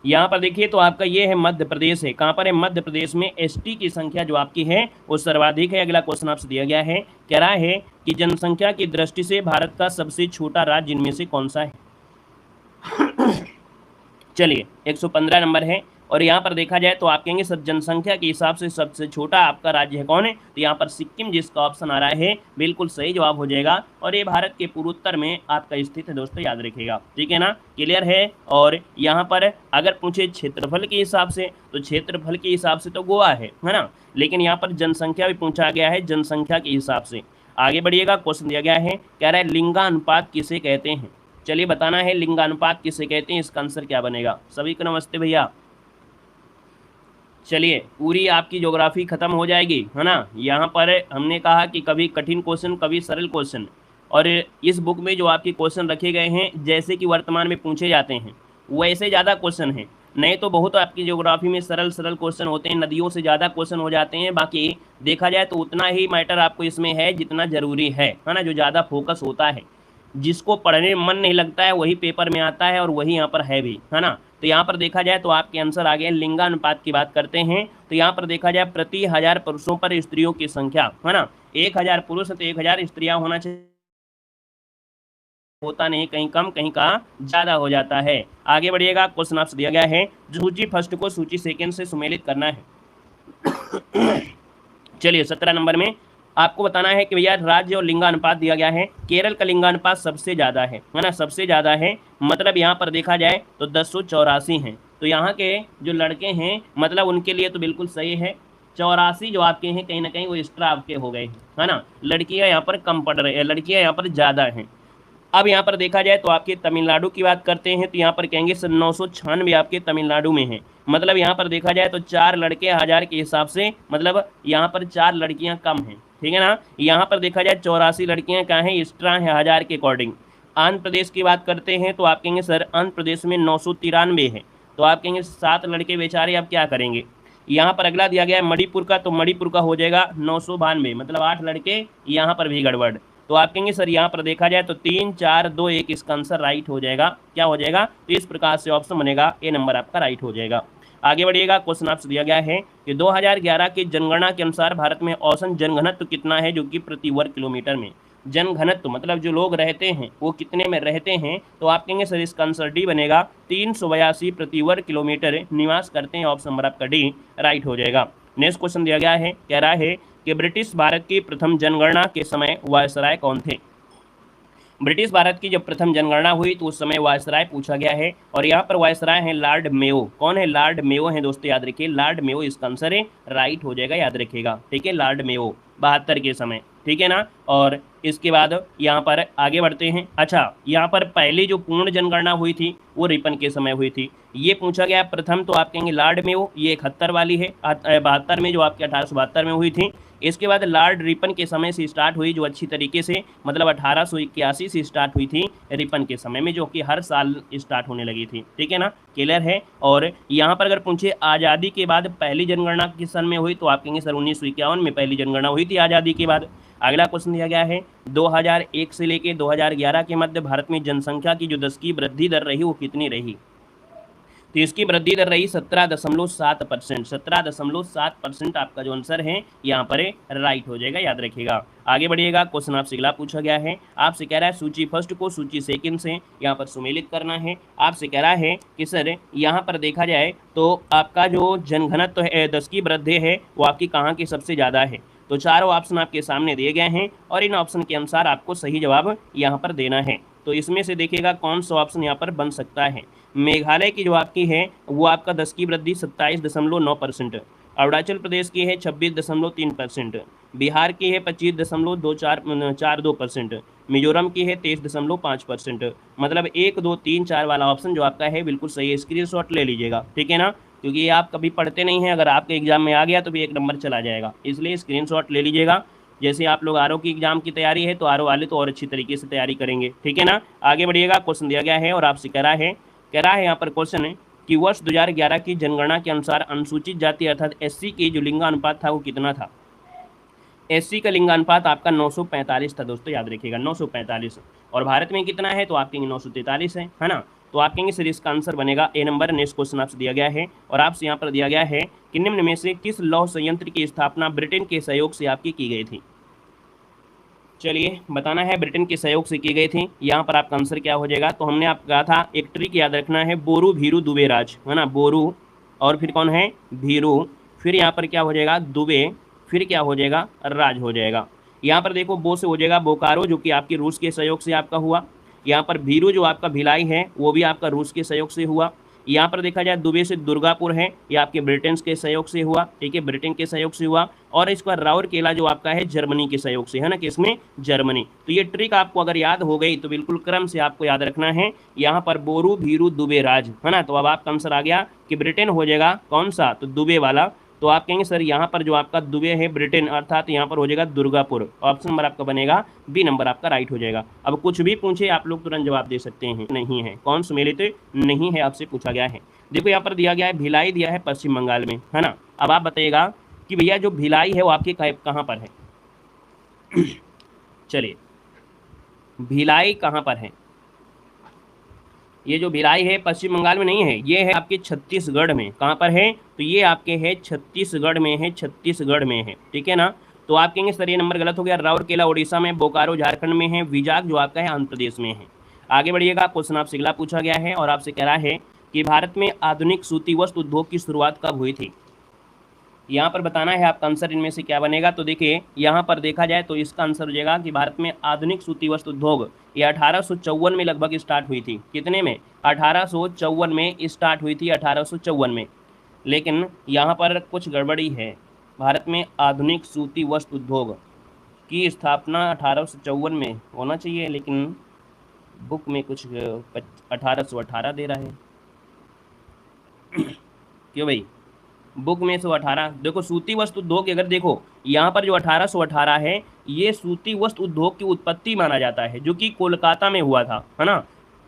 यहाँ पर देखिए, तो आपका ये है मध्य प्रदेश है। कहाँ पर है, मध्य प्रदेश में एसटी की संख्या जो आपकी है वो सर्वाधिक है। अगला क्वेश्चन आपसे दिया गया है, कह रहा है कि जनसंख्या की दृष्टि से भारत का सबसे छोटा राज्य इनमें से कौन सा है। चलिए 115 नंबर है। और यहाँ पर देखा जाए तो आप कहेंगे सर जनसंख्या के हिसाब से सबसे छोटा आपका राज्य है कौन है, तो यहाँ पर सिक्किम जिसका ऑप्शन आ रहा है बिल्कुल सही जवाब हो जाएगा। और ये भारत के पूर्वोत्तर में आपका स्थित है दोस्तों, याद रखिएगा, ठीक है ना, क्लियर है। और यहाँ पर अगर पूछे क्षेत्रफल के हिसाब से, तो क्षेत्रफल के हिसाब से तो गोवा है ना, लेकिन यहाँ पर जनसंख्या भी पूछा गया है जनसंख्या के हिसाब से। आगे बढ़िएगा, क्वेश्चन दिया गया है, कह रहा है लिंगानुपात किसे कहते हैं। चलिए बताना है लिंगानुपात किसे कहते हैं, इसका आंसर क्या बनेगा। सभी को नमस्ते भैया। चलिए पूरी आपकी ज्योग्राफी खत्म हो जाएगी, है ना। यहाँ पर हमने कहा कि कभी कठिन क्वेश्चन कभी सरल क्वेश्चन, और इस बुक में जो आपके क्वेश्चन रखे गए हैं जैसे कि वर्तमान में पूछे जाते हैं वैसे ज़्यादा क्वेश्चन हैं। नहीं तो बहुत आपकी ज्योग्राफी में सरल सरल क्वेश्चन होते हैं, नदियों से ज़्यादा क्वेश्चन हो जाते हैं। बाकी देखा जाए तो उतना ही मैटर आपको इसमें है जितना ज़रूरी है ना, जो ज़्यादा फोकस होता है। जिसको पढ़ने में मन नहीं लगता है वही पेपर में आता है और वही यहाँ पर है भी, है ना। तो यहाँ पर देखा जाए तो आपके आंसर आ गए। लिंगानुपात की बात करते हैं तो यहाँ पर देखा जाए प्रति 1000 पुरुषों पर स्त्रियों की संख्या, है ना, 1000 पुरुष तो 1000 स्त्रियां होना चाहिए, होता नहीं, कहीं कम कहीं का ज़्यादा हो जाता है। आगे बढ़िएगा, क्वेश्चन आपसे दिया गया है, सूची फर्स्ट को सूची सेकेंड से सुमेलित करना है। चलिए 17 नंबर में आपको बताना है कि भैया राज्य और लिंगानुपात दिया गया है। केरल का लिंगानुपात सबसे ज़्यादा है ना, सबसे ज़्यादा है। मतलब यहाँ पर देखा जाए तो 1084 हैं। तो यहाँ के जो लड़के हैं मतलब उनके लिए तो बिल्कुल सही है। 84 जो आपके हैं कहीं ना कहीं वो एक्स्ट्रा आपके हो गए हैं, है ना। लड़कियाँ यहाँ पर कम पढ़ रही है, लड़कियाँ यहाँ पर ज़्यादा हैं। अब यहाँ पर देखा जाए तो आपके तमिलनाडु की बात करते हैं तो यहाँ पर कहेंगे सर 996 आपके तमिलनाडु में हैं। मतलब यहाँ पर देखा जाए तो 4 लड़के 1000 के हिसाब से, मतलब यहाँ पर 4 लड़कियाँ कम हैं, ठीक है ना। यहाँ पर देखा जाए 84 लड़कियाँ क्या हैं, एक्स्ट्रा हैं 1000 के अकॉर्डिंग। आंध्र प्रदेश की बात करते हैं तो आप कहेंगे सर आंध्र प्रदेश में 993 है। तो आप कहेंगे 7 लड़के बेचारे अब क्या करेंगे। यहाँ पर अगला दिया गया है मणिपुर का, तो मणिपुर का हो जाएगा 992, मतलब 8 लड़के, यहाँ पर भी गड़बड़। तो आप कहेंगे सर यहाँ पर देखा जाए तो 3 4 2 1 इसका आंसर राइट हो जाएगा। क्या हो जाएगा, तो इस प्रकार से ऑप्शन बनेगा, ए नंबर आपका राइट हो जाएगा। आगे बढ़िएगा, क्वेश्चन आपसे दिया गया है कि 2011 की जनगणना के अनुसार भारत में औसत जनघनत्व कितना है, जो कि प्रति वर्ग किलोमीटर में। जनघनत्व मतलब जो लोग रहते हैं वो कितने में रहते हैं, तो आप कहेंगे सर इसका आंसर डी बनेगा, 382 प्रति वर्ग किलोमीटर निवास करते हैं। ऑप्शन नंबर आपका डी राइट हो जाएगा। नेक्स्ट क्वेश्चन दिया गया है, कह रहा है कि ब्रिटिश भारत की प्रथम जनगणना के समय वायसराय कौन थे। ब्रिटिश भारत की जब प्रथम जनगणना हुई तो उस समय वायसराय पूछा गया है, और यहाँ पर वायसराय है लॉर्ड मेयो। कौन है? लॉर्ड मेयो है दोस्तों, याद रखिए लॉर्ड मेयो इसका आंसर है, राइट हो जाएगा, याद रखिएगा, ठीक है, लॉर्ड मेयो 72 के समय, ठीक है ना। और इसके बाद यहाँ पर आगे बढ़ते हैं। अच्छा, यहाँ पर पहली जो पूर्ण जनगणना हुई थी वो रिपन के समय हुई थी, ये पूछा गया प्रथम, तो आप कहेंगे लॉर्ड मेयो, ये 71 वाली है, 72 में जो आपके 1872 में हुई थी। इसके बाद लॉर्ड रिपन के समय से स्टार्ट हुई, जो अच्छी तरीके से मतलब 1881 से स्टार्ट हुई थी रिपन के समय में, जो कि हर साल स्टार्ट होने लगी थी, ठीक है ना, क्लियर है। और यहाँ पर अगर पूछे आज़ादी के बाद पहली जनगणना किस सन में हुई, तो आप कहेंगे सर 1951 में पहली जनगणना हुई थी आज़ादी के बाद। अगला क्वेश्चन दिया गया है 2001 से लेके 2011 के मध्य भारत में जनसंख्या की जो 10 की वृद्धि दर रही वो कितनी रही, तो इसकी वृद्धि दर रही 17.7%। 17.7% आपका जो आंसर है यहाँ पर राइट हो जाएगा, याद रखिएगा। आगे बढ़िएगा, क्वेश्चन आपसे अगला पूछा गया है, आपसे कह रहा है सूची फर्स्ट को सूची सेकंड से यहाँ पर सुमेलित करना है। आपसे कह रहा है कि सर यहाँ पर देखा जाए तो आपका जो जनघनत्व है 10 की वृद्धि है वो आपकी कहाँ की सबसे ज़्यादा है, तो चारों ऑप्शन आपके सामने दिए गए हैं और इन ऑप्शन के अनुसार आपको सही जवाब यहाँ पर देना है। तो इसमें से देखिएगा कौन सा ऑप्शन यहाँ पर बन सकता है। मेघालय की जो आपकी है वो आपका 10 की वृद्धि 27.9%, अरुणाचल प्रदेश की है 26.3%, बिहार की है 25.42%, मिजोरम की है 23.5%। मतलब 1, 2, 3, 4 वाला ऑप्शन जो आपका है बिल्कुल सही है, स्क्रीनशॉट ले लीजिएगा, ठीक है ना, क्योंकि ये आप कभी पढ़ते नहीं हैं, अगर आपके एग्जाम में आ गया तो भी 1 नंबर चला जाएगा, इसलिए स्क्रीनशॉट ले लीजिएगा। जैसे आप लोग आरओ की एग्जाम की तैयारी है तो आरओ वाले तो और अच्छी तरीके से तैयारी करेंगे, ठीक है ना। आगे बढ़िएगा, क्वेश्चन दिया गया है और आपसे कह रहा है यहाँ पर क्वेश्चन है कि वर्ष 2011 की जनगणना के अनुसार अनुसूचित जाति अर्थात एससी की जो लिंगानुपात था वो कितना था। एससी का लिंगानुपात आपका 945 था दोस्तों, याद रखिएगा 945, और भारत में कितना है तो आप कहेंगे 943 है ना। तो आप कहेंगे सर इसका आंसर बनेगा ए नंबर। नेक्स्ट क्वेश्चन आपसे दिया गया है और आपसे यहाँ पर दिया गया है कि निम्न में से किस लौह संयंत्र की स्थापना ब्रिटेन के सहयोग से आपकी की गई थी। चलिए बताना है, ब्रिटेन के सहयोग से की गई थी, यहाँ पर आपका आंसर क्या हो जाएगा। तो हमने आपको कहा था एक ट्रिक याद रखना है, बोरू भीरू दुबे राज, है ना, बोरू और फिर कौन है भीरू, फिर यहाँ पर क्या हो जाएगा दुबे, फिर क्या हो जाएगा राज हो जाएगा। यहाँ पर देखो बो से हो जाएगा बोकारो जो कि आपकी रूस के सहयोग से आपका हुआ, यहाँ पर भीरू जो आपका भिलाई है वो भी आपका रूस के सहयोग से हुआ, यहाँ पर देखा जाए दुबे से दुर्गापुर है ये आपके ब्रिटेन के सहयोग से हुआ, ठीक है, ब्रिटेन के सहयोग से हुआ, और इसका राउरकेला जो आपका है जर्मनी के सहयोग से, है ना, किसमें जर्मनी। तो ये ट्रिक आपको अगर याद हो गई तो बिल्कुल क्रम से आपको याद रखना है, यहाँ पर बोरू भीरू दुबे राज, है ना। तो अब आपका आंसर आ गया कि ब्रिटेन हो जाएगा कौन सा, तो दुबे वाला। तो आप कहेंगे सर यहाँ पर जो आपका दुबे है ब्रिटेन अर्थात यहाँ पर हो जाएगा दुर्गापुर, ऑप्शन नंबर आपका बनेगा बी नंबर आपका राइट हो जाएगा। अब कुछ भी पूछे आप लोग तुरंत जवाब दे सकते हैं, नहीं है कौन सुमेलित नहीं है आपसे पूछा गया है। देखो यहाँ पर दिया गया है भिलाई दिया है पश्चिम बंगाल में, है ना। अब आप बताइएगा कि भैया जो भिलाई है वो आपके कहाँ पर है। चलिए भिलाई कहाँ पर है, ये जो भिलाई है पश्चिम बंगाल में नहीं है, ये है आपके छत्तीसगढ़ में। कहाँ पर है, तो ये आपके है छत्तीसगढ़ में है, छत्तीसगढ़ में है, ठीक है ना। तो आप कहेंगे सर ये नंबर गलत हो गया, राउरकेला उड़ीसा में, बोकारो झारखंड में है, विजाग जो आपका है आंध्र प्रदेश में है। आगे बढ़िएगा, क्वेश्चन आपसे अगला पूछा गया है और आपसे कह रहा है कि भारत में आधुनिक सूती वस्त्र उद्योग की शुरुआत कब हुई थी। यहाँ पर बताना है आपका आंसर इनमें से क्या बनेगा। तो देखिए यहाँ पर देखा जाए तो इसका आंसर हो जाएगा कि भारत में आधुनिक सूती वस्त्र उद्योग ये 1854 में लगभग स्टार्ट हुई थी। कितने में, 1854 में स्टार्ट हुई थी, 1854 में। लेकिन यहाँ पर कुछ गड़बड़ी है, भारत में आधुनिक सूती वस्त्र उद्योग की स्थापना 1854 में होना चाहिए, लेकिन बुक में कुछ 1818 दे रहा है। क्यों भाई, बुक में 118। देखो सूती वस्त्र उद्योग अगर देखो यहाँ पर जो 1818 है ये सूती वस्त्र उद्योग की उत्पत्ति माना जाता है, जो कि कोलकाता में हुआ था, है ना,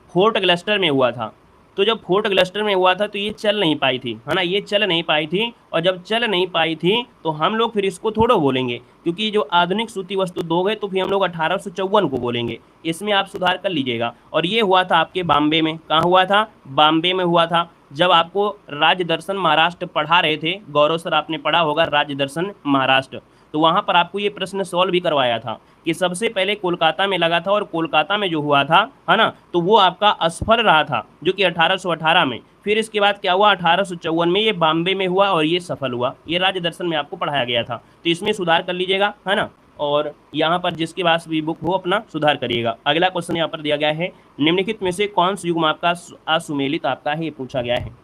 फोर्ट ग्लस्टर में हुआ था। तो जब फोर्ट ग्लस्टर में हुआ था तो ये चल नहीं पाई थी, है ना, ये चल नहीं पाई थी, और जब चल नहीं पाई थी तो हम लोग फिर इसको थोड़ा बोलेंगे, क्योंकि जो आधुनिक सूती वस्त्र उद्योग है तो फिर हम लोग 1854 को बोलेंगे, इसमें आप सुधार कर लीजिएगा। और ये हुआ था आपके बॉम्बे में, कहाँ हुआ था, बॉम्बे में हुआ था। जब आपको राज्य दर्शन महाराष्ट्र पढ़ा रहे थे, गौरव सर आपने पढ़ा होगा राज्य दर्शन महाराष्ट्र, तो वहाँ पर आपको ये प्रश्न सॉल्व भी करवाया था कि सबसे पहले कोलकाता में लगा था, और कोलकाता में जो हुआ था, है ना, तो वो आपका असफल रहा था, जो कि 1818 में। फिर इसके बाद क्या हुआ, 1854 में ये बॉम्बे में हुआ और ये सफल हुआ। ये राज्य दर्शन में आपको पढ़ाया गया था, तो इसमें सुधार कर लीजिएगा, है ना। और यहाँ पर जिसके पास भी बुक हो अपना सुधार करिएगा। अगला क्वेश्चन यहाँ पर दिया गया है, निम्नलिखित में से कौन सा युग्म आपका असुमेलित आपका है, ये पूछा गया है।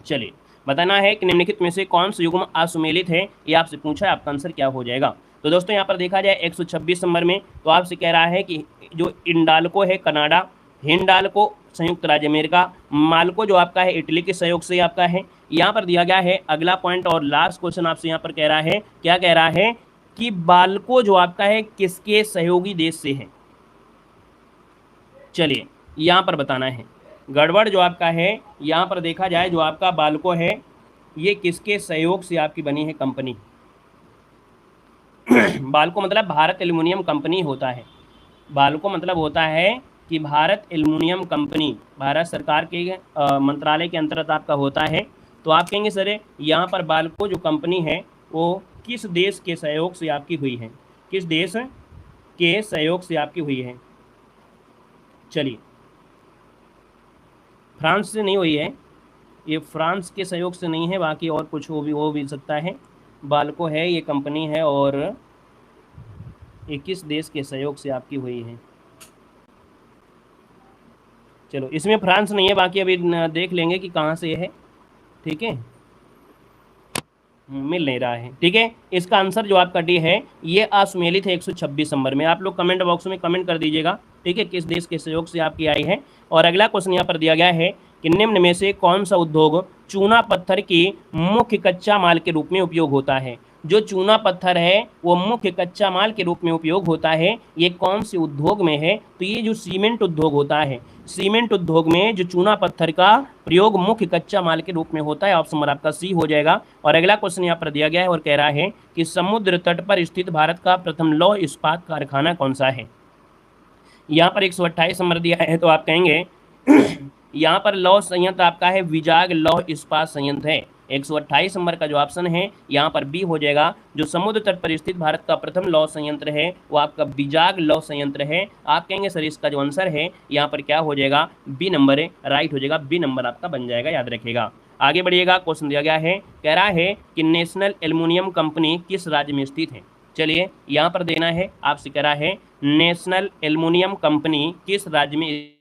चलिए बताना है कि निम्नलिखित में से कौन सा युग्म असुमेलित है, ये आपसे पूछा है, आपका आंसर क्या हो जाएगा। तो दोस्तों यहाँ पर देखा जाए 126 नंबर में तो आपसे कह रहा है कि जो इंडाल्को है कनाडा, हिंडाल्को संयुक्त राज्य अमेरिका, माल्को जो आपका है इटली के सहयोग से आपका है। यहाँ पर दिया गया है अगला पॉइंट और लास्ट क्वेश्चन आपसे यहाँ पर कह रहा है, क्या कह रहा है कि बाल्को जो आपका है किसके सहयोगी देश से है। चलिए यहाँ पर बताना है, गड़बड़ जो आपका है यहाँ पर देखा जाए, जो आपका बाल्को है ये किसके सहयोग से आपकी बनी है कंपनी। बाल्को मतलब भारत एल्युमिनियम कंपनी होता है। बाल्को मतलब होता है कि भारत एल्युमिनियम कंपनी भारत सरकार के मंत्रालय के अंतर्गत आपका होता है। तो आप कहेंगे सर यहाँ पर बाल्को जो कंपनी है वो किस देश के सहयोग से आपकी हुई है, किस देश के सहयोग से आपकी हुई है। चलिए फ्रांस से नहीं हुई है, ये फ्रांस के सहयोग से नहीं है, बाकी और कुछ हो भी सकता है। बाल्को है ये कंपनी है और ये किस देश के सहयोग से आपकी हुई है। चलो इसमें फ्रांस नहीं है, बाकी अभी देख लेंगे कि कहाँ से है, ठीक है, मिल नहीं रहा है, ठीक है। इसका आंसर जो आपका डी है ये असुमेलित है 126 नंबर में। आप लोग कमेंट बॉक्स में कमेंट कर दीजिएगा, ठीक है, किस देश के सहयोग से आपकी आई है। और अगला क्वेश्चन यहाँ पर दिया गया है कि निम्न में से कौन सा उद्योग चूना पत्थर की मुख्य कच्चा माल के रूप में उपयोग होता है। जो चूना पत्थर है वो मुख्य कच्चा माल के रूप में उपयोग होता है, ये कौन से उद्योग में है। तो ये जो सीमेंट उद्योग होता है, सीमेंट उद्योग में जो चूना पत्थर का प्रयोग मुख्य कच्चा माल के रूप में होता है। ऑप्शन नंबर आपका सी हो जाएगा। और अगला क्वेश्चन यहाँ पर दिया गया है और कह रहा है कि समुद्र तट पर स्थित भारत का प्रथम लौह इस्पात कारखाना कौन सा है। यहाँ पर 128 नंबर दिया है, तो आप कहेंगे यहाँ पर लौह संयंत्र आपका है विजाग लौह इस्पात संयंत्र है। 128 नंबर का जो ऑप्शन है यहाँ पर बी हो जाएगा। जो समुद्र तट पर स्थित भारत का प्रथम लौह संयंत्र है वो आपका विजाग लौह संयंत्र है। आप कहेंगे सर इसका जो आंसर है यहाँ पर क्या हो जाएगा, बी नंबर है, राइट हो जाएगा, बी नंबर आपका बन जाएगा, याद रखिएगा। आगे बढ़िएगा, क्वेश्चन दिया गया है, कह रहा है कि नेशनल एल्युमिनियम कंपनी किस राज्य में स्थित है। चलिए यहाँ पर देना है, आपसे कह रहा है नेशनल एल्युमिनियम कंपनी किस राज्य में।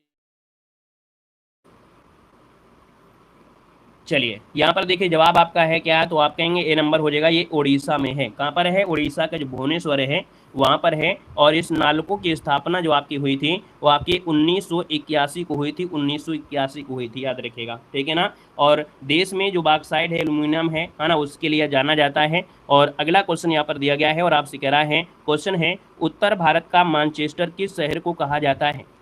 चलिए यहाँ पर देखिए जवाब आपका है क्या है, तो आप कहेंगे ए नंबर हो जाएगा, ये उड़ीसा में है। कहाँ पर है, उड़ीसा का जो भुवनेश्वर है वहाँ पर है। और इस नालको की स्थापना जो आपकी हुई थी वो आपकी 1981 को हुई थी, 1981 को हुई थी, याद रखिएगा, ठीक है ना। और देश में जो बॉक्साइट है, एल्युमिनियम है ना, उसके लिए जाना जाता है। और अगला क्वेश्चन यहाँ पर दिया गया है और आपसे कह रहा है, क्वेश्चन है उत्तर भारत का मैनचेस्टर किस शहर को कहा जाता है।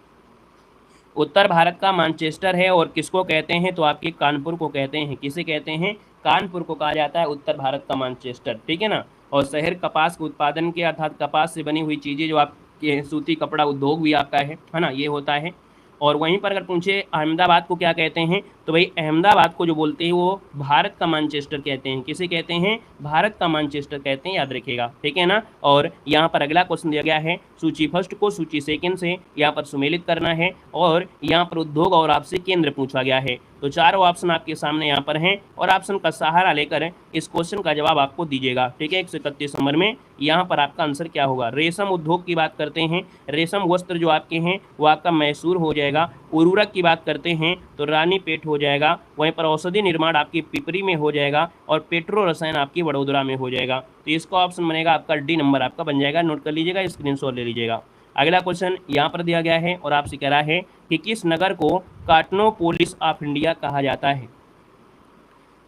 उत्तर भारत का मैनचेस्टर है और किसको कहते हैं, तो आपके कानपुर को कहते हैं। किसे कहते हैं, कानपुर को कहा जाता है उत्तर भारत का मैनचेस्टर, ठीक है ना। और शहर कपास के उत्पादन के अर्थात कपास से बनी हुई चीज़ें जो आपके सूती कपड़ा उद्योग भी आपका है ना, ये होता है। और वहीं पर अगर पूछे अहमदाबाद को क्या कहते हैं, तो भाई अहमदाबाद को जो बोलते हैं वो भारत का मैनचेस्टर कहते हैं। किसे कहते हैं, भारत का मैनचेस्टर कहते हैं, याद रखिएगा, ठीक है ना। और यहाँ पर अगला क्वेश्चन दिया गया है, सूची फर्स्ट को सूची सेकंड से यहाँ पर सुमेलित करना है। और यहाँ पर उद्योग और आपसे केंद्र पूछा गया है। तो चारों ऑप्शन आपके सामने यहाँ पर हैं और ऑप्शन का सहारा लेकर इस क्वेश्चन का जवाब आपको दीजिएगा, ठीक है। 131 नंबर में यहाँ पर आपका आंसर क्या होगा। रेशम उद्योग की बात करते हैं, रेशम वस्त्र जो आपके हैं वो आपका मैसूर हो जाएगा। उर्वरक की बात करते हैं तो रानीपेट हो जाएगा। वहीं पर औषधि निर्माण आपकी पिपरी में हो जाएगा और पेट्रो रसायन आपकी वडोदरा में हो जाएगा। तो इसका ऑप्शन बनेगा आपका डी नंबर आपका बन जाएगा, नोट कर लीजिएगा, स्क्रीनशॉट ले लीजिएगा। अगला क्वेश्चन यहाँ पर दिया गया है और आपसे कह रहा है कि किस नगर को कार्टनोपोलिस ऑफ इंडिया कहा जाता है।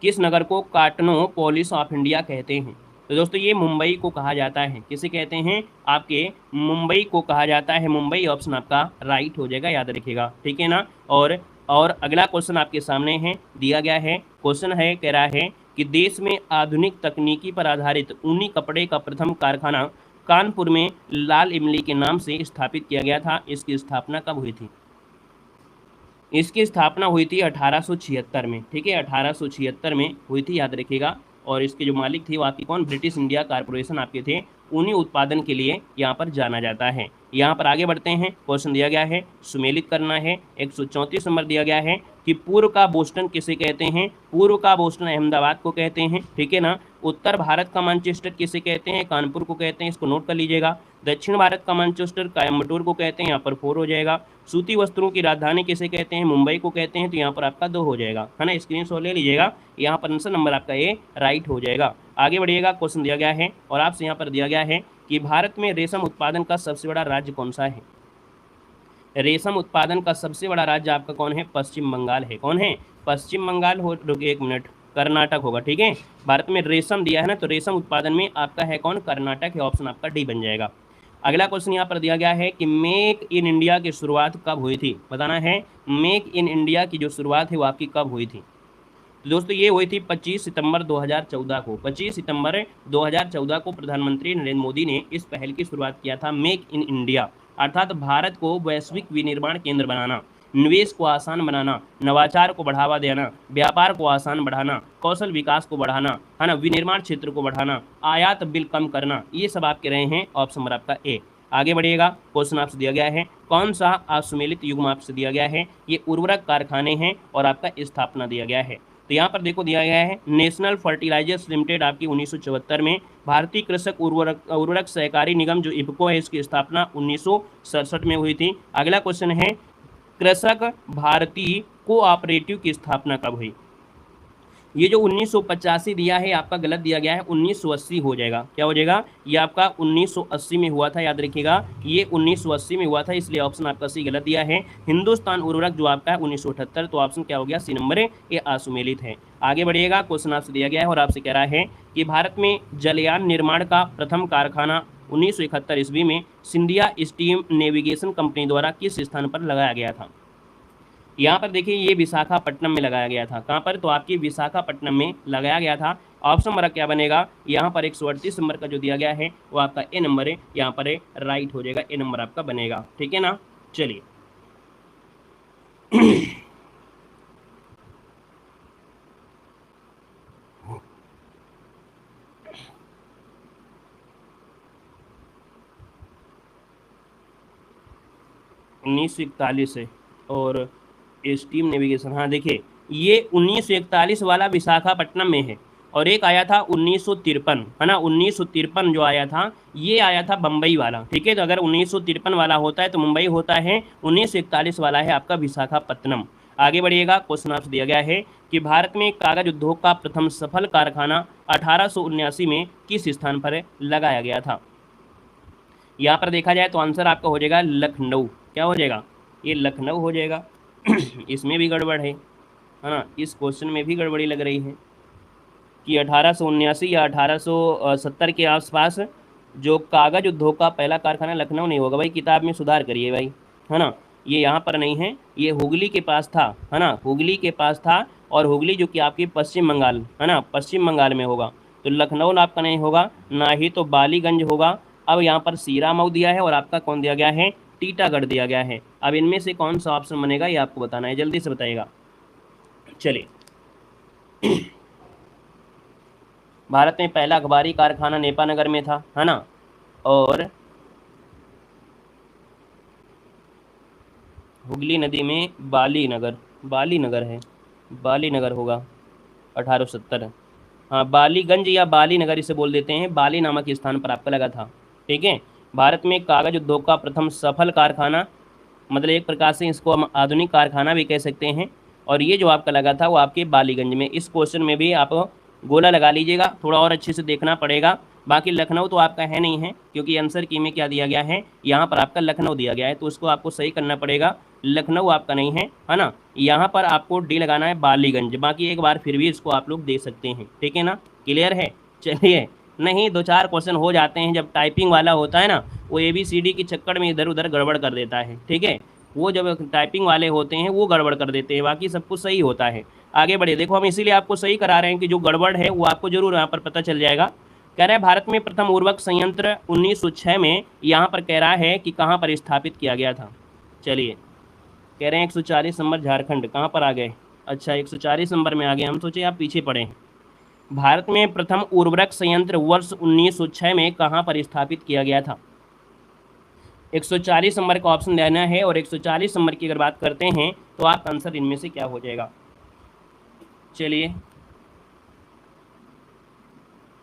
किस नगर को कार्टनोपोलिस ऑफ इंडिया कहते हैं। तो दोस्तों ये मुंबई को कहा जाता है। किसे कहते हैं, आपके मुंबई को कहा जाता है। मुंबई ऑप्शन आपका राइट हो जाएगा, याद रखिएगा, ठीक है ना। और अगला क्वेश्चन आपके सामने है, दिया गया है, क्वेश्चन है, कह रहा है कि देश में आधुनिक तकनीकी पर आधारित ऊनी कपड़े का प्रथम कारखाना कानपुर में लाल इमली के नाम से स्थापित किया गया था। इसकी स्थापना कब हुई थी। इसकी स्थापना हुई थी 1876 में, ठीक है, 1876 में हुई थी, याद रखिएगा। और इसके जो मालिक थे वो आपके कौन, ब्रिटिश इंडिया कॉर्पोरेशन आपके थे। उन्हीं उत्पादन के लिए यहाँ पर जाना जाता है। यहाँ पर आगे बढ़ते हैं, क्वेश्चन दिया गया है, सुमेलित करना है। 134 नंबर दिया गया है कि पूर्व का बोस्टन किसे कहते हैं। पूर्व का बोस्टन अहमदाबाद को कहते हैं, ठीक है ना। उत्तर भारत का मैनचेस्टर किसे कहते हैं, कानपुर को कहते हैं, इसको नोट कर लीजिएगा। दक्षिण भारत का मैनचेस्टर कोयम्बटूर को कहते हैं, यहाँ पर 4 हो जाएगा। सूती वस्त्रों की राजधानी किसे कहते हैं, मुंबई को कहते हैं, तो यहाँ पर आपका 2 हो जाएगा, है ना। स्क्रीनशॉट ले लीजिएगा, यहाँ पर आंसर नंबर आपका ए राइट हो जाएगा। आगे बढ़िएगा, क्वेश्चन दिया गया है और आपसे यहाँ पर दिया गया है कि भारत में रेशम उत्पादन का सबसे बड़ा राज्य कौन सा है। रेशम उत्पादन का सबसे बड़ा राज्य आपका कौन है, पश्चिम बंगाल है। कौन है, पश्चिम बंगाल हो, रुकिए 1 मिनट, कर्नाटक होगा, ठीक है। भारत में रेशम दिया है ना, तो रेशम उत्पादन में आपका है कौन, कर्नाटक है। ऑप्शन आपका डी बन जाएगा। अगला क्वेश्चन यहाँ पर दिया गया है कि मेक इन इंडिया की शुरुआत कब हुई थी, बताना है। मेक इन इंडिया की जो शुरुआत है वो आपकी कब हुई थी। तो दोस्तों ये हुई थी 25 सितंबर 2014 को। 25 सितंबर 2014 को प्रधानमंत्री नरेंद्र मोदी ने इस पहल की शुरुआत किया था, मेक इन इंडिया, अर्थात भारत को वैश्विक विनिर्माण केंद्र बनाना, निवेश को आसान बनाना, नवाचार को बढ़ावा देना, व्यापार को आसान बढ़ाना, कौशल विकास को बढ़ाना, है ना, विनिर्माण क्षेत्र को बढ़ाना, आयात बिल कम करना, ये सब आपके रहे हैं। ऑप्शन नंबर आपका ए। आगे बढ़िएगा, क्वेश्चन आपसे दिया गया है, कौन सा असुमेलित युग्म आपसे दिया गया है। ये उर्वरक कारखाने हैं और आपका स्थापना दिया गया है। तो यहाँ पर देखो दिया गया है, नेशनल फर्टिलाइजर्स लिमिटेड आपकी 1974 में, भारतीय कृषक उर्वरक सहकारी निगम जो इफको है इसकी स्थापना 1967 में हुई थी। अगला क्वेश्चन है, कृषक भारती कोऑपरेटिव की स्थापना कब हुई। ये जो 1985 दिया है आपका गलत दिया गया है, 1980 हो जाएगा। क्या हो जाएगा, ये आपका 1980 में हुआ था, याद रखिएगा, ये 1980 में हुआ था, इसलिए ऑप्शन आपका सी गलत दिया है। हिंदुस्तान उर्वरक जो आपका है 1978, तो ऑप्शन क्या हो गया, सी नंबर है, ये असुमेलित है। आगे बढ़िएगा, क्वेश्चन आपसे दिया गया है और आपसे कह रहा है कि भारत में जलयान निर्माण का प्रथम कारखाना 1971 ईस्वी में सिंधिया स्टीम नेविगेशन कंपनी द्वारा किस स्थान पर लगाया गया था। यहाँ पर देखिए ये विशाखापट्टनम में लगाया गया था। कहाँ पर, तो आपकी विशाखापट्टनम में लगाया गया था। ऑप्शन नंबर क्या बनेगा, यहाँ पर 138 नंबर का जो दिया गया है वो आपका ए नंबर है, यहाँ पर राइट हो जाएगा, ए नंबर आपका बनेगा, ठीक है ना। चलिए (1941) है और स्टीम नेविगेशन, हाँ देखिए ये 1941 वाला विशाखापट्टनम में है और एक आया था 1953, है ना। 1953 जो आया था ये आया था बम्बई वाला, ठीक है। तो अगर 1953 वाला होता है तो मुंबई होता है, 1941 वाला है आपका विशाखापट्टनम। आगे बढ़िएगा, क्वेश्चन आपसे दिया गया है कि भारत में कागज उद्योग का प्रथम सफल कारखाना 1879 में किस स्थान पर लगाया गया था। यहाँ पर देखा जाए तो आंसर आपका हो जाएगा लखनऊ। क्या हो जाएगा, ये लखनऊ हो जाएगा। इसमें भी गड़बड़ है ना, इस क्वेश्चन में भी गड़बड़ी लग रही है कि 1879 या 1870 के आसपास जो कागज उद्योग का पहला कारखाना लखनऊ नहीं होगा। भाई किताब में सुधार करिए भाई, है ना। ये यहाँ पर नहीं है, ये हुगली के पास था, है ना, हुगली के पास था। और हुगली जो कि आपकी पश्चिम बंगाल, है ना, पश्चिम बंगाल में होगा। तो लखनऊ आपका नहीं होगा, ना ही तो बालीगंज होगा। अब यहाँ पर सीरामऊ दिया है और आपका कौन दिया गया है, टीटागढ़ दिया गया है। अब इनमें से कौन सा ऑप्शन बनेगा ये आपको बताना है, जल्दी से बताइएगा। चलिए भारत में पहला अखबारी कारखाना नेपानगर में था, है ना। और हुगली नदी में बालीनगर है, बालीनगर होगा 1870। हाँ बालीगंज या बालीनगर इसे बोल देते हैं, बाली नामक स्थान पर आपका लगा था, ठीक है। भारत में कागज उद्योग का प्रथम सफल कारखाना, मतलब एक प्रकार से इसको हम आधुनिक कारखाना भी कह सकते हैं। और ये जो आपका लगा था वो आपके बालीगंज में। इस क्वेश्चन में भी आप गोला लगा लीजिएगा, थोड़ा और अच्छे से देखना पड़ेगा। बाकी लखनऊ तो आपका है नहीं है, क्योंकि आंसर की में क्या दिया गया है, यहाँ पर आपका लखनऊ दिया गया है, तो उसको आपको सही करना पड़ेगा। लखनऊ आपका नहीं है ना। यहाँ पर आपको डी लगाना है बालीगंज। बाकी एक बार फिर भी इसको आप लोग दे सकते हैं, ठीक है ना, क्लियर है। चलिए, नहीं 2-4 क्वेश्चन हो जाते हैं जब टाइपिंग वाला होता है ना, वो ABCD के चक्कर में इधर उधर गड़बड़ कर देता है, ठीक है। वो जब टाइपिंग वाले होते हैं वो गड़बड़ कर देते हैं, बाकी सब कुछ सही होता है। आगे बढ़े, देखो हम इसीलिए आपको सही करा रहे हैं कि जो गड़बड़ है वो आपको जरूर यहाँ पर पता चल जाएगा। कह रहा है भारत में प्रथम उर्वरक संयंत्र 1906 में, यहाँ पर कह रहा है कि कहाँ पर स्थापित किया गया था। चलिए, कह रहे हैं 140 नंबर झारखंड, कहाँ पर आ गए, अच्छा 140 नंबर में आ गए, हम सोचे आप पीछे पड़े हैं। भारत में प्रथम उर्वरक संयंत्र वर्ष 1906 में कहाँ पर स्थापित किया गया था? 140 नंबर का ऑप्शन देना है और 140 नंबर की अगर बात करते हैं तो आपका आंसर इनमें से क्या हो जाएगा? चलिए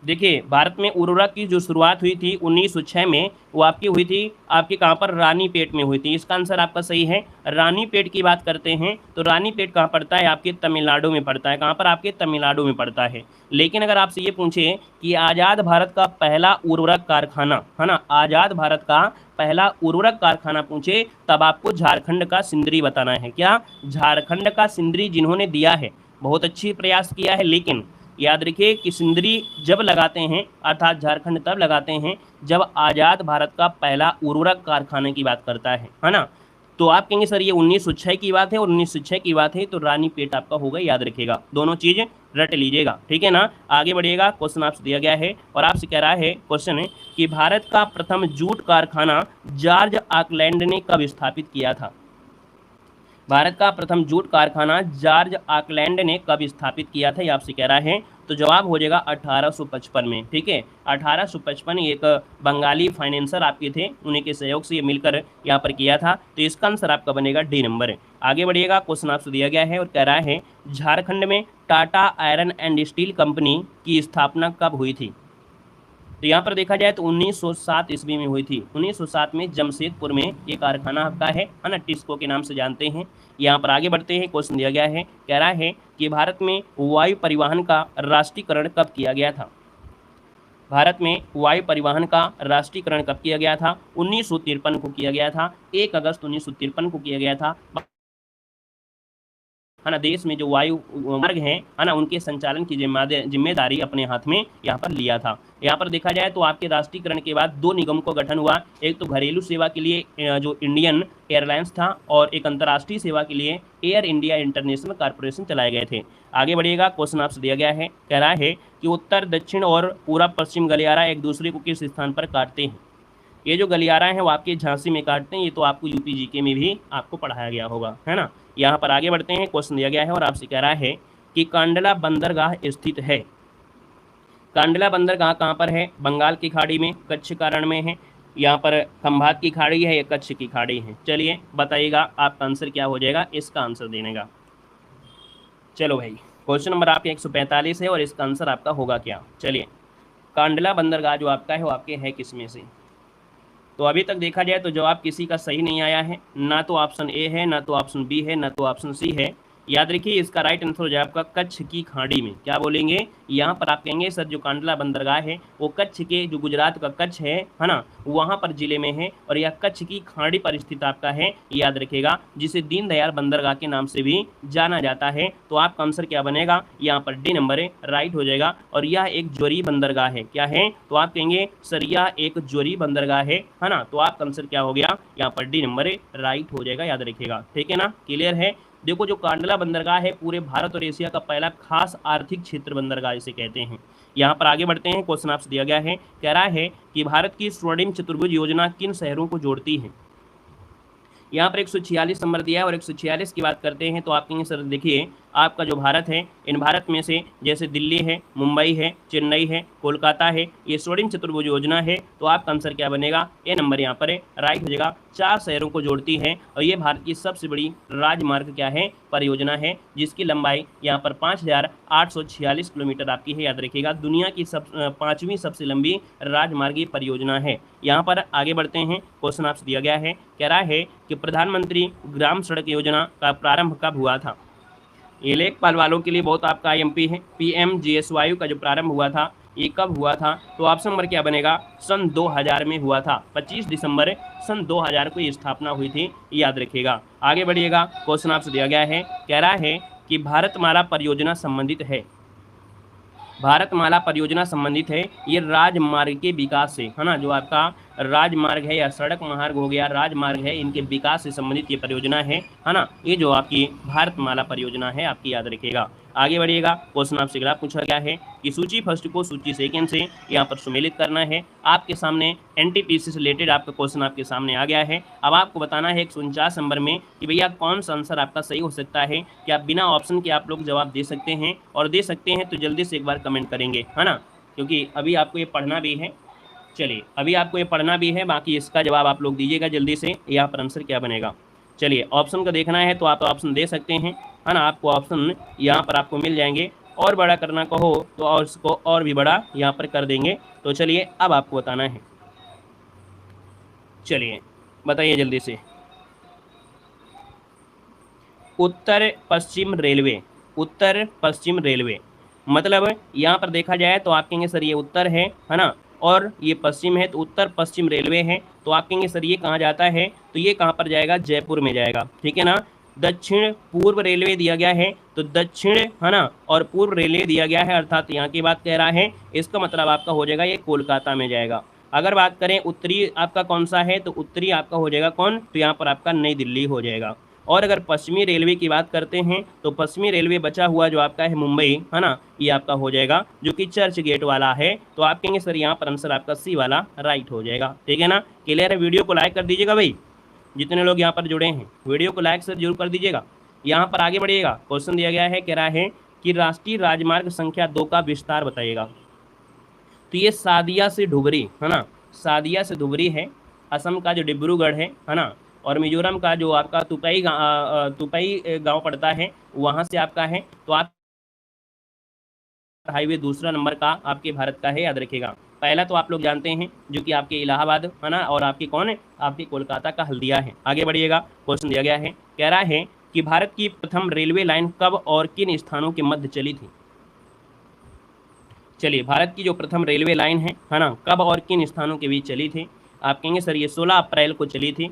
देखिए, भारत में उर्वरक की जो शुरुआत हुई थी 1906 में, वो आपकी हुई थी आपके कहाँ पर? रानीपेट में हुई थी। इसका आंसर आपका सही है। रानीपेट की बात करते हैं तो रानीपेट कहाँ पड़ता है? आपके तमिलनाडु में पड़ता है। कहाँ पर? आपके तमिलनाडु में पड़ता है। लेकिन अगर आपसे ये पूछे कि आज़ाद भारत का पहला उर्वरक कारखाना, है ना, आज़ाद भारत का पहला उर्वरक कारखाना पूछे, तब आपको झारखंड का सिंदरी बताना है। क्या? झारखंड का सिंदरी जिन्होंने दिया है, बहुत अच्छी प्रयास किया है, लेकिन याद रखिए कि सिंदरी जब लगाते हैं अर्थात झारखंड तब लगाते हैं जब आज़ाद भारत का पहला उर्वरक कारखाने की बात करता है ना। तो आप कहेंगे सर ये 1906 की बात है और 1906 की बात है तो रानीपेट आपका होगा, याद रखिएगा, दोनों चीज़ रट लीजिएगा, ठीक है ना। आगे बढ़िएगा, क्वेश्चन आपसे दिया गया है और आपसे कह रहा है क्वेश्चन है कि भारत का प्रथम जूट कारखाना जॉर्ज ऑकलैंड ने कब स्थापित किया था? भारत का प्रथम जूट कारखाना जॉर्ज ऑकलैंड ने कब स्थापित किया था, ये आपसे कह रहा है। तो जवाब हो जाएगा 1855 में, ठीक है। 1855 एक बंगाली फाइनेंसर आपके थे, उन्हीं के सहयोग से ये मिलकर यहाँ पर किया था। तो इसका आंसर आपका बनेगा डी नंबर। आगे बढ़िएगा, क्वेश्चन आपसे दिया गया है और कह रहा है झारखंड में Tata iron and steel company की स्थापना कब हुई थी? तो यहाँ पर देखा जाए तो 1907 ईस्वी में हुई थी। 1907 में जमशेदपुर में ये कारखाना आपका है ना, टिस्को के नाम से जानते हैं। यहाँ पर आगे बढ़ते हैं, क्वेश्चन दिया गया है, कह रहा है कि भारत में वायु परिवहन का राष्ट्रीयकरण कब किया गया था? भारत में वायु परिवहन का राष्ट्रीयकरण कब किया गया था? 1953 को किया गया था, 1 अगस्त 1953 को किया गया था, है ना। देश में जो वायु मार्ग है ना, उनके संचालन की जिम्मेदारी अपने हाथ में यहाँ पर लिया था। यहाँ पर देखा जाए तो आपके राष्ट्रीयकरण के बाद 2 निगम का गठन हुआ। एक तो घरेलू सेवा के लिए जो इंडियन एयरलाइंस था और एक अंतर्राष्ट्रीय सेवा के लिए एयर इंडिया इंटरनेशनल कॉर्पोरेशन चलाए गए थे। आगे बढ़िएगा, क्वेश्चन आपसे दिया गया है, कह रहा है कि उत्तर दक्षिण और पूर्व पश्चिम गलियारा एक दूसरे को किस स्थान पर काटते हैं? ये जो गलियारा है वो आपके झांसी में काटते हैं, ये तो आपको यूपी जीके में भी आपको पढ़ाया गया होगा, है ना। यहाँ पर आगे बढ़ते हैं, क्वेश्चन दिया गया है और आपसे कह रहा है कि कांडला बंदरगाह स्थित है। कांडला बंदरगाह कहाँ पर है? बंगाल की खाड़ी में, कच्छ का रण में है, यहाँ पर खंभात की खाड़ी है या कच्छ की खाड़ी है? चलिए बताइएगा आपका आंसर क्या हो जाएगा, इसका आंसर देने का। चलो भाई, क्वेश्चन नंबर आपके 145 है और इसका आंसर आपका होगा क्या? चलिए, कांडला बंदरगाह जो आपका है वो आपके है किस में से? तो अभी तक देखा जाए तो जवाब किसी का सही नहीं आया है, ना तो ऑप्शन ए है, ना तो ऑप्शन बी है, ना तो ऑप्शन सी है। याद रखिए इसका राइट आंसर हो जाए आपका कच्छ की खाड़ी में। क्या बोलेंगे? यहाँ पर आप कहेंगे सर जो कांडला बंदरगाह है वो कच्छ के, जो गुजरात का कच्छ है ना, वहाँ पर जिले में है और यह कच्छ की खाड़ी पर स्थित आपका है, याद रखिएगा, जिसे दीनदयाल बंदरगाह के नाम से भी जाना जाता है। तो आपका आंसर क्या बनेगा? यहाँ पर डी नंबर है, राइट हो जाएगा। और यह एक जोरी बंदरगाह है। क्या है? तो आप कहेंगे सर यह एक जोरी बंदरगाह है ना, तो आपका आंसर क्या हो गया? यहाँ पर डी नंबर है, राइट हो जाएगा, याद रखिएगा, ठीक है ना। क्लियर है? देखो जो कांडला बंदरगाह है पूरे भारत और एशिया का पहला खास आर्थिक क्षेत्र बंदरगाह इसे कहते हैं। यहाँ पर आगे बढ़ते हैं, क्वेश्चन आपसे दिया गया है, कह रहा है कि भारत की स्वर्णिम चतुर्भुज योजना किन शहरों को जोड़ती है? यहाँ पर 146 नंबर दिया है और 146 की बात करते हैं तो आप कहेंगे सर देखिए आपका जो भारत है, इन भारत में से जैसे दिल्ली है, मुंबई है, चेन्नई है, कोलकाता है, ये स्वर्णिम चतुर्भुज योजना है। तो आपका आंसर क्या बनेगा? ए नंबर यहाँ पर है, राइट हो जाएगा। 4 शहरों को जोड़ती है और ये भारत की सबसे बड़ी राजमार्ग क्या है? परियोजना है, जिसकी लंबाई यहाँ पर 5846 किलोमीटर आपकी है, याद रखिएगा। दुनिया की 5वीं सबसे लंबी राजमार्गीय परियोजना है। यहाँ पर आगे बढ़ते हैं, क्वेश्चन आपसे दिया गया है, कह रहा है कि प्रधानमंत्री ग्राम सड़क योजना का प्रारंभ कब हुआ था? ये लेखपाल वालों के लिए बहुत आपका IMP है। PMGSY का जो प्रारंभ हुआ था ये कब हुआ था? तो ऑप्शन नंबर क्या बनेगा? सन 2000 में हुआ था। 25 दिसंबर सन 2000 को ये स्थापना हुई थी, याद रखिएगा। आगे बढ़िएगा, क्वेश्चन आपसे दिया गया है, कह रहा है कि भारतमाला परियोजना संबंधित है। भारतमाला परियोजना संबंधित है ये राजमार्ग के विकास से, है ना। जो आपका राजमार्ग है या सड़क मार्ग हो गया, राजमार्ग है, इनके विकास से संबंधित ये परियोजना है ना। ये जो आपकी भारतमाला परियोजना है आपकी, याद रखिएगा। आगे बढ़िएगा। क्वेश्चन आपसे अगला पूछा गया है कि सूची फर्स्ट को सूची सेकंड से यहाँ पर सुमेलित करना है। आपके सामने एनटीपीसी से रिलेटेड आपका क्वेश्चन आपके सामने आ गया है। अब आपको बताना है 149 नंबर में कि भैया कौन सा आंसर आपका सही हो सकता है। कि आप बिना ऑप्शन के आप लोग जवाब दे सकते हैं, और दे सकते हैं तो जल्दी से एक बार कमेंट करेंगे, है ना, क्योंकि अभी आपको ये पढ़ना भी है। चलिए अभी आपको ये पढ़ना भी है, बाकी इसका जवाब आप लोग दीजिएगा जल्दी से, यहाँ पर आंसर क्या बनेगा। चलिए ऑप्शन का देखना है तो आप ऑप्शन दे सकते हैं, है ना, आपको ऑप्शन यहाँ पर आपको मिल जाएंगे। और बड़ा करना कहो तो और उसको और भी बड़ा यहाँ पर कर देंगे। तो चलिए अब आपको बताना है, चलिए बताइए जल्दी से। उत्तर पश्चिम रेलवे, उत्तर पश्चिम रेलवे मतलब यहाँ पर देखा जाए तो आप कहेंगे सर ये उत्तर है ना, और ये पश्चिम है, तो उत्तर पश्चिम रेलवे है। तो आप कहेंगे सर ये कहाँ जाता है, तो ये कहाँ पर जाएगा, जयपुर में जाएगा, ठीक है ना। दक्षिण पूर्व रेलवे दिया गया है, तो दक्षिण, है ना, और पूर्व रेलवे दिया गया है, अर्थात यहाँ की बात कह रहा है। इसका मतलब आपका हो जाएगा ये कोलकाता में जाएगा। अगर बात करें उत्तरी आपका कौन सा है, तो उत्तरी आपका हो जाएगा कौन, तो यहाँ पर आपका नई दिल्ली हो जाएगा। और अगर पश्चिमी रेलवे की बात करते हैं तो पश्चिमी रेलवे बचा हुआ जो आपका है मुंबई, है ना, ये आपका हो जाएगा जो कि चर्च गेट वाला है। तो आप कहेंगे सर यहाँ पर आंसर आपका सी वाला राइट हो जाएगा, ठीक है ना। क्लियर है, वीडियो को लाइक कर दीजिएगा भाई, जितने लोग यहाँ पर जुड़े हैं वीडियो को लाइक सर जरूर कर दीजिएगा। यहाँ पर आगे बढ़िएगा, क्वेश्चन दिया गया है, कह रहा है कि राष्ट्रीय राजमार्ग संख्या 2 का विस्तार बताइएगा। तो ये सादिया से धुबरी, है ना, सादिया से धुबरी है। असम का जो डिब्रूगढ़ है ना, और मिजोरम का जो आपका तुपई गांव पड़ता है, वहाँ से आपका है। तो आप हाईवे दूसरा नंबर का आपके भारत का है, याद रखिएगा। पहला तो आप लोग जानते हैं जो कि आपके इलाहाबाद, है ना, और आपके कौन है, आपके कोलकाता का हल्दिया है। आगे बढ़िएगा, क्वेश्चन दिया गया है, कह रहा है कि भारत की प्रथम रेलवे लाइन कब और किन स्थानों के मध्य चली थी। चलिए भारत की जो प्रथम रेलवे लाइन है ना, कब और किन स्थानों के बीच चली थी। आप कहेंगे सर ये 16 अप्रैल को चली थी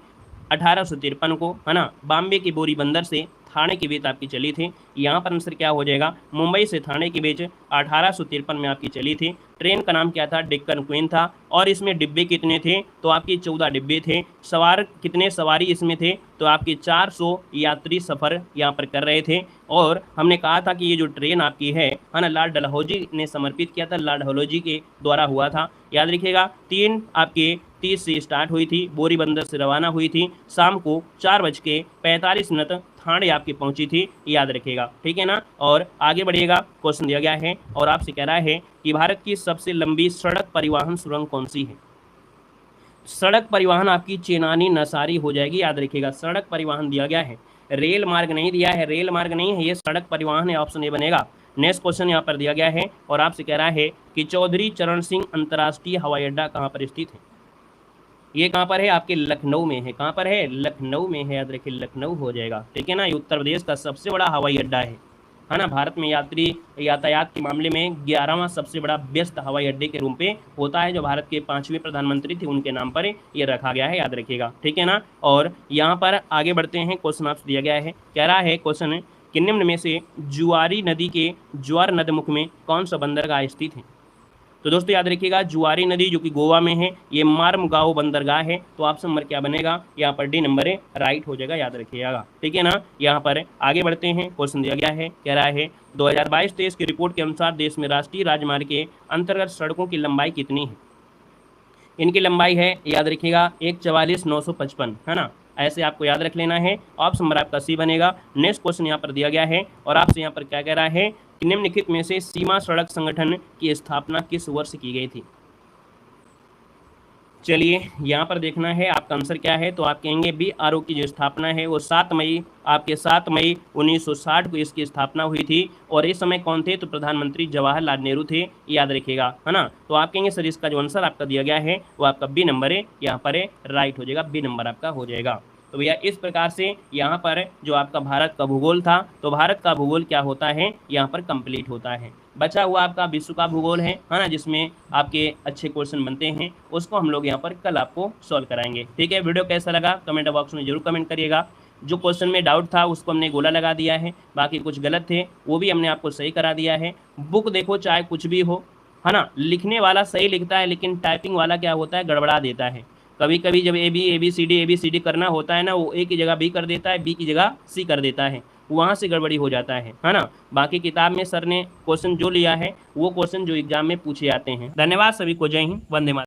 1853 को, है ना, बॉम्बे की बोरी बंदर से थाने के बीच आपकी चली थी। यहाँ पर आंसर क्या हो जाएगा, मुंबई से थाने के बीच 1853 में आपकी चली थी। ट्रेन का नाम क्या था, डेक्कन क्वीन था। और इसमें डिब्बे कितने थे, तो आपके 14 डिब्बे थे। सवार कितने सवारी इसमें थे, तो आपके 400 यात्री सफ़र यहाँ पर कर रहे थे। और हमने कहा था कि ये जो ट्रेन आपकी है ना, लॉर्ड डलहौजी ने समर्पित किया था, लॉर्ड डलहौजी के द्वारा हुआ था, याद रखिएगा। 3:30 से स्टार्ट हुई थी, बोरी बंदर से रवाना हुई थी, शाम को 4:45 थाने आपकी पहुंची थी, याद रखिएगा, ठीक है ना। और आगे बढ़िएगा, क्वेश्चन दिया गया है और आपसे कह रहा है कि भारत की सबसे लंबी सड़क परिवहन सुरंग कौन सी है। सड़क परिवहन आपकी चेनानी नसारी हो जाएगी, याद रखिएगा। सड़क परिवहन दिया गया है, रेल मार्ग नहीं दिया है, रेल मार्ग नहीं है, ये सड़क परिवहन है, ऑप्शन ए बनेगा। नेक्स्ट क्वेश्चन यहाँ पर दिया गया है और आपसे कह रहा है कि चौधरी चरण सिंह अंतर्राष्ट्रीय हवाई अड्डा कहाँ पर स्थित है। ये कहाँ पर है, आपके लखनऊ में है। कहाँ पर है, लखनऊ में है, याद रखिए लखनऊ हो जाएगा, ठीक है ना। ये उत्तर प्रदेश का सबसे बड़ा हवाई अड्डा है ना। भारत में यात्री यातायात के मामले में 11वां सबसे बड़ा व्यस्त हवाई अड्डे के रूप में होता है, जो भारत के 5वें प्रधानमंत्री थे उनके नाम पर ये रखा गया है, याद रखिएगा, ठीक है ना। और यहाँ पर आगे बढ़ते हैं, क्वेश्चन आपसे दिया गया है, कह रहा है क्वेश्चन कि निम्न में से जुआरी नदी के ज्वार नदमुख में कौन सा बंदरगाह स्थित है। तो दोस्तों याद रखिएगा, जुआरी नदी जो कि गोवा में है, ये मार्मगांव बंदरगाह है। तो ऑप्शन नंबर क्या बनेगा, यहाँ पर डी नंबर राइट हो जाएगा, याद रखिएगा, ठीक है ना। यहाँ पर आगे बढ़ते हैं, क्वेश्चन दिया गया है, कह रहा है 2022-23 की रिपोर्ट के अनुसार देश में राष्ट्रीय राजमार्ग के अंतर्गत सड़कों की लंबाई कितनी है। इनकी लंबाई है, याद रखिएगा, 144,955, है ना, ऐसे आपको याद रख लेना है। ऑप्शन नंबर आपका सी बनेगा। नेक्स्ट क्वेश्चन यहाँ पर दिया गया है और आपसे यहाँ पर क्या कह रहा है कि निम्नलिखित में से सीमा सड़क संगठन की स्थापना किस वर्ष की गई थी। चलिए यहाँ पर देखना है आपका आंसर क्या है। तो आप कहेंगे BRO की जो स्थापना है वो 7 मई 1960 को इसकी स्थापना हुई थी। और इस समय कौन थे, तो प्रधानमंत्री जवाहरलाल नेहरू थे, याद रखिएगा, है ना। तो आप कहेंगे सर इसका जो आंसर आपका दिया गया है वो आपका बी नंबर है, यहाँ पर राइट हो जाएगा, बी नंबर आपका हो जाएगा। तो भैया इस प्रकार से यहाँ पर जो आपका भारत का भूगोल था, तो भारत का भूगोल क्या होता है, यहाँ पर कंप्लीट होता है। बचा हुआ आपका विश्व का भूगोल है ना, जिसमें आपके अच्छे क्वेश्चन बनते हैं, उसको हम लोग यहाँ पर कल आपको सॉल्व कराएंगे, ठीक है। वीडियो कैसा लगा कमेंट बॉक्स में जरूर कमेंट करिएगा। जो क्वेश्चन में डाउट था उसको हमने गोला लगा दिया है, बाकी कुछ गलत थे वो भी हमने आपको सही करा दिया है। बुक देखो चाहे कुछ भी हो, है ना, लिखने वाला सही लिखता है, लेकिन टाइपिंग वाला क्या होता है, गड़बड़ा देता है। कभी कभी जब ए बी सी डी करना होता है ना, वो ए की जगह बी कर देता है, बी की जगह सी कर देता है। वहां से गड़बड़ी हो जाता है ना। बाकी किताब में सर ने क्वेश्चन जो लिया है वो क्वेश्चन जो एग्जाम में पूछे जाते हैं। धन्यवाद सभी को, जय हिंद, वंदे मातरम।